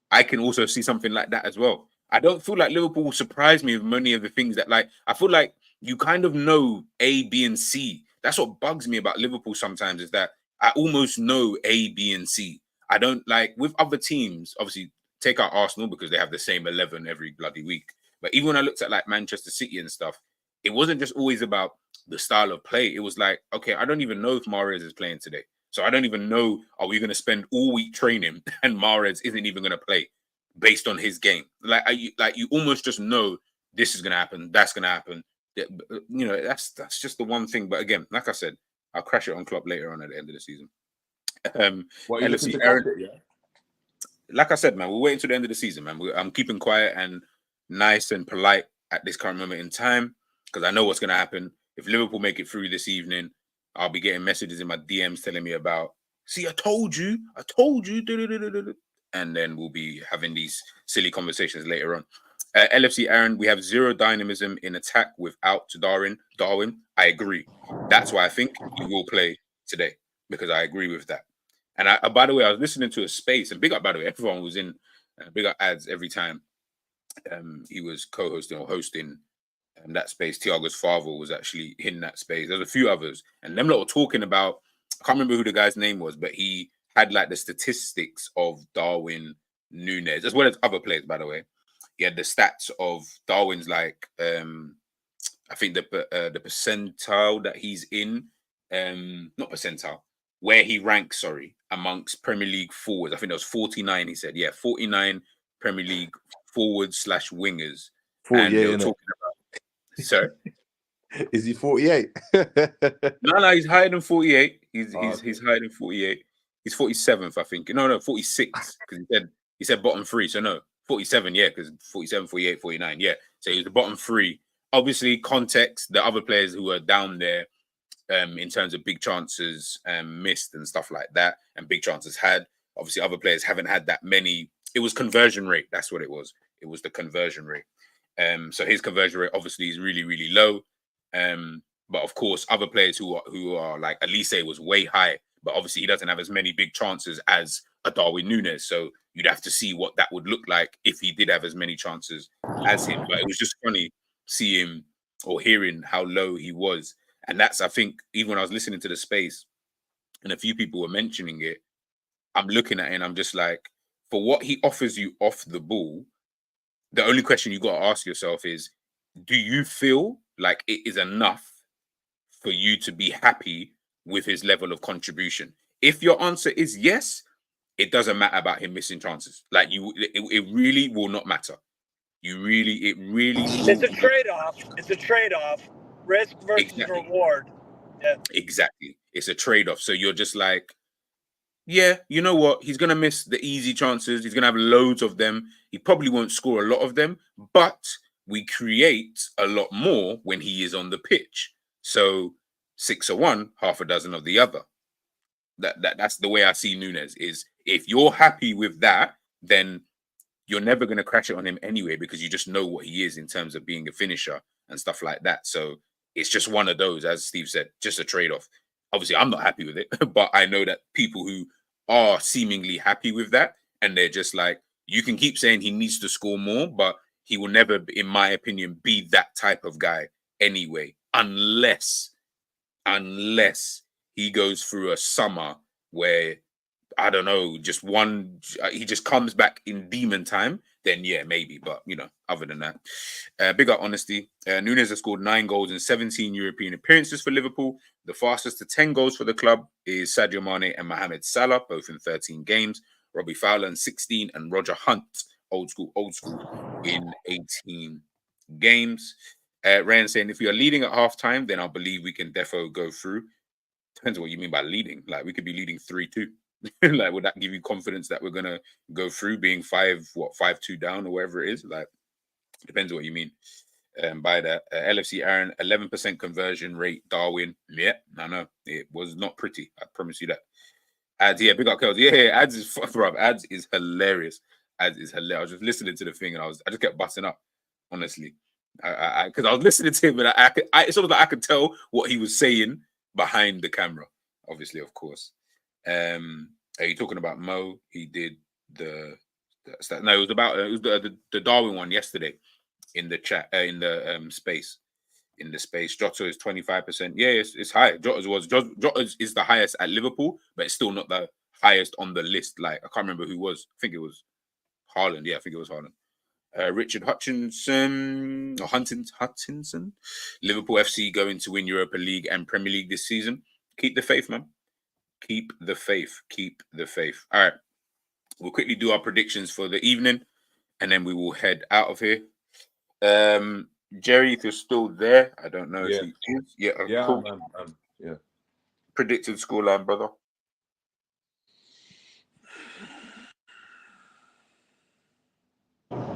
I can also see something like that as well. I don't feel like Liverpool will surprise me with many of the things that, like, I feel like you kind of know A, B, and C. That's what bugs me about Liverpool sometimes, is that I almost know A, B, and C. I don't, like, with other teams, obviously, take out Arsenal because they have the same 11 every bloody week. But even when I looked at, like, Manchester City and stuff, it wasn't just always about the style of play. It was like, okay, I don't even know if Mahrez is playing today. So I don't even know, are we going to spend all week training and Mahrez isn't even going to play based on his game? You almost just know this is going to happen, that's going to happen. That's just the one thing. But again, like I said, I'll crash it on Klopp later on at the end of the season. LFC, Aaron, like I said, man, we're waiting till the end of the season, man. I'm keeping quiet and nice and polite at this current moment in time because I know what's going to happen. If Liverpool make it through this evening, I'll be getting messages in my DMs telling me about, see, I told you. And then we'll be having these silly conversations later on. LFC Aaron, we have zero dynamism in attack without Darwin. I agree. That's why I think he will play today, because I agree with that. And by the way, I was listening to a space, and big up, by the way, everyone was in, big up ads every time he was co-hosting or hosting that space. Thiago's father was actually in that space. There's a few others, and them lot were talking about, I can't remember who the guy's name was, but he had like the statistics of Darwin Núñez, as well as other players, by the way. He had the stats of Darwin's, like, I think the percentile that he's in, not percentile, where he ranks, sorry, amongst Premier League forwards. I think that was 49, he said. Yeah, 49 Premier League forwards / wingers. 48, and they were talking about, sir? Is he 48? No, he's higher than 48. He's higher than 48. He's 47th, I think. No, 46. Because he said bottom three. So no, 47, yeah, because 47, 48, 49. Yeah. So he's the bottom three. Obviously, context, the other players who are down there in terms of big chances missed and stuff like that, and big chances had. Obviously, other players haven't had that many. It was conversion rate. That's what it was. It was the conversion rate. So his conversion rate obviously is really, really low. But of course, other players who are like Elise was way high, but obviously he doesn't have as many big chances as a Darwin Núñez. So you'd have to see what that would look like if he did have as many chances as him. But it was just funny seeing or hearing how low he was. And that's, I think, even when I was listening to the space and a few people were mentioning it, I'm looking at it and I'm just like, for what he offers you off the ball, the only question you got to ask yourself is, do you feel like it is enough for you to be happy with his level of contribution? If your answer is yes, it doesn't matter about him missing chances. Like it really will not matter. It really It's a trade-off. It's a trade-off. Risk versus reward. Yeah. Exactly. It's a trade-off. So you're just like, yeah, you know what? He's going to miss the easy chances. He's going to have loads of them. He probably won't score a lot of them, but we create a lot more when he is on the pitch. So 6 of one, half a dozen of the other. That's the way I see Núñez. Is if you're happy with that, then you're never going to crash it on him anyway, because you just know what he is in terms of being a finisher and stuff like that. So it's just one of those, as Steve said, just a trade-off. Obviously, I'm not happy with it, but I know that people who are seemingly happy with that, and they're just like, you can keep saying he needs to score more, but he will never, in my opinion, be that type of guy anyway, unless he goes through a summer where, I don't know, he just comes back in demon time, then yeah, maybe. But, other than that, big up honesty. Núñez has scored 9 goals in 17 European appearances for Liverpool. The fastest to 10 goals for the club is Sadio Mane and Mohamed Salah, both in 13 games. Robbie Fowler in 16, and Roger Hunt, old school, in 18 games. Ryan saying, if we are leading at halftime, then I believe we can defo go through. Depends on what you mean by leading. Like, we could be leading 3-2. Like, would that give you confidence that we're gonna go through being 5-2 down or whatever it is? Like, depends on what you mean by that. LFC Aaron, 11% conversion rate. Darwin, yeah, I know it was not pretty. I promise you that. Ads, yeah, big up Kels. Yeah, ads is bro. Ads is hilarious. Ads is hilarious. I was just listening to the thing and I just kept busting up. Honestly, because I was listening to him and it's sort of like I could tell what he was saying behind the camera. Obviously, of course. Are you talking about Mo? He did it was the Darwin one yesterday in the chat in the space. In the space, Jota is 25%. Yeah, it's high. Jota is the highest at Liverpool, but it's still not the highest on the list. Like, I can't remember who was. I think it was Haaland. Yeah, I think it was Haaland. Richard Hutchinson. Liverpool FC going to win Europa League and Premier League this season. Keep the faith, man. Keep the faith. Keep the faith. All right. We'll quickly do our predictions for the evening, and then we will head out of here. Jerry, if you're still there, I don't know if he is. Yeah, cool. Yeah. Predicted scoreline, brother.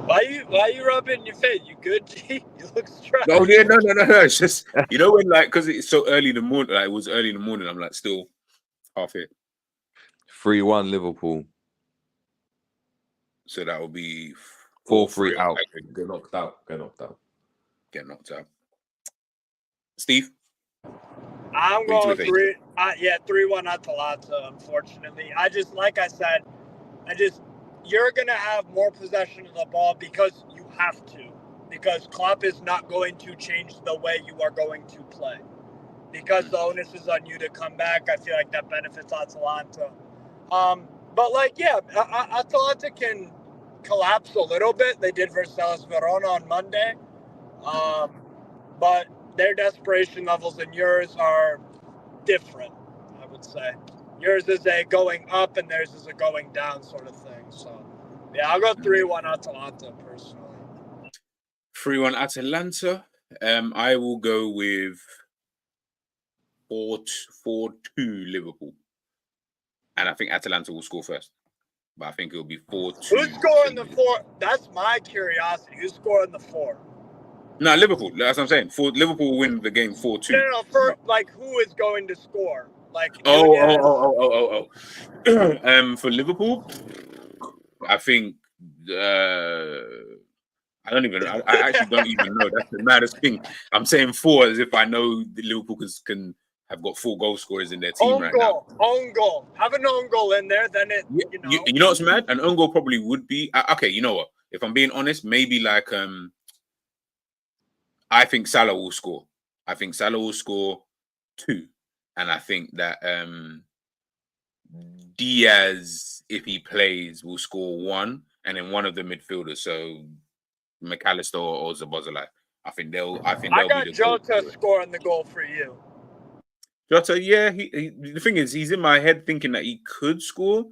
Why are you rubbing your face? You good, G? You look stressed. Oh yeah, no. It's just when because it's so early in the morning. Like it was early in the morning. I'm like still half here. 3-1 Liverpool. So that will be 4-3 out. Get knocked out. Get knocked out. Steve, I'm going 3-1 Atalanta. Unfortunately, like I said, you're gonna have more possession of the ball because you have to. Because Klopp is not going to change the way you are going to play. Because the onus is on you to come back. I feel like that benefits Atalanta. But Atalanta can collapse a little bit. They did versus Hellas Verona on Monday. But their desperation levels and yours are different, I would say. Yours is a going up and theirs is a going down sort of thing. So, yeah, I'll go 3-1 Atalanta personally. 3-1 Atalanta. I will go with 4-2 Liverpool. And I think Atalanta will score first. But I think it'll be 4-2. Who's scoring the 4? That's my curiosity. Who's scoring the 4? No, Liverpool. That's what I'm saying. Liverpool will win the game 4-2. No. First, who is going to score? Oh. For Liverpool, I think I don't even. I actually don't even know. That's the maddest thing. I'm saying 4 as if I know the Liverpool can have got 4 goal scorers in their team now. Own goal. Have an own goal in there, then it. You know what's mad? An own goal probably would be okay. You know what? If I'm being honest, maybe I think Salah will score. I think Salah will score 2, and I think that Diaz, if he plays, will score 1, and then one of the midfielders. So McAllister or Zabozalai. I think they'll I got be the Jota scoring the goal for you. Jota, yeah. The thing is, he's in my head thinking that he could score,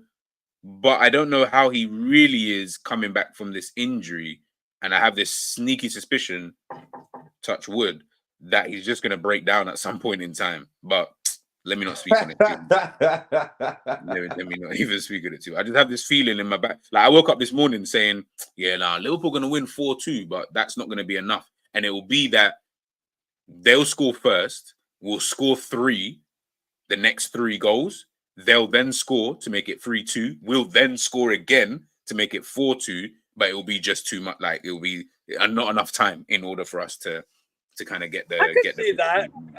but I don't know how he really is coming back from this injury. And I have this sneaky suspicion, touch wood, that he's just going to break down at some point in time. But let me not speak on it too. let me not even speak on it too. I just have this feeling in my back. Like I woke up this morning saying, Liverpool going to win 4-2, but that's not going to be enough. And it will be that they'll score first, we'll score 3, the next 3 goals. They'll then score to make it 3-2. We'll then score again to make it 4-2, but it will be just too much. Like it will be not enough time in order for us to kind of get the. I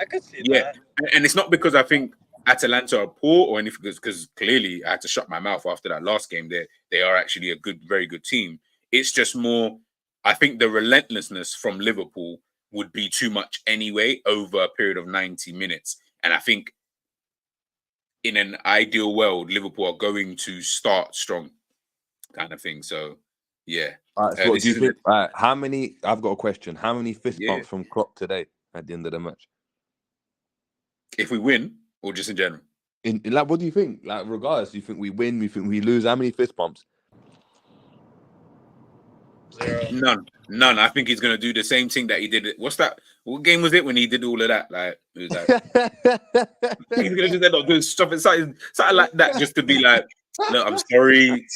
could see that. And it's not because I think Atalanta are poor or anything, because clearly I had to shut my mouth after that last game. They are actually a very good team. It's just more. I think the relentlessness from Liverpool would be too much anyway over a period of 90 minutes, and I think in an ideal world, Liverpool are going to start strong, kind of thing. So, yeah. All right, so what do you think? How many? I've got a question. How many fist bumps from Klopp today at the end of the match? If we win, or just in general? In what do you think? Like, regardless, do you think we win? You think we lose? How many fist bumps? 0. None. I think he's going to do the same thing that he did. What's that? What game was it when he did all of that? Like, it was like he's going to just end up doing stuff something like that, just to be like, look, I'm sorry.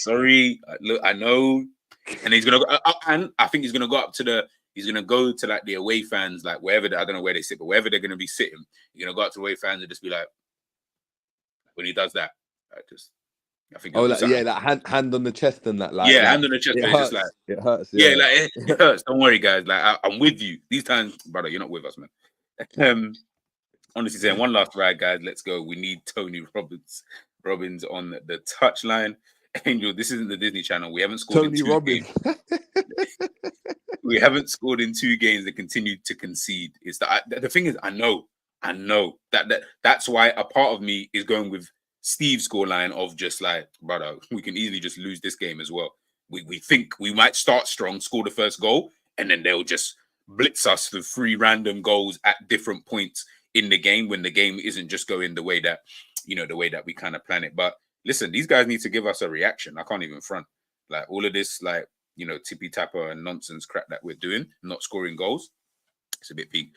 Look, I know. And he's going to go, and I think he's going to go up to he's going to go to like the away fans, like wherever, I don't know where they sit, but wherever they're going to be sitting, he's going to go up to away fans and just be like, when he does that, I think that hand on the chest and that, hand on the chest. It hurts. Just like it hurts. It hurts. Don't worry, guys. Like I'm with you. These times, brother, you're not with us, man. Honestly saying, one last ride, guys. Let's go. We need Tony Robbins on the touchline. Angel, this isn't the Disney Channel. We haven't scored Tony in 2 Robbins. games. We haven't scored in 2 games. They continue to concede. It's the thing is, I know that's why a part of me is going with Steve's scoreline of just like, brother, we can easily just lose this game as well. We think we might start strong, score the first goal, and then they'll just blitz us with 3 random goals at different points in the game when the game isn't just going the way that we kind of plan it. But listen, these guys need to give us a reaction. I can't even front. Like all of this, like, tippy tapper and nonsense crap that we're doing, not scoring goals. It's a bit peak.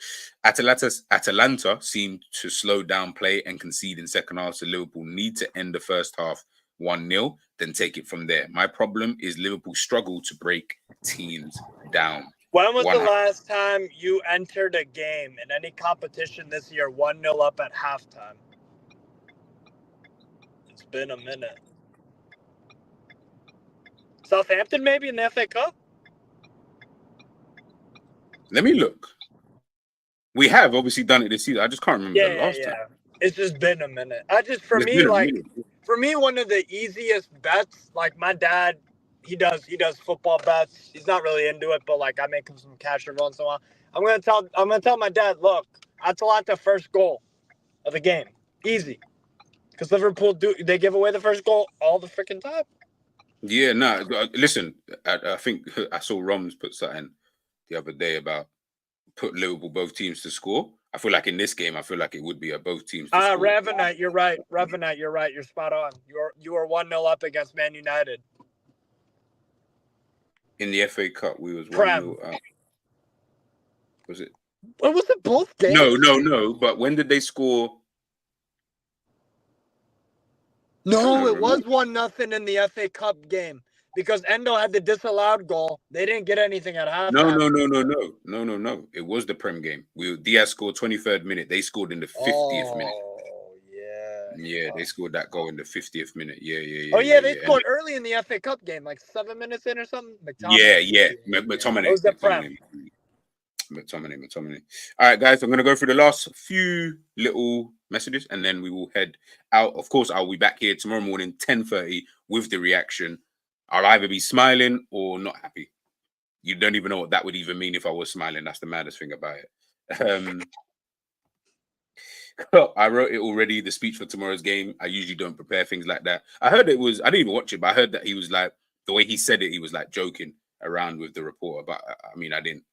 Atalanta seemed to slow down play and concede in second half, so Liverpool need to end the first half 1-0, then take it from there. My problem is Liverpool struggle to break teams down. When was the last time you entered a game in any competition this year 1-0 up at halftime? It's been a minute. Southampton maybe in the FA Cup? Let me look. We have obviously done it this season. I just can't remember the last time. It's just been a minute. For me, one of the easiest bets, like my dad, he does football bets. He's not really into it, but like I make him some cash every once in a while. I'm gonna tell my dad, look, Atalanta first goal of the game. Easy. Because Liverpool they give away the first goal all the freaking time. Yeah, no, listen, I think I saw Roms put something the other day about put Liverpool both teams to score. I feel like in this game, I feel like it would be a both teams to score. Revenant, you're right. Revenant, you're right. You're spot on. You are 1-0 up against Man United. In the FA Cup, we was 1-0 up. Was it? What was it? Both games? No. But when did they score? No, it was 1-0 in the FA Cup game because Endo had the disallowed goal. They didn't get anything at halftime. No. It was the Prem game. Diaz scored 23rd minute. They scored in the 50th minute. Yeah, they scored that goal in the 50th minute. Yeah. They scored early in the FA Cup game, like 7 minutes in or something. McTominay. It was the Prem. McTominay. All right, guys, I'm going to go through the last few little messages and then we will head out. Of course, I'll be back here tomorrow morning, 10:30, with the reaction. I'll either be smiling or not happy. You don't even know what that would even mean if I was smiling. That's the maddest thing about it. I wrote it already, the speech for tomorrow's game. I usually don't prepare things like that. I didn't even watch it, but I heard that he was like, the way he said it, he was like joking around with the reporter. But I mean, I didn't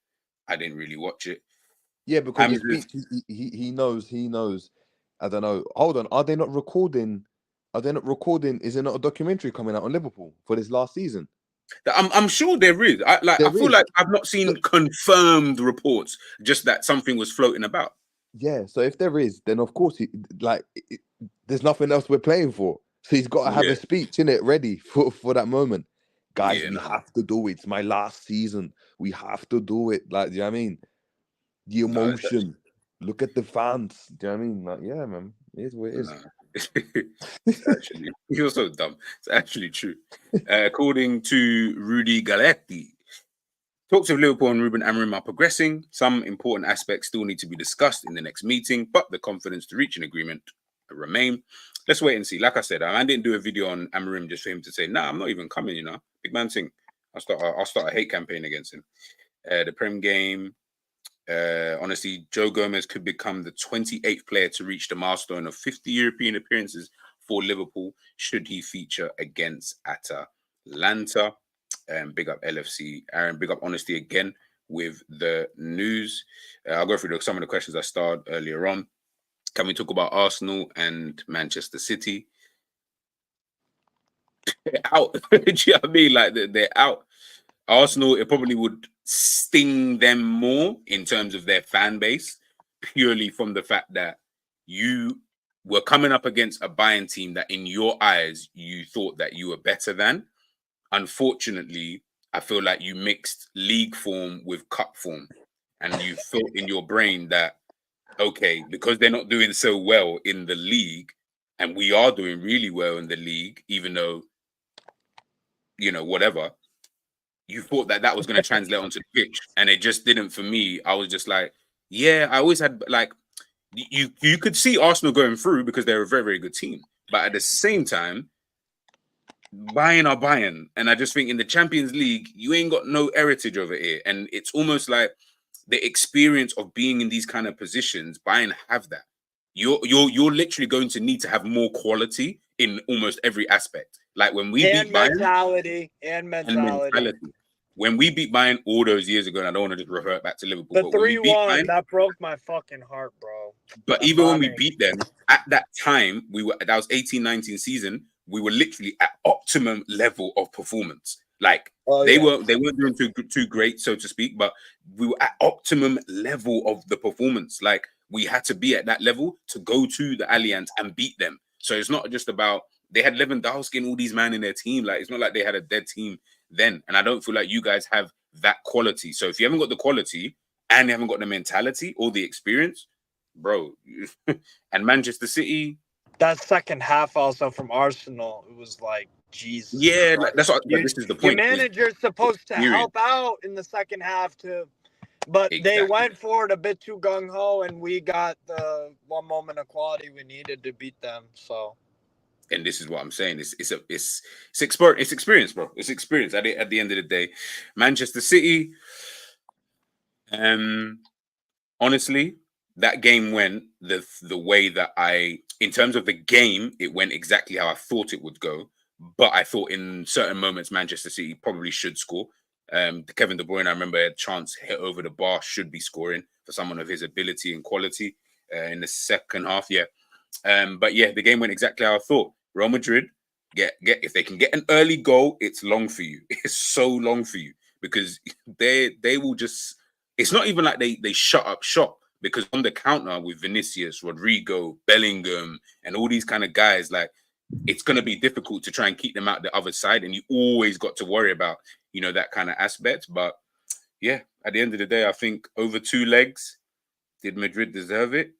really watch it. Yeah, because he knows. I don't know. Hold on. Are they not recording? Is there not a documentary coming out on Liverpool for this last season? I'm sure there is. I feel like I've not seen confirmed reports, just that something was floating about. Yeah. So if there is, then of course there's nothing else we're playing for. So he's got to have a speech in it ready for that moment. Guys, we have to do it. It's my last season. We have to do it. Like, do you know what I mean? The emotion. Look at the fans. Do you know what I mean? Like, yeah, man. It is what it is. Actually, you're so dumb. It's actually true. According to Rudy Galetti, talks of Liverpool and Ruben Amorim are progressing. Some important aspects still need to be discussed in the next meeting, but the confidence to reach an agreement remain. Let's wait and see. Like I said, I didn't do a video on Amorim just for him to say, nah, I'm not even coming, Big man thing. I'll start a hate campaign against him. The Prem game, honestly, Joe Gomez could become the 28th player to reach the milestone of 50 European appearances for Liverpool should he feature against Atalanta. Big up LFC. Aaron, big up Honesty again with the news. I'll go through some of the questions I started earlier on. Can we talk about Arsenal and Manchester City? They're out. Do you know what I mean? Like, they're out. Arsenal, it probably would sting them more in terms of their fan base, purely from the fact that you were coming up against a Bayern team that in your eyes, you thought that you were better than. Unfortunately, I feel like you mixed league form with cup form. And you thought in your brain that, okay, because they're not doing so well in the league, and we are doing really well in the league, even though, whatever, you thought that was going to translate onto the pitch, and it just didn't for me. I was just like, yeah, I always had, like, you could see Arsenal going through because they're a very, very good team. But at the same time, Bayern are Bayern. And I just think in the Champions League, you ain't got no heritage over here. And it's almost like the experience of being in these kind of positions, Bayern have that. You're literally going to need to have more quality in almost every aspect. Like when we beat Bayern, and mentality. When we beat Bayern all those years ago, and I don't want to just revert back to Liverpool. The 3-1, that broke my fucking heart, bro. But even when we beat them, at that time, that was 18-19 season, we were literally at optimum level of performance. Like they weren't doing too great, so to speak, but we were at optimum level of the performance. Like we had to be at that level to go to the Allianz and beat them. So it's not just about they had Lewandowski and all these men in their team. Like, it's not like they had a dead team then. And I don't feel like you guys have that quality. So if you haven't got the quality and you haven't got the mentality or the experience, bro, and Manchester City. That second half also from Arsenal, it was like, Jesus. Yeah, like, that's what. This is the point. Your manager's supposed to help out in the second half but they went for it a bit too gung ho, and we got the one moment of quality we needed to beat them. So, and this is what I'm saying. It's experience, bro. It's experience. At the end of the day, Manchester City. Honestly, that game went the way that in terms of the game, it went exactly how I thought it would go. But I thought in certain moments, Manchester City probably should score. Kevin De Bruyne, I remember, a chance hit over the bar, should be scoring for someone of his ability and quality in the second half. Yeah. But yeah, the game went exactly how I thought. Real Madrid, if they can get an early goal, it's long for you. It's so long for you because they will just. It's not even like they shut up shop, because on the counter with Vinicius, Rodrigo, Bellingham, and all these kind of guys, like, it's going to be difficult to try and keep them out the other side, and you always got to worry about, that kind of aspect. But yeah, at the end of the day, I think over 2 legs, did Madrid deserve it?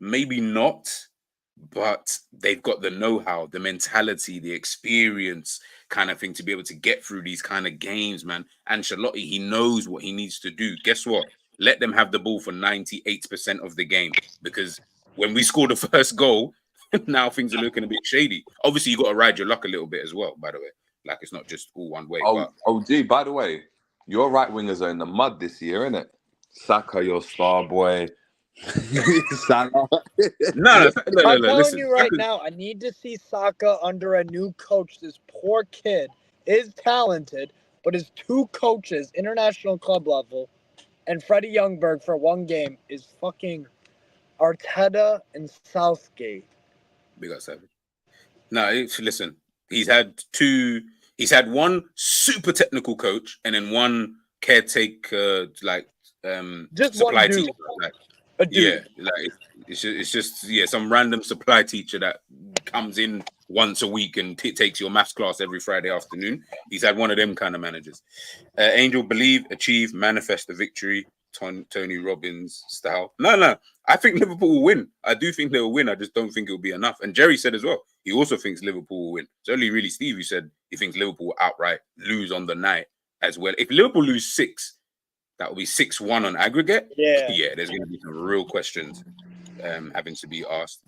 Maybe not, but they've got the know-how, the mentality, the experience kind of thing to be able to get through these kind of games, man. Ancelotti, he knows what he needs to do. Guess what? Let them have the ball for 98% of the game, because when we score the first goal, now things are looking a bit shady. Obviously, you got to ride your luck a little bit as well, by the way. Like, it's not just all one way. Gee, by the way, your right wingers are in the mud this year, innit? Saka, your star boy. No, I'm telling you right now, I need to see Saka under a new coach. This poor kid is talented, but his 2 coaches, international club level, and Freddie Ljungberg for 1 game is fucking Arteta and Southgate. Big up, Savage. No, listen, he's had 1 super technical coach and then 1 caretaker, just supply 1 dude. teacher. A dude. Yeah, like it's just some random supply teacher that comes in once a week and takes your maths class every Friday afternoon. He's had 1 of them kind of managers. Angel, believe, achieve, manifest the victory. Tony Robbins style. No. I think Liverpool will win. I do think they will win. I just don't think it will be enough. And Jerry said as well, he also thinks Liverpool will win. It's only really Steve who said he thinks Liverpool will outright lose on the night as well. If Liverpool lose 6, that will be 6-1 on aggregate. Yeah, there's going to be some real questions having to be asked.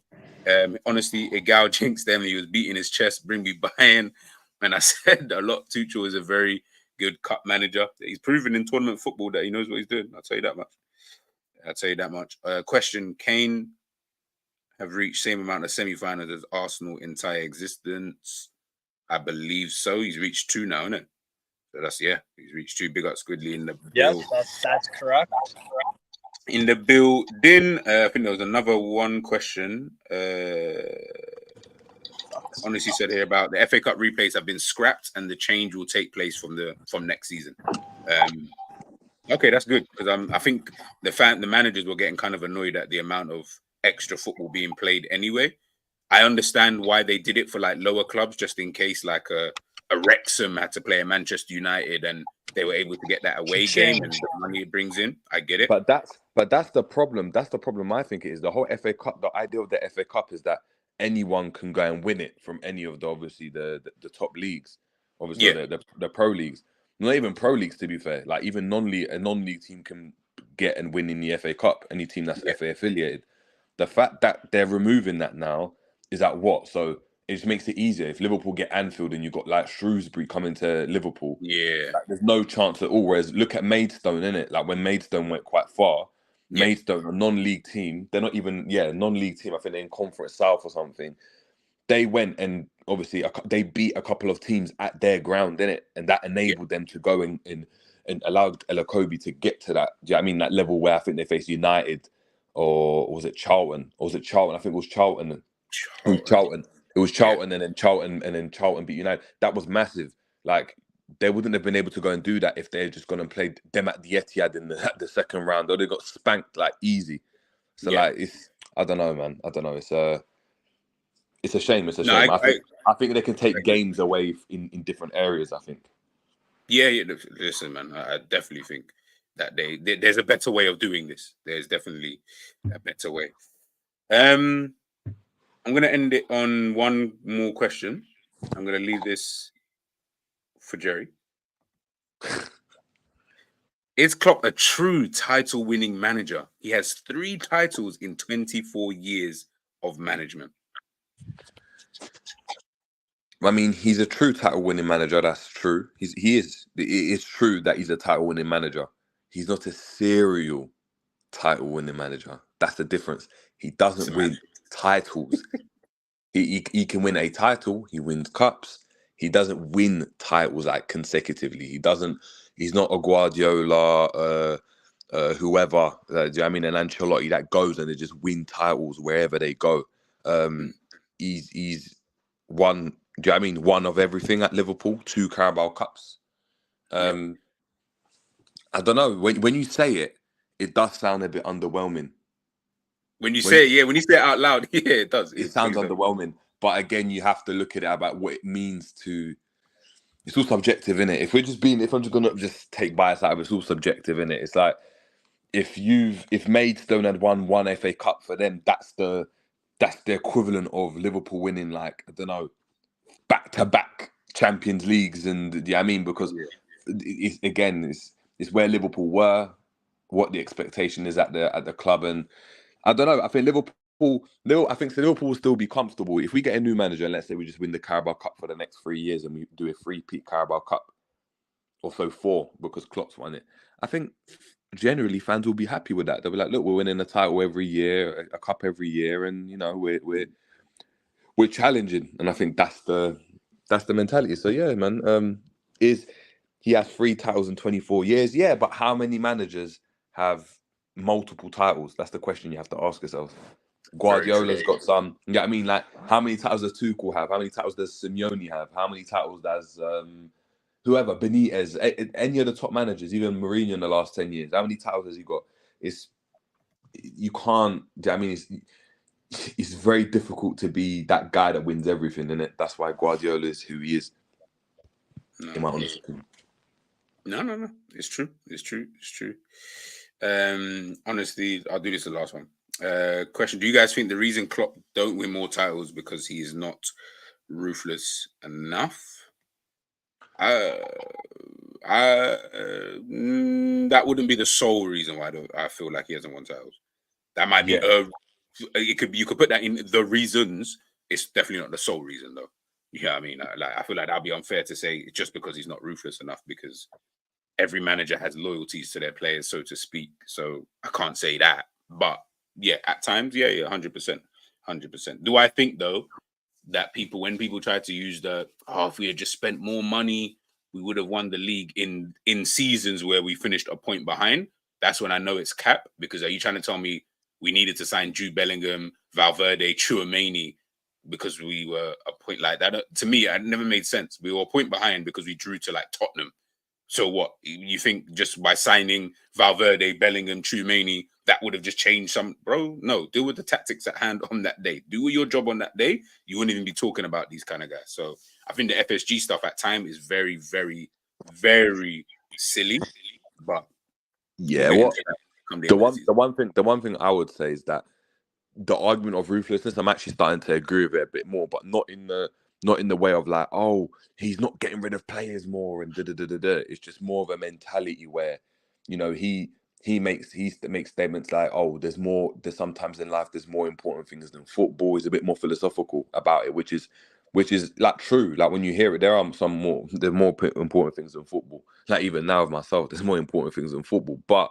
Honestly, Egal jinxed them. He was beating his chest, bring me Bayern. And I said a lot. Tuchel is a very good cup manager. He's proven in tournament football that he knows what he's doing. I'll tell you that much. Question: Kane have reached same amount of semi-finals as Arsenal entire existence? I believe so. He's reached 2 now, isn't it? So he's reached 2. Big up Squidly in the bill. Yes, that's correct. In the building, I think there was another 1 question. Honestly said here about the FA Cup replays have been scrapped and the change will take place from next season. Okay, that's good, because I think the managers were getting kind of annoyed at the amount of extra football being played anyway. I understand why they did it for like lower clubs, just in case like a Wrexham had to play a Manchester United and they were able to get that away game and the money it brings in. I get it. But that's the problem. That's the problem. I think it is the whole FA Cup. The idea of the FA Cup is that anyone can go and win it from any of the top leagues, obviously the pro leagues. Not even pro leagues, to be fair. Like even a non-league team can get and win in the FA Cup. Any team that's FA affiliated. The fact that they're removing that now is that what? So it just makes it easier. If Liverpool get Anfield and you've got like Shrewsbury coming to Liverpool, like, there's no chance at all. Whereas look at Maidstone, innit? Like when Maidstone went quite far, Maidstone, a non-league team, they're not even non-league team. I think they're in Conference South or something. They went and obviously they beat a couple of teams at their ground, innit? And that enabled them to go and allowed El Kobe to get to that. Do you know what I mean? That level where I think they faced United, or was it Charlton? I think it was Charlton. It was Charlton, and then Charlton beat United. That was massive. Like they wouldn't have been able to go and do that if they had just gone and played them at the Etihad in the second round, or they got spanked like easy. So like I don't know, man. I don't know. It's It's a shame. It's a No, shame. I think they can take games away in different areas. I think. Yeah. Listen, man, I definitely think that there's a better way of doing this. There's definitely a better way. I'm gonna end it on one more question. I'm gonna leave this for Jerry. Is Klopp a true title-winning manager? He has 3 titles in 24 years of management. I mean, he's a true title-winning manager. That's true. He is. It is true that he's a title-winning manager. He's not a serial title-winning manager. That's the difference. He doesn't win titles. He can win a title. He wins cups. He doesn't win titles like consecutively. He's not a Guardiola, whoever. Do you know what I mean? An Ancelotti that goes and they just win titles wherever they go. He's won. Do you know what I mean? One of everything at Liverpool. 2 Carabao Cups. I don't know. When you say it, it does sound a bit underwhelming. When you say it out loud, yeah, it does. It sounds underwhelming. But again, you have to look at it about what it means to. It's all subjective, innit? If I'm just gonna just take bias out of it, it's all subjective, innit? It's like if Maidstone had won 1 FA Cup for them, that's the equivalent of Liverpool winning, like, I don't know, back-to-back Champions Leagues, and I mean, because it's where Liverpool were, what the expectation is at the club, and I don't know. I think Liverpool will still be comfortable if we get a new manager, and let's say we just win the Carabao Cup for the next 3 years, and we do a 3-peat Carabao Cup, or so 4 because Klopp's won it. I think generally fans will be happy with that. They'll be like, "Look, we're winning a title every year, a cup every year, and we're challenging." And I think that's the mentality. So yeah, man. He has 3 titles in 24 years? Yeah, but how many managers have multiple titles? That's the question you have to ask yourself. Guardiola's got some. You know what I mean? Like, how many titles does Tuchel have? How many titles does Simeone have? How many titles does whoever, Benitez, any of the top managers, even Mourinho in the last 10 years? How many titles has he got? You can't. I mean, it's very difficult to be that guy that wins everything, isn't it? That's why Guardiola is who he is. In my honest opinion. No. It's true. Honestly, I'll do this the last one. Question: do you guys think the reason Klopp don't win more titles because he is not ruthless enough? That wouldn't be the sole reason why I feel like he hasn't won titles. That might be you could put that in the reasons. It's definitely not the sole reason though. You know what I mean? I feel like that'd be unfair to say just because he's not ruthless enough, because every manager has loyalties to their players, so to speak. So I can't say that. But yeah, at times, 100%. Do I think though that when people try to use if we had just spent more money, we would have won the league in seasons where we finished a point behind? That's when I know it's cap, because are you trying to tell me we needed to sign Jude Bellingham, Valverde, Tchouaméni because we were a point like that? To me, it never made sense. We were a point behind because we drew to like Tottenham. So what, you think just by signing Valverde, Bellingham, Tchouaméni, that would have just changed some? Bro, no. Deal with the tactics at hand on that day. Do your job on that day. You wouldn't even be talking about these kind of guys. So I think the FSG stuff at time is very, very, very silly. But yeah, the one thing I would say is that the argument of ruthlessness, I'm actually starting to agree with it a bit more, but not in the way of like, oh, he's not getting rid of players more and da-da-da-da-da. It's just more of a mentality where, he makes statements like, oh, there's sometimes in life there's more important things than football. He's a bit more philosophical about it, which is like true. Like when you hear it, there's more important things than football. Like even now with myself, there's more important things than football. But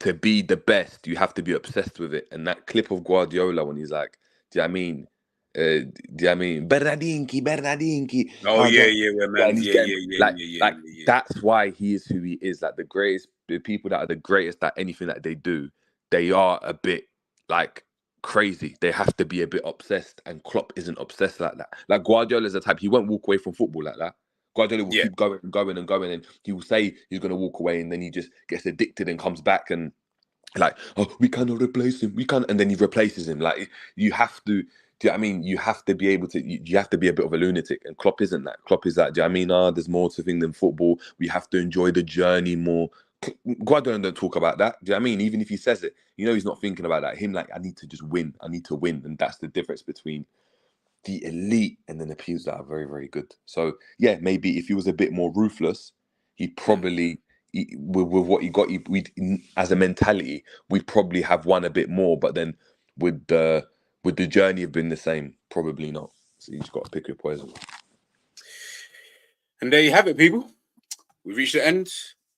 to be the best, you have to be obsessed with it. And that clip of Guardiola when he's like, do you know what I mean? Bernardinki. Oh yeah, man. That's why he is who he is. Like the people that are the greatest at anything that they do, they are a bit like crazy. They have to be a bit obsessed, and Klopp isn't obsessed like that. Like Guardiola's the type, he won't walk away from football like that. Guardiola will keep going and going and going, and he will say he's going to walk away, and then he just gets addicted and comes back and like, oh, we cannot replace him. We can't, and then he replaces him. Like you have to. Do you know what I mean? You have to be able to. You have to be a bit of a lunatic, and Klopp isn't that. Klopp is that. Do you know what I mean? There's more to things than football. We have to enjoy the journey more. Guardiola don't talk about that. Do you know what I mean? Even if he says it, you know he's not thinking about that. Him like, I need to just win. I need to win, and that's the difference between the elite and then the people that are very, very good. So yeah, maybe if he was a bit more ruthless, he'd probably with what he got, we'd as a mentality, we'd probably have won a bit more. But then would the journey have been the same? Probably not. So you just got to pick your poison. And there you have it, people. We've reached the end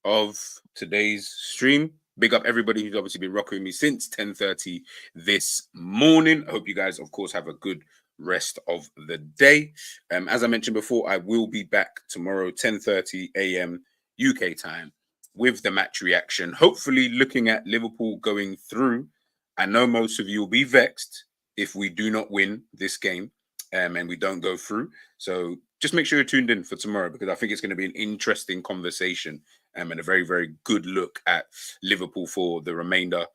of today's stream. Big up everybody who's obviously been rocking with me since 10:30 this morning. I hope you guys, of course, have a good rest of the day. As I mentioned before, I will be back tomorrow, 10:30 a.m. UK time, with the match reaction. Hopefully looking at Liverpool going through. I know most of you will be vexed if we do not win this game and we don't go through. So just make sure you're tuned in for tomorrow, because I think it's going to be an interesting conversation and a very, very good look at Liverpool for the remainder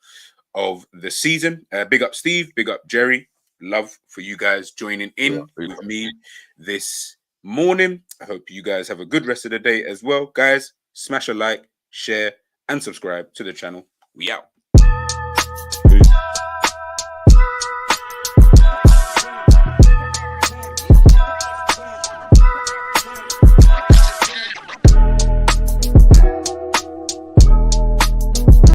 of the season. Big up Steve, big up Jerry. Love for you guys joining in with me this morning. I hope you guys have a good rest of the day as well. Guys, smash a like, share, and subscribe to the channel. We out.